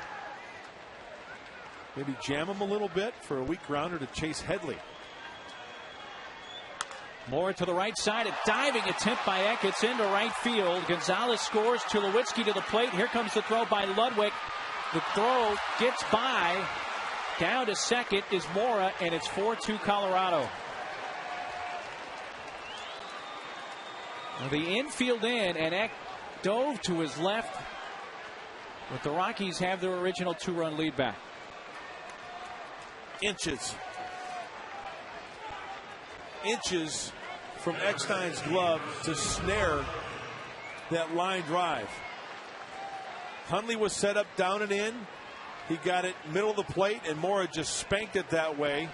Maybe jam him a little bit for a weak grounder to Chase Headley.
Moore to the right side. A diving attempt by Eck. It's into right field. Gonzalez scores. Tulowitzki to the plate. Here comes the throw by Ludwig. The throw gets by. Down to second is Mora, and it's 4-2 Colorado. Well, the infield in, and Eck dove to his left. But the Rockies have their original 2-run lead back.
Inches from Eckstein's glove to snare that line drive. Hundley was set up down and in. He got it middle of the plate, and Mora just spanked it that way.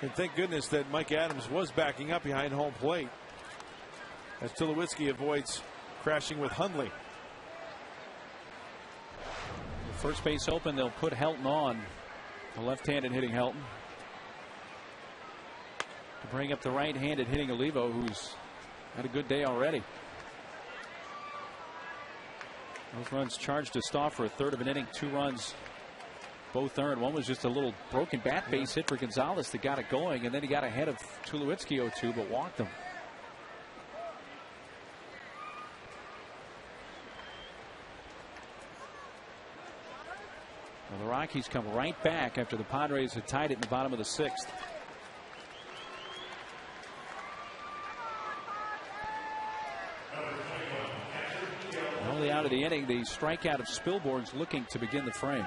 And thank goodness that Mike Adams was backing up behind home plate as Tulowitzki avoids crashing with Hundley.
First base open, they'll put Helton on. The left-handed hitting Helton to bring up the right-handed hitting Olivo, who's had a good day already. Those runs charged to Stahl for a third of an inning. 2 runs, both earned. One was just a little broken bat base hit for Gonzalez that got it going, and then he got ahead of Tulowitzki 0-2, but walked him. Well, the Rockies come right back after the Padres had tied it in the bottom of the 6th. Only out of the inning, the strikeout of Spilborn's looking to begin the frame.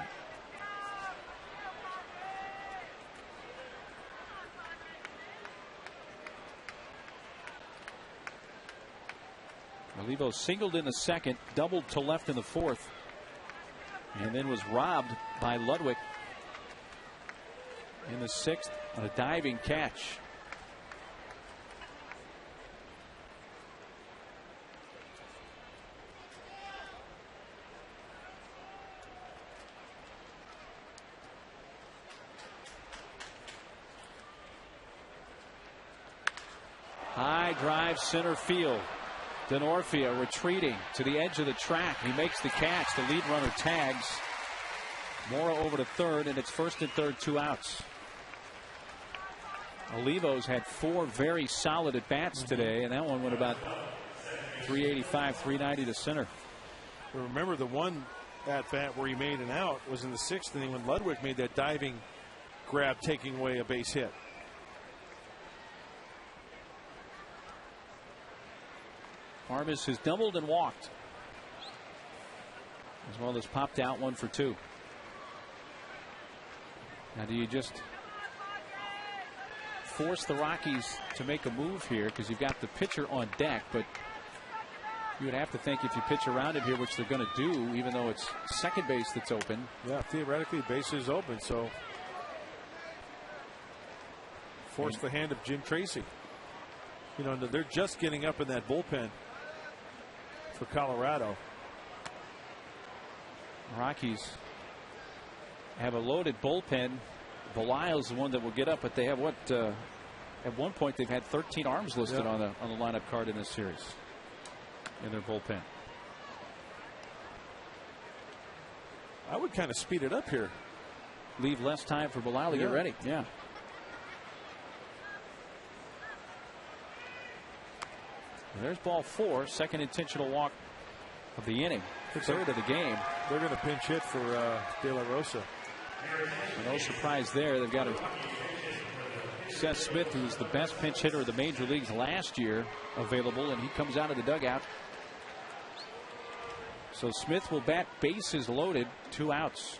Olivo singled in the 2nd, doubled to left in the 4th, and then was robbed by Ludwig in the 6th on a diving catch. High drive center field. Denorfia retreating to the edge of the track. He makes the catch. The lead runner tags. Mora over to third, and it's first and third, 2 outs. Olivo's had 4 very solid at bats today, and that one went about 385, 390 to center.
Remember, the one at bat where he made an out was in the 6th inning when Ludwig made that diving grab, taking away a base hit.
Armas has doubled and walked, as well as popped out 1 for 2. Now, do you just force the Rockies to make a move here, because you've got the pitcher on deck, but you would have to think if you pitch around it here, which they're going to do, even though it's second base that's open.
Yeah, theoretically, base is open, so force the hand of Jim Tracy. You know, they're just getting up in that bullpen for Colorado.
Rockies have a loaded bullpen. Belisle's the one that will get up, but they have what? At one point, they've had 13 arms listed on the lineup card in this series in their bullpen.
I would kind of speed it up here.
Leave less time for Belisle to get ready. Yeah. And there's ball 4, second intentional walk of the inning, third of the game.
They're going to pinch hit for De La Rosa.
No surprise there. They've got Seth Smith, who's the best pinch hitter of the major leagues last year, available, and he comes out of the dugout. So Smith will bat, bases loaded, 2 outs.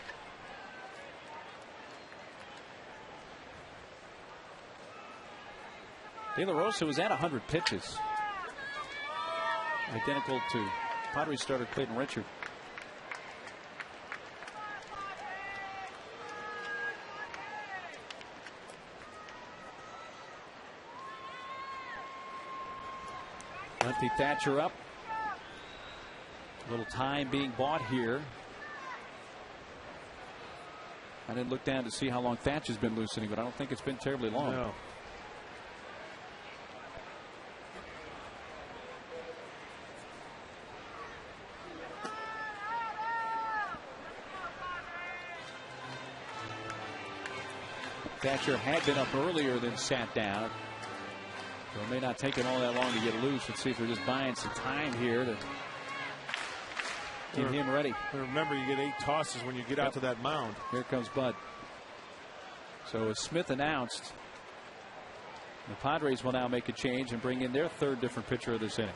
De La Rosa was at 100 pitches. Identical to Padres starter Clayton Richard. Monty Thatcher up. A little time being bought here. I didn't look down to see how long Thatcher's been loosening, but I don't think it's been terribly long.
No.
Thatcher had been up earlier than sat down. So it may not take him all that long to get loose. Let's see if they're just buying some time here to get him ready.
Remember, you get 8 tosses when you get out to that mound.
Here comes Bud. So as Smith announced, the Padres will now make a change and bring in their 3rd different pitcher of this inning.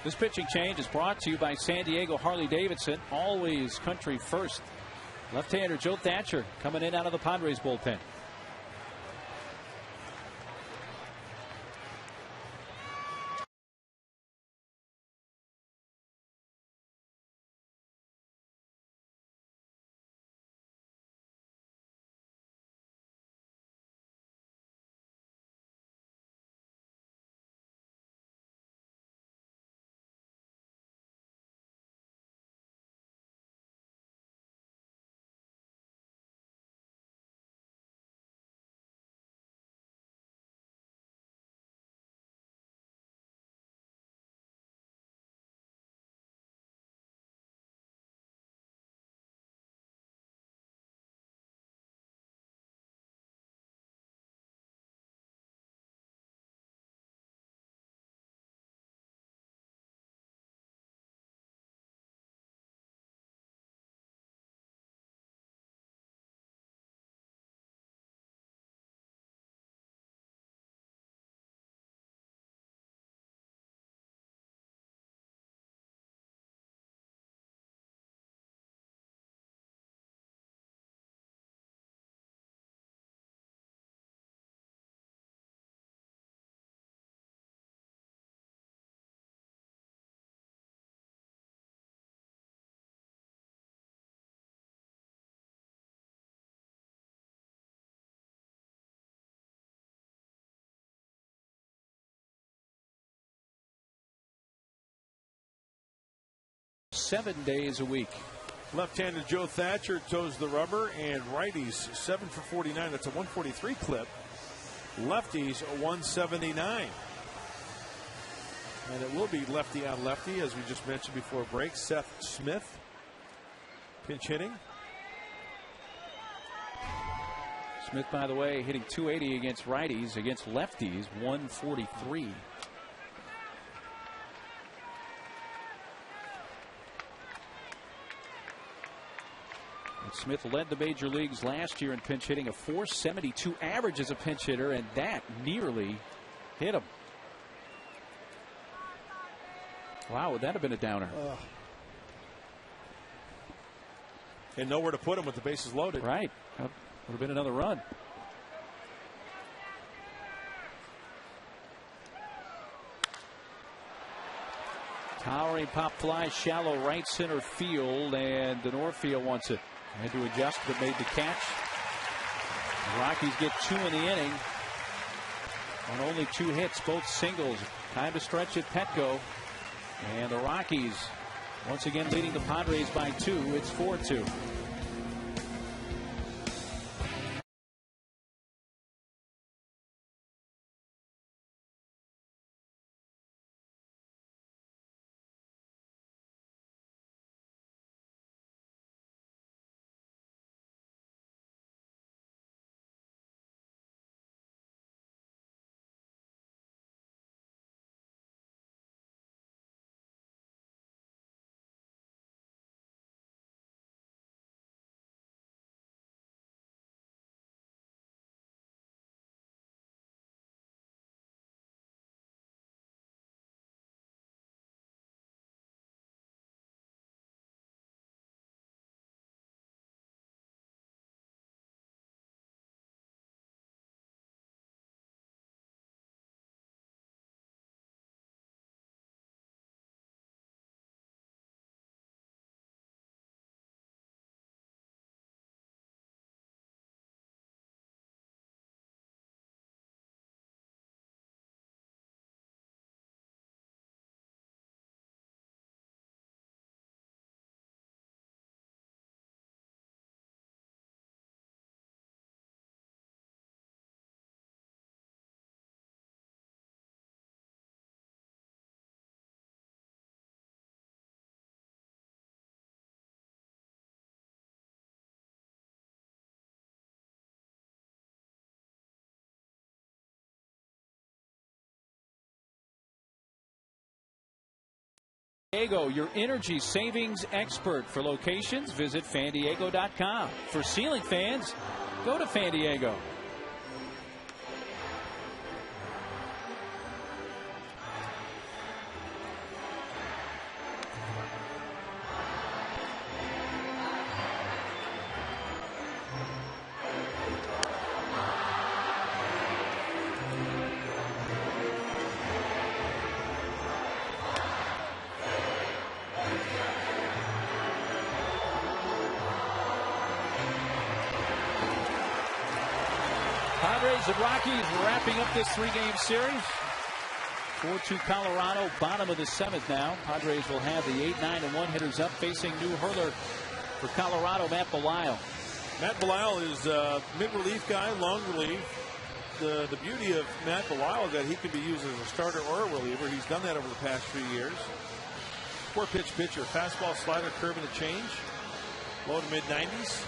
This pitching change is brought to you by San Diego Harley-Davidson. Always country first Left-hander Joe Thatcher coming in out of the Padres bullpen. Seven days a week.
Left-handed Joe Thatcher toes the rubber, and righties 7 for 49. That's a 143 clip. Lefties a 179. And it will be lefty on lefty, as we just mentioned before break. Seth Smith, pinch hitting.
Smith, by the way, hitting .280 against righties. Against lefties, 143. Smith led the major leagues last year in pinch hitting, a .472 average as a pinch hitter, and that nearly hit him. Wow, would that have been a downer?
And nowhere to put him with the bases loaded.
Right. Would have been another run. Towering pop fly, shallow right center field, and Denorfia wants it. Had to adjust, but made the catch. The Rockies get 2 in the inning on only 2 hits, both singles. Time to stretch at Petco. And the Rockies once again leading the Padres by 2. It's 4-2. Diego, your energy savings expert. For locations, visit fandiego.com. For ceiling fans, go to Fan Diego. Padres and Rockies wrapping up this 3-game series. 4-2 Colorado, bottom of the 7th now. Padres will have the 8-9-1 hitters up, facing new hurler for Colorado, Matt Belisle.
Matt Belisle is a mid-relief guy, long relief. The beauty of Matt Belisle is that he can be used as a starter or a reliever. He's done that over the past few years. 4-pitch pitcher, fastball, slider, curve, and a change. Low to mid-90s.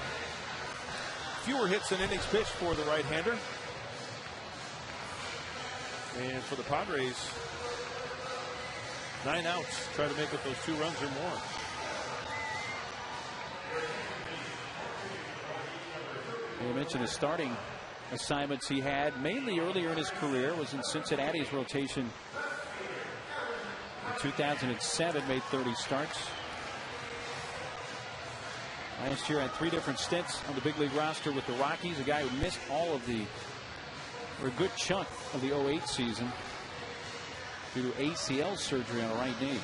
Fewer hits than innings pitched for the right-hander. And for the Padres, 9 outs. Try to make it those 2 runs or more.
You mentioned the starting assignments he had mainly earlier in his career. Was in Cincinnati's rotation in 2007, made 30 starts. Last year had 3 different stints on the big league roster with the Rockies. A guy who missed all of the, or a good chunk of the 08 season due to ACL surgery on a right knee.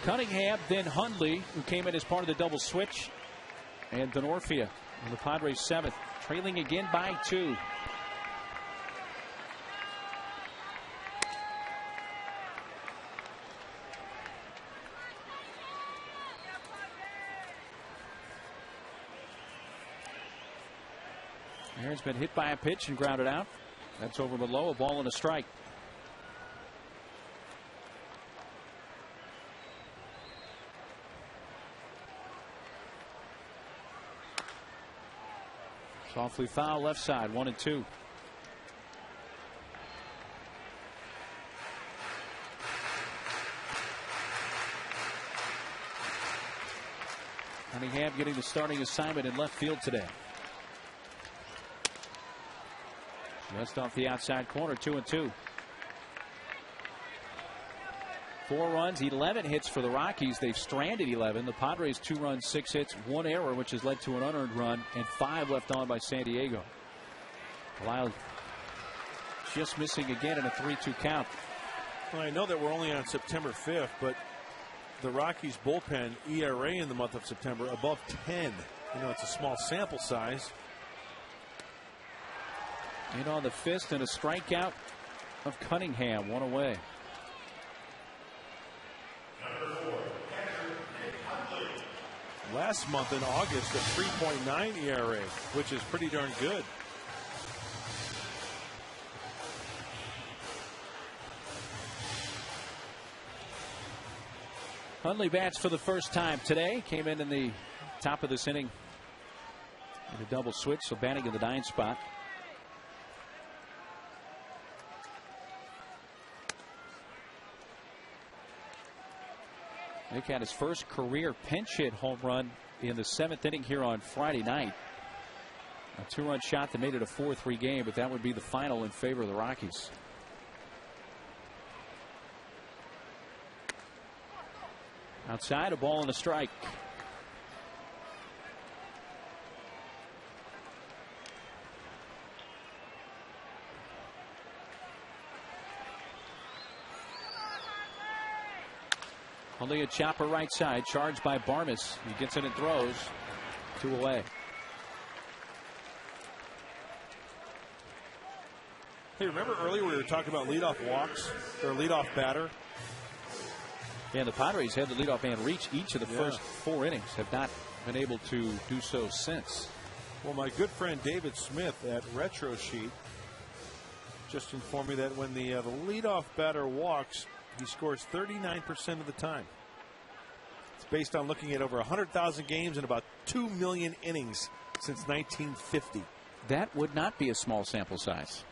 Cunningham, then Hundley, who came in as part of the double switch, and Denorfia on the Padres 7th, trailing again by 2. Aaron's been hit by a pitch and grounded out. That's over below, a ball and a strike. Softly foul left side, 1-2. Cunningham getting the starting assignment in left field today. Just off the outside corner, 2-2. 4 runs, 11 hits for the Rockies. They've stranded 11. The Padres 2 runs, 6 hits, 1 error, which has led to an unearned run, and 5 left on by San Diego. Belisle just missing again in a 3-2 count.
Well, I know that we're only on September 5th, but the Rockies bullpen ERA in the month of September above 10. You know, it's a small sample size.
In on the fist and a strikeout of Cunningham, 1 away.
Last month in August, a 3.9 ERA, which is pretty darn good.
Hundley bats for the first time today. Came in the top of this inning in a double switch, so batting in the 9th spot. Nick had his first career pinch hit home run in the 7th inning here on Friday night. A 2-run shot that made it a 4-3 game, but that would be the final in favor of the Rockies. Outside, a ball and a strike. Only a chopper right side, charged by Barmes. He gets it and throws. 2 away.
Hey, remember earlier we were talking about leadoff walks or leadoff batter?
Yeah, the Padres had the leadoff man reach each of the first 4 innings. Have not been able to do so since.
Well, my good friend David Smith at Retro Sheet just informed me that when the leadoff batter walks, he scores 39% of the time. It's based on looking at over 100,000 games and about 2 million innings since 1950.
That would not be a small sample size.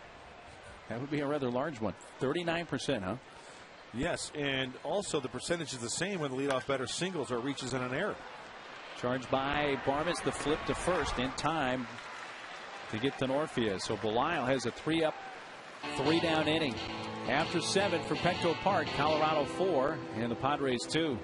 That would be a rather large one. 39%, huh?
Yes, and also the percentage is the same when the leadoff batter singles or reaches in an error.
Charged by Barmes, the flip to first in time to get to Denorfia. So Belisle has a 3-up, 3-down inning. After 7 for Petco Park, Colorado 4 and the Padres 2.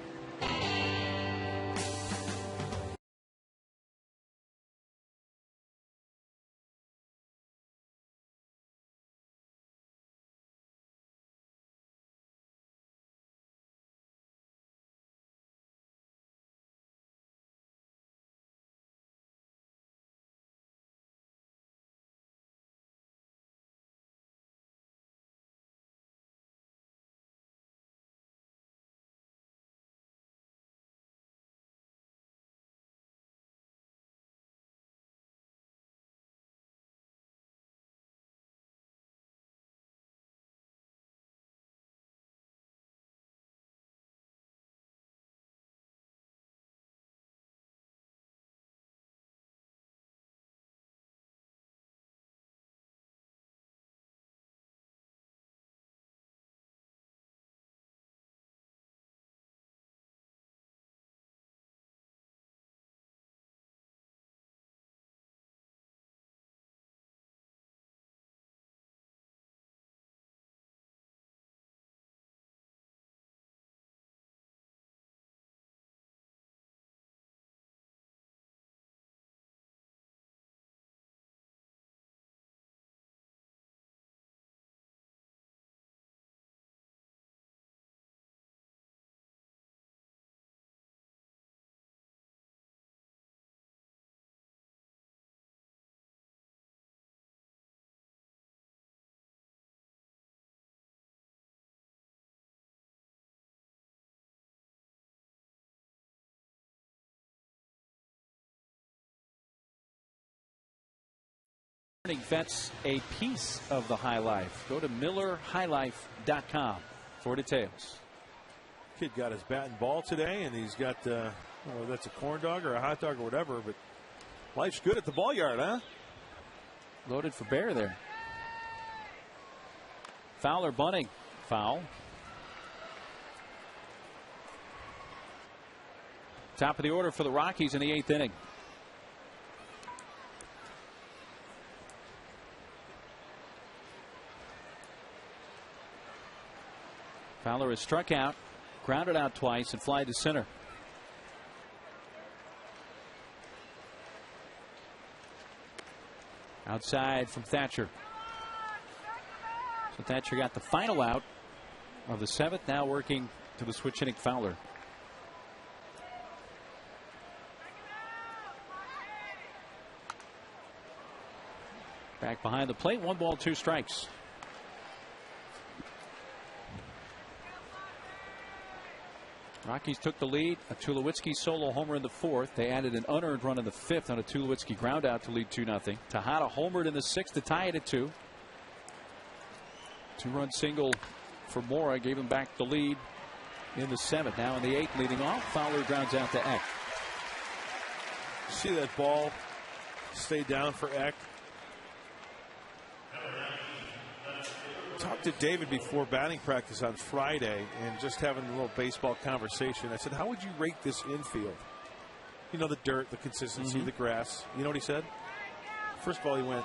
That's a piece of the high life. Go to MillerHighLife.com for details.
Kid got his bat and ball today, and he's got, well, that's a corn dog or a hot dog or whatever, but life's good at the ball yard, huh?
Loaded for bear there. Fowler bunting. Foul. Top of the order for the Rockies in the 8th inning. Fowler has struck out, grounded out twice, and fly to center. Outside from Thatcher. So Thatcher got the final out of the 7th, now working to the switch hitting Fowler. Back behind the plate, 1 ball, 2 strikes. Rockies took the lead. A Tulowitzki solo homer in the 4th. They added an unearned run in the 5th on a Tulowitzki ground out to lead 2-0. Tejada homered in the 6th to tie it at 2. 2-run single for Mora gave him back the lead in the 7th. Now in the 8th, leading off, Fowler grounds out to Eck.
See that ball stay down for Eck. Talked to David before batting practice on Friday and just having a little baseball conversation. I said, how would you rate this infield? You know, the dirt, the consistency, the grass. You know what he said? First of all, he went,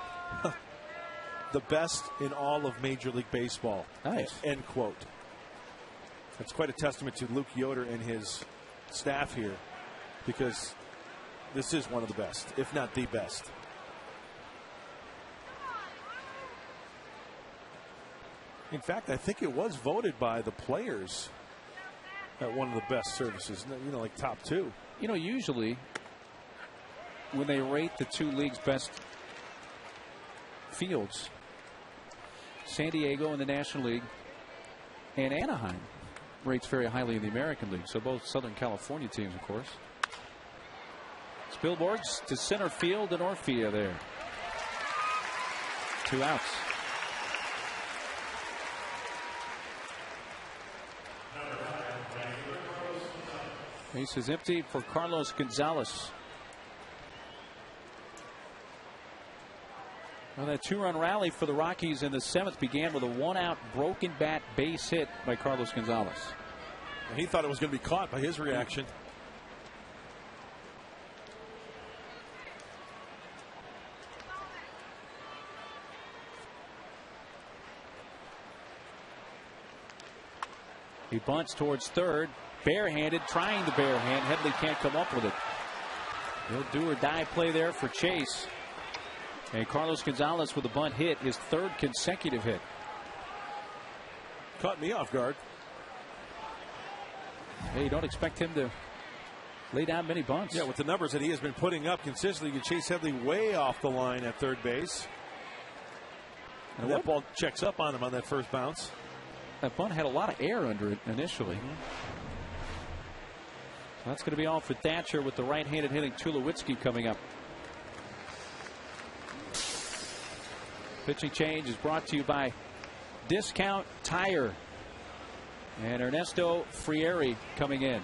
the best in all of Major League Baseball.
Nice.
End quote. That's quite a testament to Luke Yoder and his staff here, because this is one of the best, if not the best. In fact, I think it was voted by the players at one of the best services, you know, like top 2.
You know, usually when they rate the 2 leagues' best fields, San Diego in the National League and Anaheim rates very highly in the American League. So both Southern California teams, of course. Spielborgs to center field and Orfia there. 2 outs. Base is empty for Carlos Gonzalez. Well, that 2-run rally for the Rockies in the 7th began with a 1-out broken bat base hit by Carlos Gonzalez.
And he thought it was going to be caught by his reaction.
He bunts towards third. Barehanded, trying the barehand. Headley can't come up with it. No do or die play there for Chase. And Carlos Gonzalez with a bunt hit, his 3rd consecutive hit.
Caught me off guard.
Hey, you don't expect him to lay down many bunts.
Yeah, with the numbers that he has been putting up consistently, Chase Headley way off the line at third base. And that ball checks up on him on that first bounce.
That bunt had a lot of air under it initially. So that's going to be all for Thatcher with the right-handed hitting Tulowitzki coming up. Pitching change is brought to you by Discount Tire and Ernesto Frieri coming in.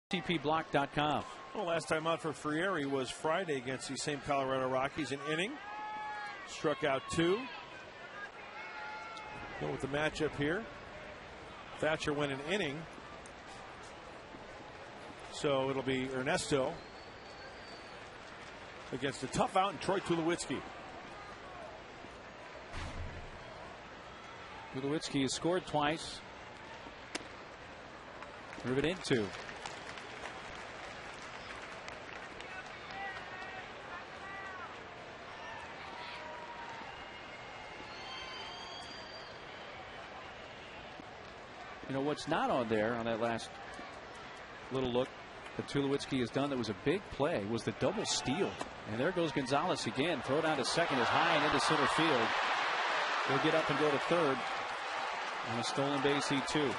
TPBlock.com.
Well, last time out for Frieri was Friday against the same Colorado Rockies. An inning. Struck out 2. Go with the matchup here. Thatcher went an inning. So it'll be Ernesto against a tough out in Troy Tulowitzki.
Tulowitzki has scored twice. Driven in 2. You know what's not on there on that last little look that Tulowitzki has done that was a big play was the double steal. And there goes Gonzalez again. Throw down to second is high and into center field. He'll get up and go to third on a stolen base E2.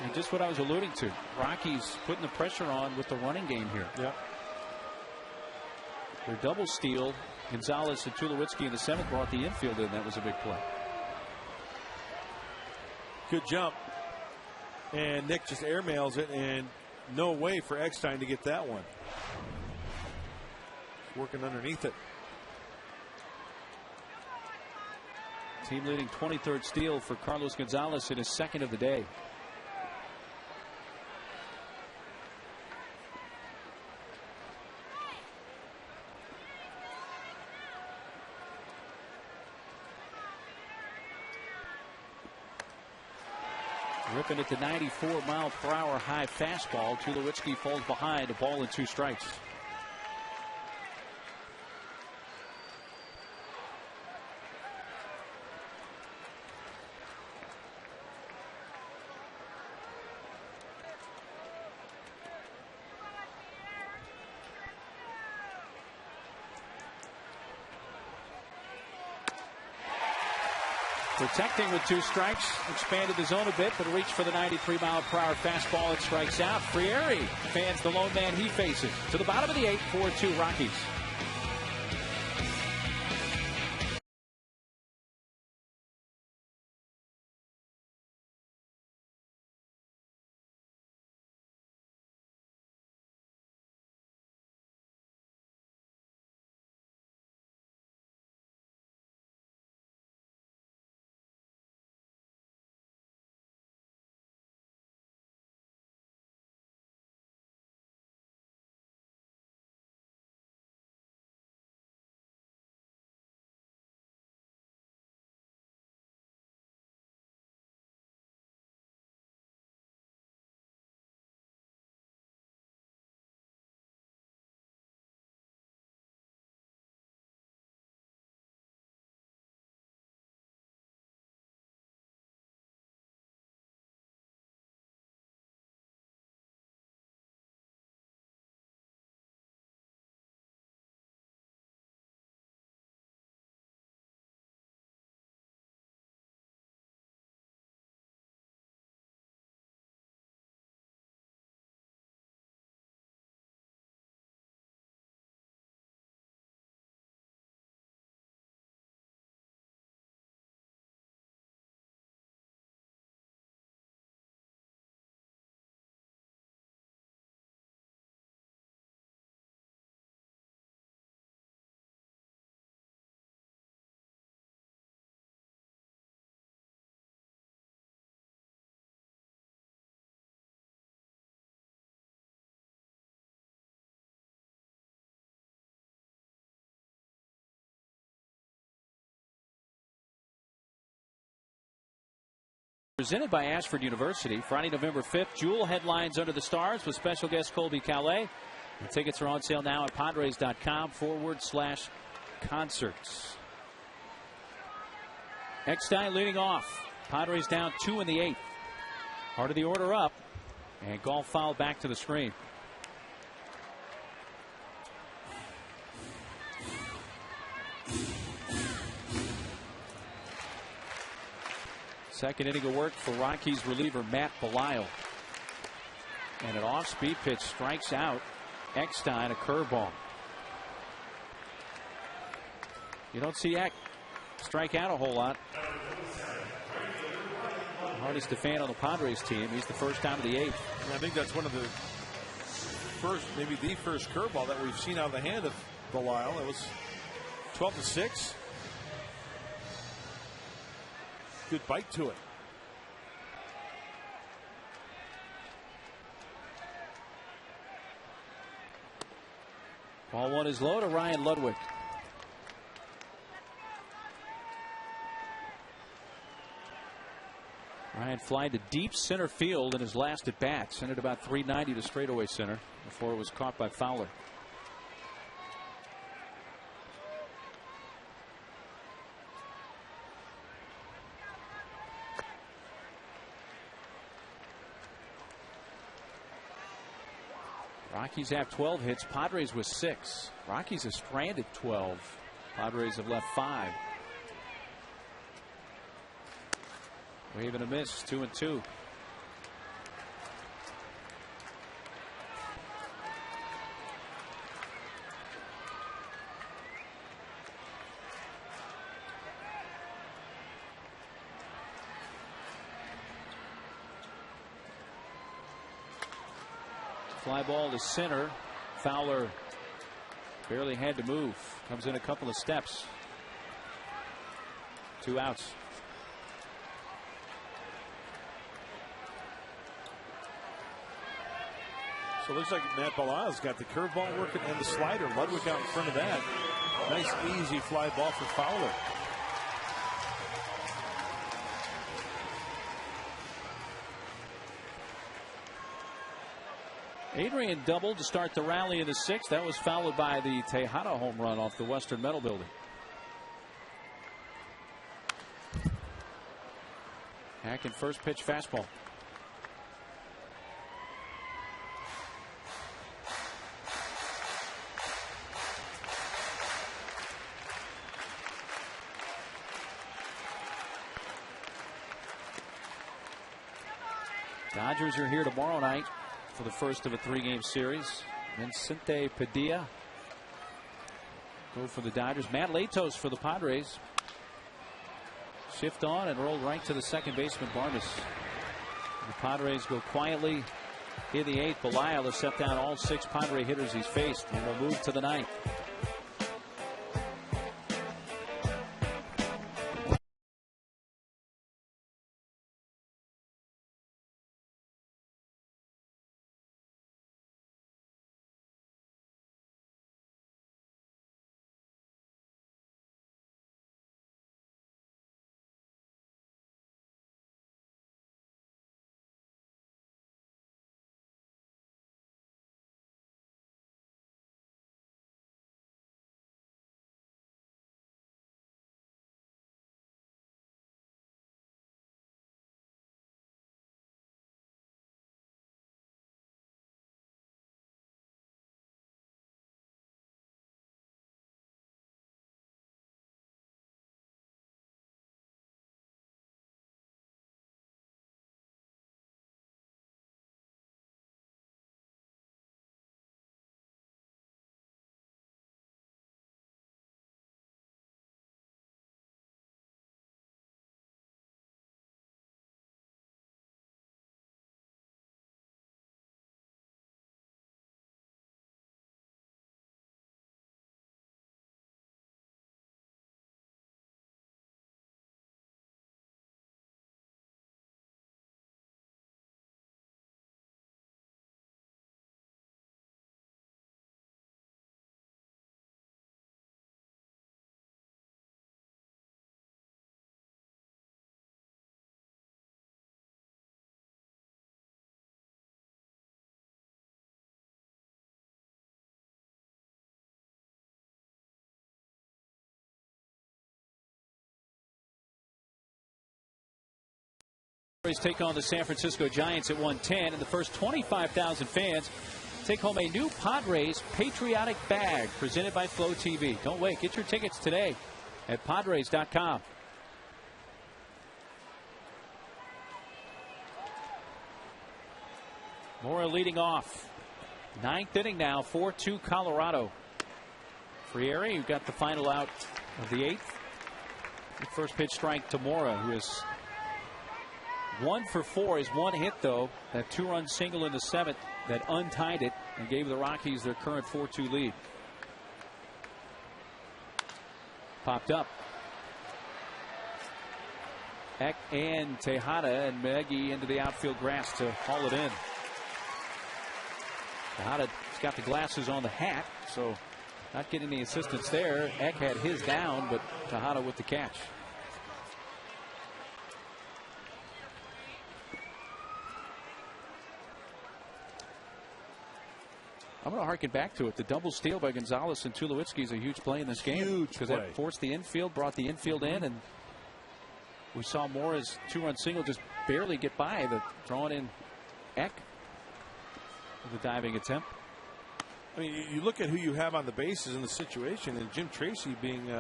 And just what I was alluding to. Rockies putting the pressure on with the running game here.
Yep.
Their double steal. Gonzalez and Tulowitzki in the 7th brought the infield in. That was a big play.
Good jump. And Nick just airmails it, and no way for Eckstein to get that one. Working underneath it.
Team leading 23rd steal for Carlos Gonzalez in his 2nd of the day. Ripping at the 94-mile-per-hour high fastball. Tulowitzki falls behind. A ball and 2 strikes. Protecting with 2 strikes, expanded the zone a bit, but reached for the 93-mile-per-hour fastball. It strikes out. Frieri fans the lone man he faces. To the bottom of the 8th, 4-2 Rockies. Presented by Ashford University. Friday, November 5th. Jewel headlines Under the Stars with special guest Colby Calais. The tickets are on sale now at Padres.com/concerts. Eckstein leading off. Padres down 2 in the 8th. Part of the order up. And golf foul back to the screen. Second inning of work for Rockies reliever Matt Belisle. And an off-speed pitch strikes out Eckstein, a curveball. You don't see Eck strike out a whole lot. hardest to fan on the Padres team. He's the first out of the 8th.
And I think that's one of the first, maybe the first curveball that we've seen out of the hand of Belisle. It was 12-6. Good bite to it.
Ball one is low to Ryan Ludwig. Ryan flied to deep center field in his last at bat. Sent it about 390 to straightaway center before it was caught by Fowler. Rockies have 12 hits. Padres with 6. Rockies have stranded 12. Padres have left 5. Wave and a miss. 2-2. Fly ball to center. Fowler barely had to move. Comes in a couple of steps. 2 outs.
So it looks like Matt Belisle's got the curveball working and the slider. Ludwig out in front of that. Nice easy fly ball for Fowler.
Adrian doubled to start the rally in the 6th. That was followed by the Tejada home run off the Western Metal Building. Hack in first pitch fastball. Dodgers are here tomorrow night for the first of a 3-game series. Vincente Padilla go for the Dodgers. Matt Latos for the Padres. Shift on and rolled right to the second baseman, Barnes. The Padres go quietly in the 8th. Belisle has set down all 6 Padre hitters he's faced and will move to the 9th. Take on the San Francisco Giants at 1:10, and the first 25,000 fans take home a new Padres patriotic bag presented by Flow TV. Don't wait. Get your tickets today at Padres.com. Mora leading off. 9th inning now, 4-2 Colorado. Frieri, who got the final out of the 8th. The first pitch strike to Mora, who has 1 for 4. His one hit, though, that 2-run single in the 7th that untied it and gave the Rockies their current 4-2 lead. Popped up. Eck and Tejada and Maggie into the outfield grass to haul it in. Tejada's got the glasses on the hat, so not getting the assistance there. Eck had his down, but Tejada with the catch. I'm going to harken back to it. The double steal by Gonzalez and Tulowitzki is a huge play in this game.
Huge
because
play.
that forced the infield, brought the infield in, and we saw Mora's 2-run single just barely get by. The throwing in Eck with a diving attempt.
I mean, you look at who you have on the bases in the situation, and Jim Tracy being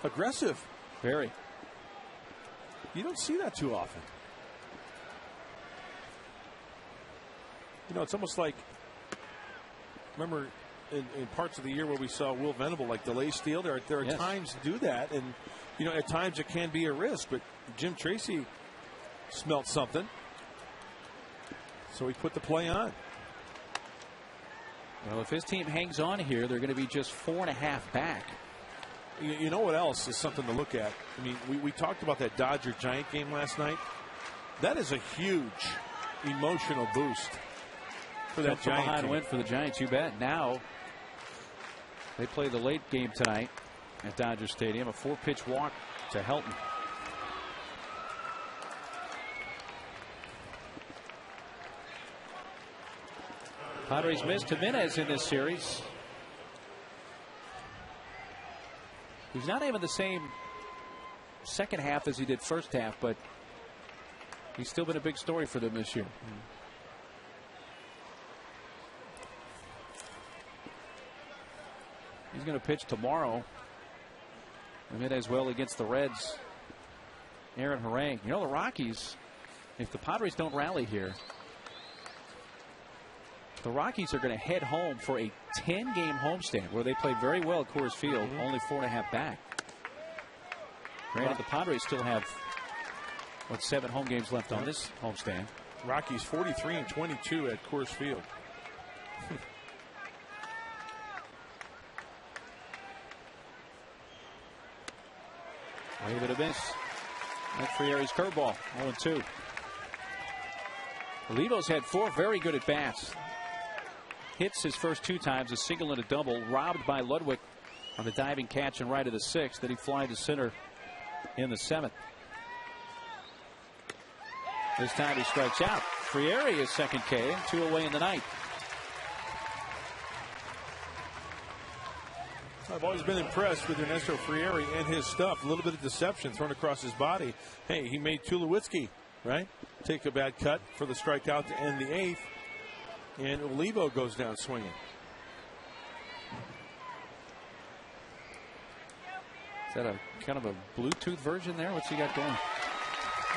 aggressive.
Very.
You don't see that too often. You know, it's almost like, remember in parts of the year where we saw Will Venable like delay steal, there are
Yes.
times to do that, and you know, at times it can be a risk, but Jim Tracy smelt something, so he put the play on.
Well, if his team hangs on here, they're going to be just 4.5 back.
You know what else is something to look at? I mean, we talked about that Dodger-Giant game last night. That is a huge emotional boost for that Giant
behind
team.
win for the Giants, you bet. Now they play the late game tonight at Dodger Stadium. A 4-pitch walk to Helton. Padres missed Jimenez in this series. He's not having the same second half as he did first half, but he's still been a big story for them this year. He's going to pitch tomorrow. Jimenez well against the Reds. Aaron Harang. You know, the Rockies, if the Padres don't rally here, the Rockies are going to head home for a 10-game homestand where they play very well at Coors Field, only 4.5 back. Granted, the Padres still have, 7 home games left on this homestand.
Rockies 43-22 at Coors Field.
Wave it a miss. That's Frieri's curveball. 0-2. Olivo's had 4 very good at bats. Hits his first 2 times, a single and a double. Robbed by Ludwig on the diving catch and right of the 6th. Then he flied to center in the 7th. This time he strikes out. Frieri is second K and 2 away in the ninth.
I've always been impressed with Ernesto Frieri and his stuff. A little bit of deception thrown across his body. Hey, he made Tulowitzki, right, take a bad cut for the strikeout to end the 8th. And Olivo goes down swinging.
Is that a kind of a Bluetooth version there? What's he got going?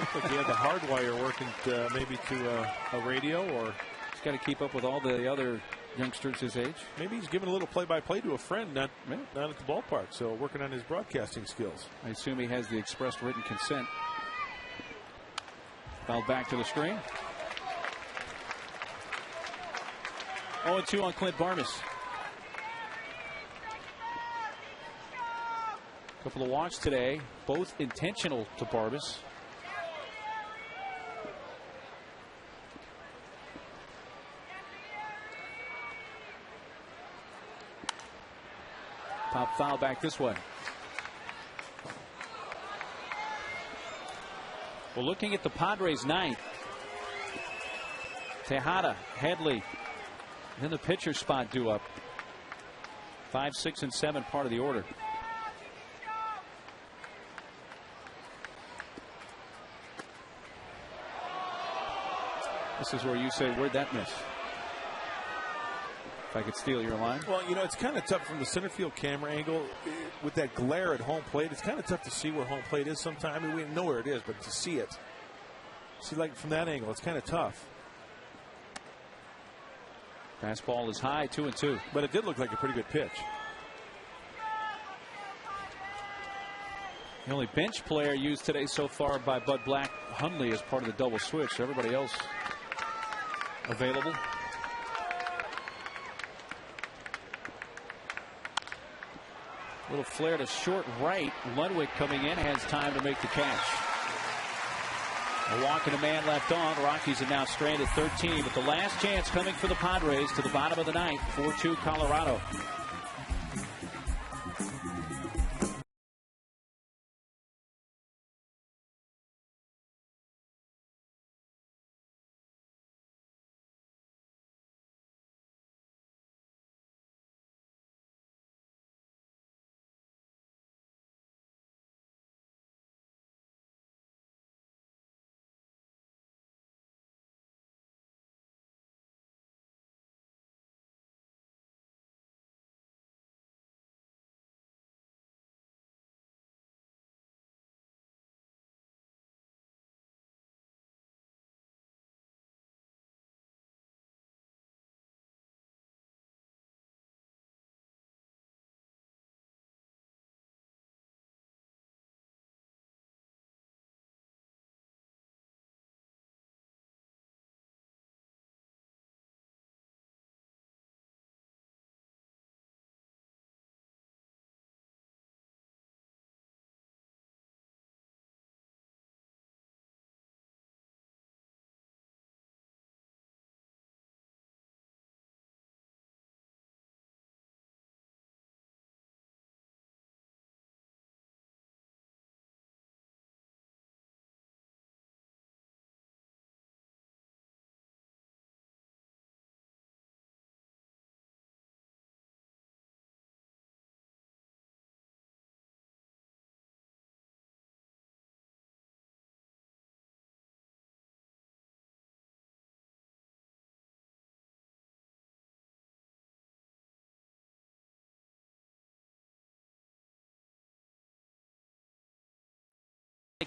Looks like he had the hard wire working maybe to a radio, or
he's got to keep up with all the other youngsters his age.
maybe he's giving a little play-by-play to a friend, not at the ballpark. So working on his broadcasting skills.
I assume he has the express written consent. Fouled back to the screen. 0-2 on Clint Barnes. Couple of walks today, both intentional to Barnes. Pop foul back this way. Well, looking at the Padres' ninth, Tejada, Headley, then the pitcher spot due up. 5, 6, and 7 part of the order. This is where you say, where'd that miss? If I could steal your line.
Well, you know, it's kind of tough from the center field camera angle with that glare at home plate. It's kind of tough to see where home plate is sometimes. I mean, we know where it is, but to see it, like from that angle, it's kind of tough.
Fastball is high, 2-2.
But it did look like a pretty good pitch.
The only bench player used today so far by Bud Black, Hundley, as part of the double switch. Everybody else available. Little flare to short right. Ludwig coming in, has time to make the catch. A walk and a man left on. Rockies are now stranded 13, but the last chance coming for the Padres to the bottom of the ninth. 4-2 Colorado.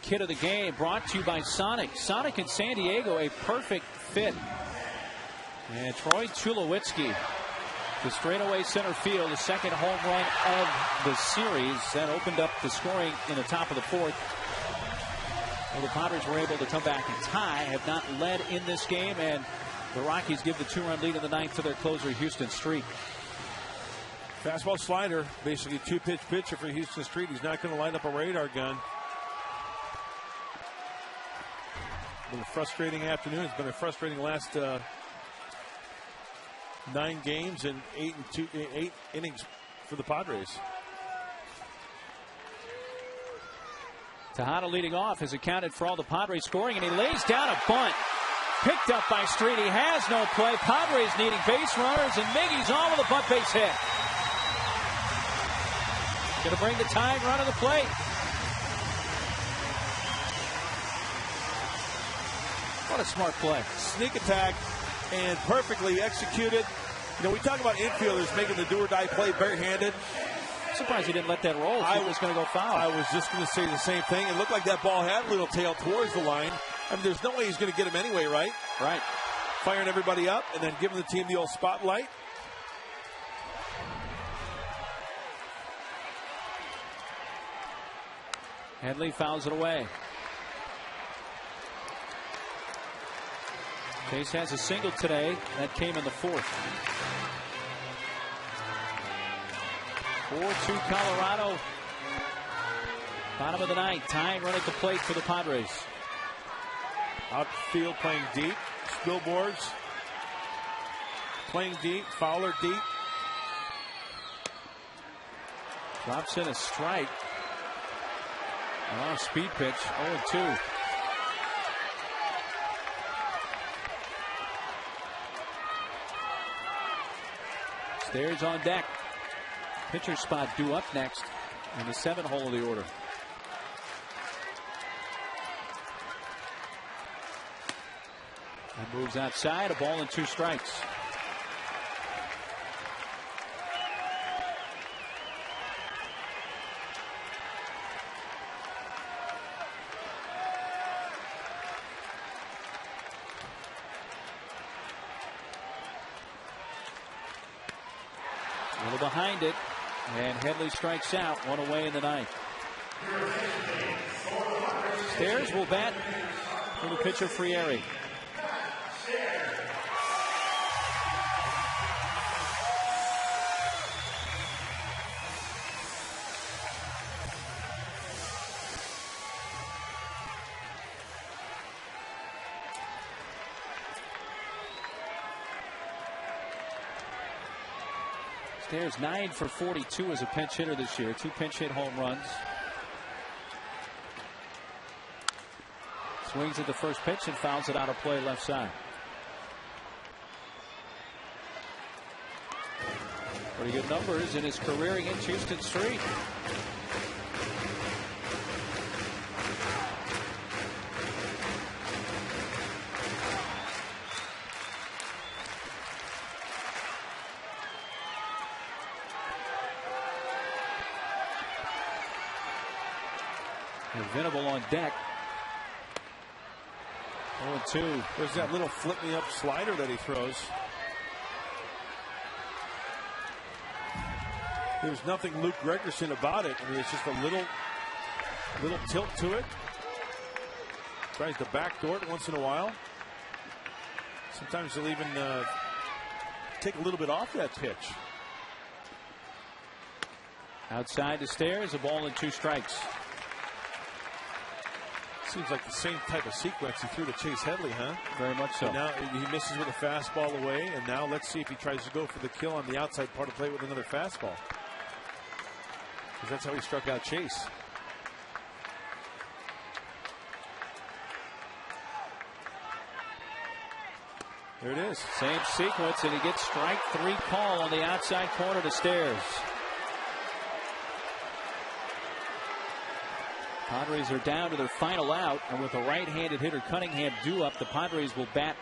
Hit of the game brought to you by Sonic. Sonic in San Diego, a perfect fit. And Troy Tulowitzki to straightaway center field, the second home run of the series. That opened up the scoring in the top of the fourth. Well, the Padres were able to come back and tie, have not led in this game, and the Rockies give the 2-run lead in the ninth to their closer, Houston Street.
Fastball slider, basically two-pitch pitcher for Houston Street. He's not going to light up a radar gun. Been a frustrating afternoon. It's been a frustrating last 9 games and 8 innings for the Padres.
Tejada leading off has accounted for all the Padres scoring, and he lays down a bunt. Picked up by Street. He has no play. Padres needing base runners, and Miggy's on with a bunt base hit. Going to bring the tying run to the plate. What a smart play.
Sneak attack and perfectly executed. You know, we talk about infielders making the do-or-die play barehanded.
I'm surprised he didn't let that roll. I was going to go foul.
I was just going to say the same thing. It looked like that ball had a little tail towards the line. I mean, there's no way he's going to get him anyway, right?
Right.
Firing everybody up and then giving the team the old spotlight.
Headley fouls it away. Chase has a single today. That came in the fourth. 4-2 Colorado. Bottom of the ninth. Tying run at the plate for the Padres.
Outfield playing deep. Spillboards. Playing deep. Fowler deep.
Drops in a strike. Oh, speed pitch. 0-2. Stairs on deck. Pitcher spot due up next in the 7th hole of the order. And moves outside. A ball and 2 strikes. A little behind it, and Headley strikes out, 1 away in the ninth. Stairs will bat for the pitcher, Frieri. Stairs 9 for 42 as a pinch hitter this year. 2 pinch hit home runs. Swings at the first pitch and fouls it out of play left side. Pretty good numbers in his career against Houston Street. And Venable on deck. 0-2.
There's that little flip me up slider that he throws. There's nothing Luke Gregerson about it. I mean, it's just a little tilt to it. Tries to backdoor it once in a while. Sometimes he'll even take a little bit off that pitch.
Outside the Stairs, a ball and 2 strikes.
Seems like the same type of sequence he threw to Chase Headley, huh?
Very much so.
And now he misses with a fastball away, and now let's see if he tries to go for the kill on the outside part of the plate with another fastball. Because that's how he struck out Chase. There it is.
Same sequence, and he gets strike 3 call on the outside corner to Stairs. Padres are down to their final out, and with a right-handed hitter Cunningham due up, the Padres will bat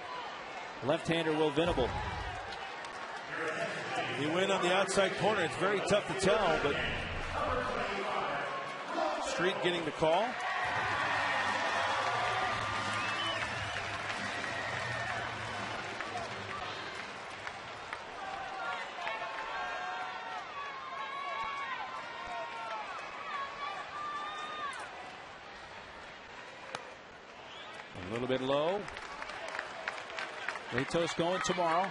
left-hander Will Venable.
He went on the outside corner. It's very tough to tell, but Street getting the call.
A little bit low. Latos going tomorrow.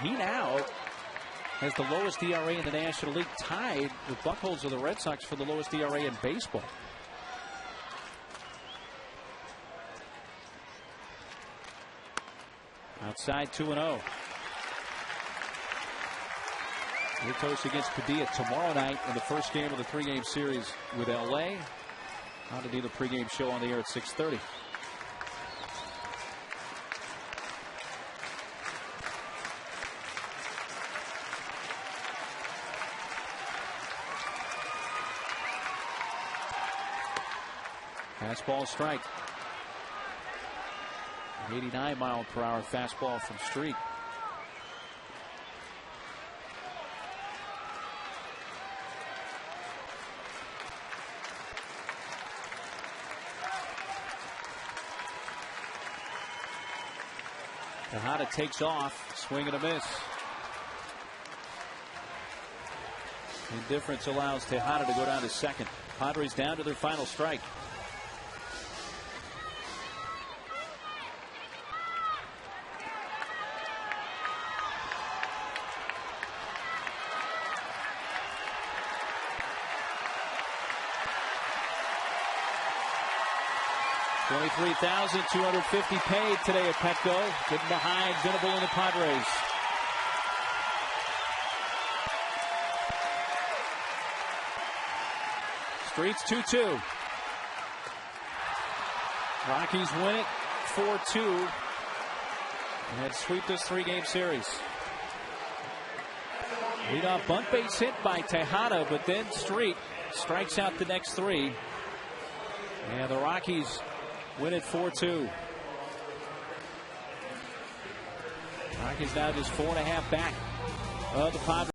He now has the lowest ERA in the National League, tied with Buchholz of the Red Sox for the lowest ERA in baseball. Outside 2-0. Latos against Padilla tomorrow night in the first game of the 3-game series with LA. On to do the pregame show on the air at 6:30. Fastball strike. An 89-mile-per-hour fastball from Street. Tejada takes off, swing and a miss. Indifference allows Tejada to go down to second. Padres down to their final strike. $23,250 paid today at Petco. Getting behind Venable and the Padres. Streets 2-2. Rockies win it 4-2 and sweep this 3-game series. Leadoff bunt base hit by Tejada, but then Street strikes out the next 3. And the Rockies win it 4-2. Rockies now just 4.5 back of the Padres.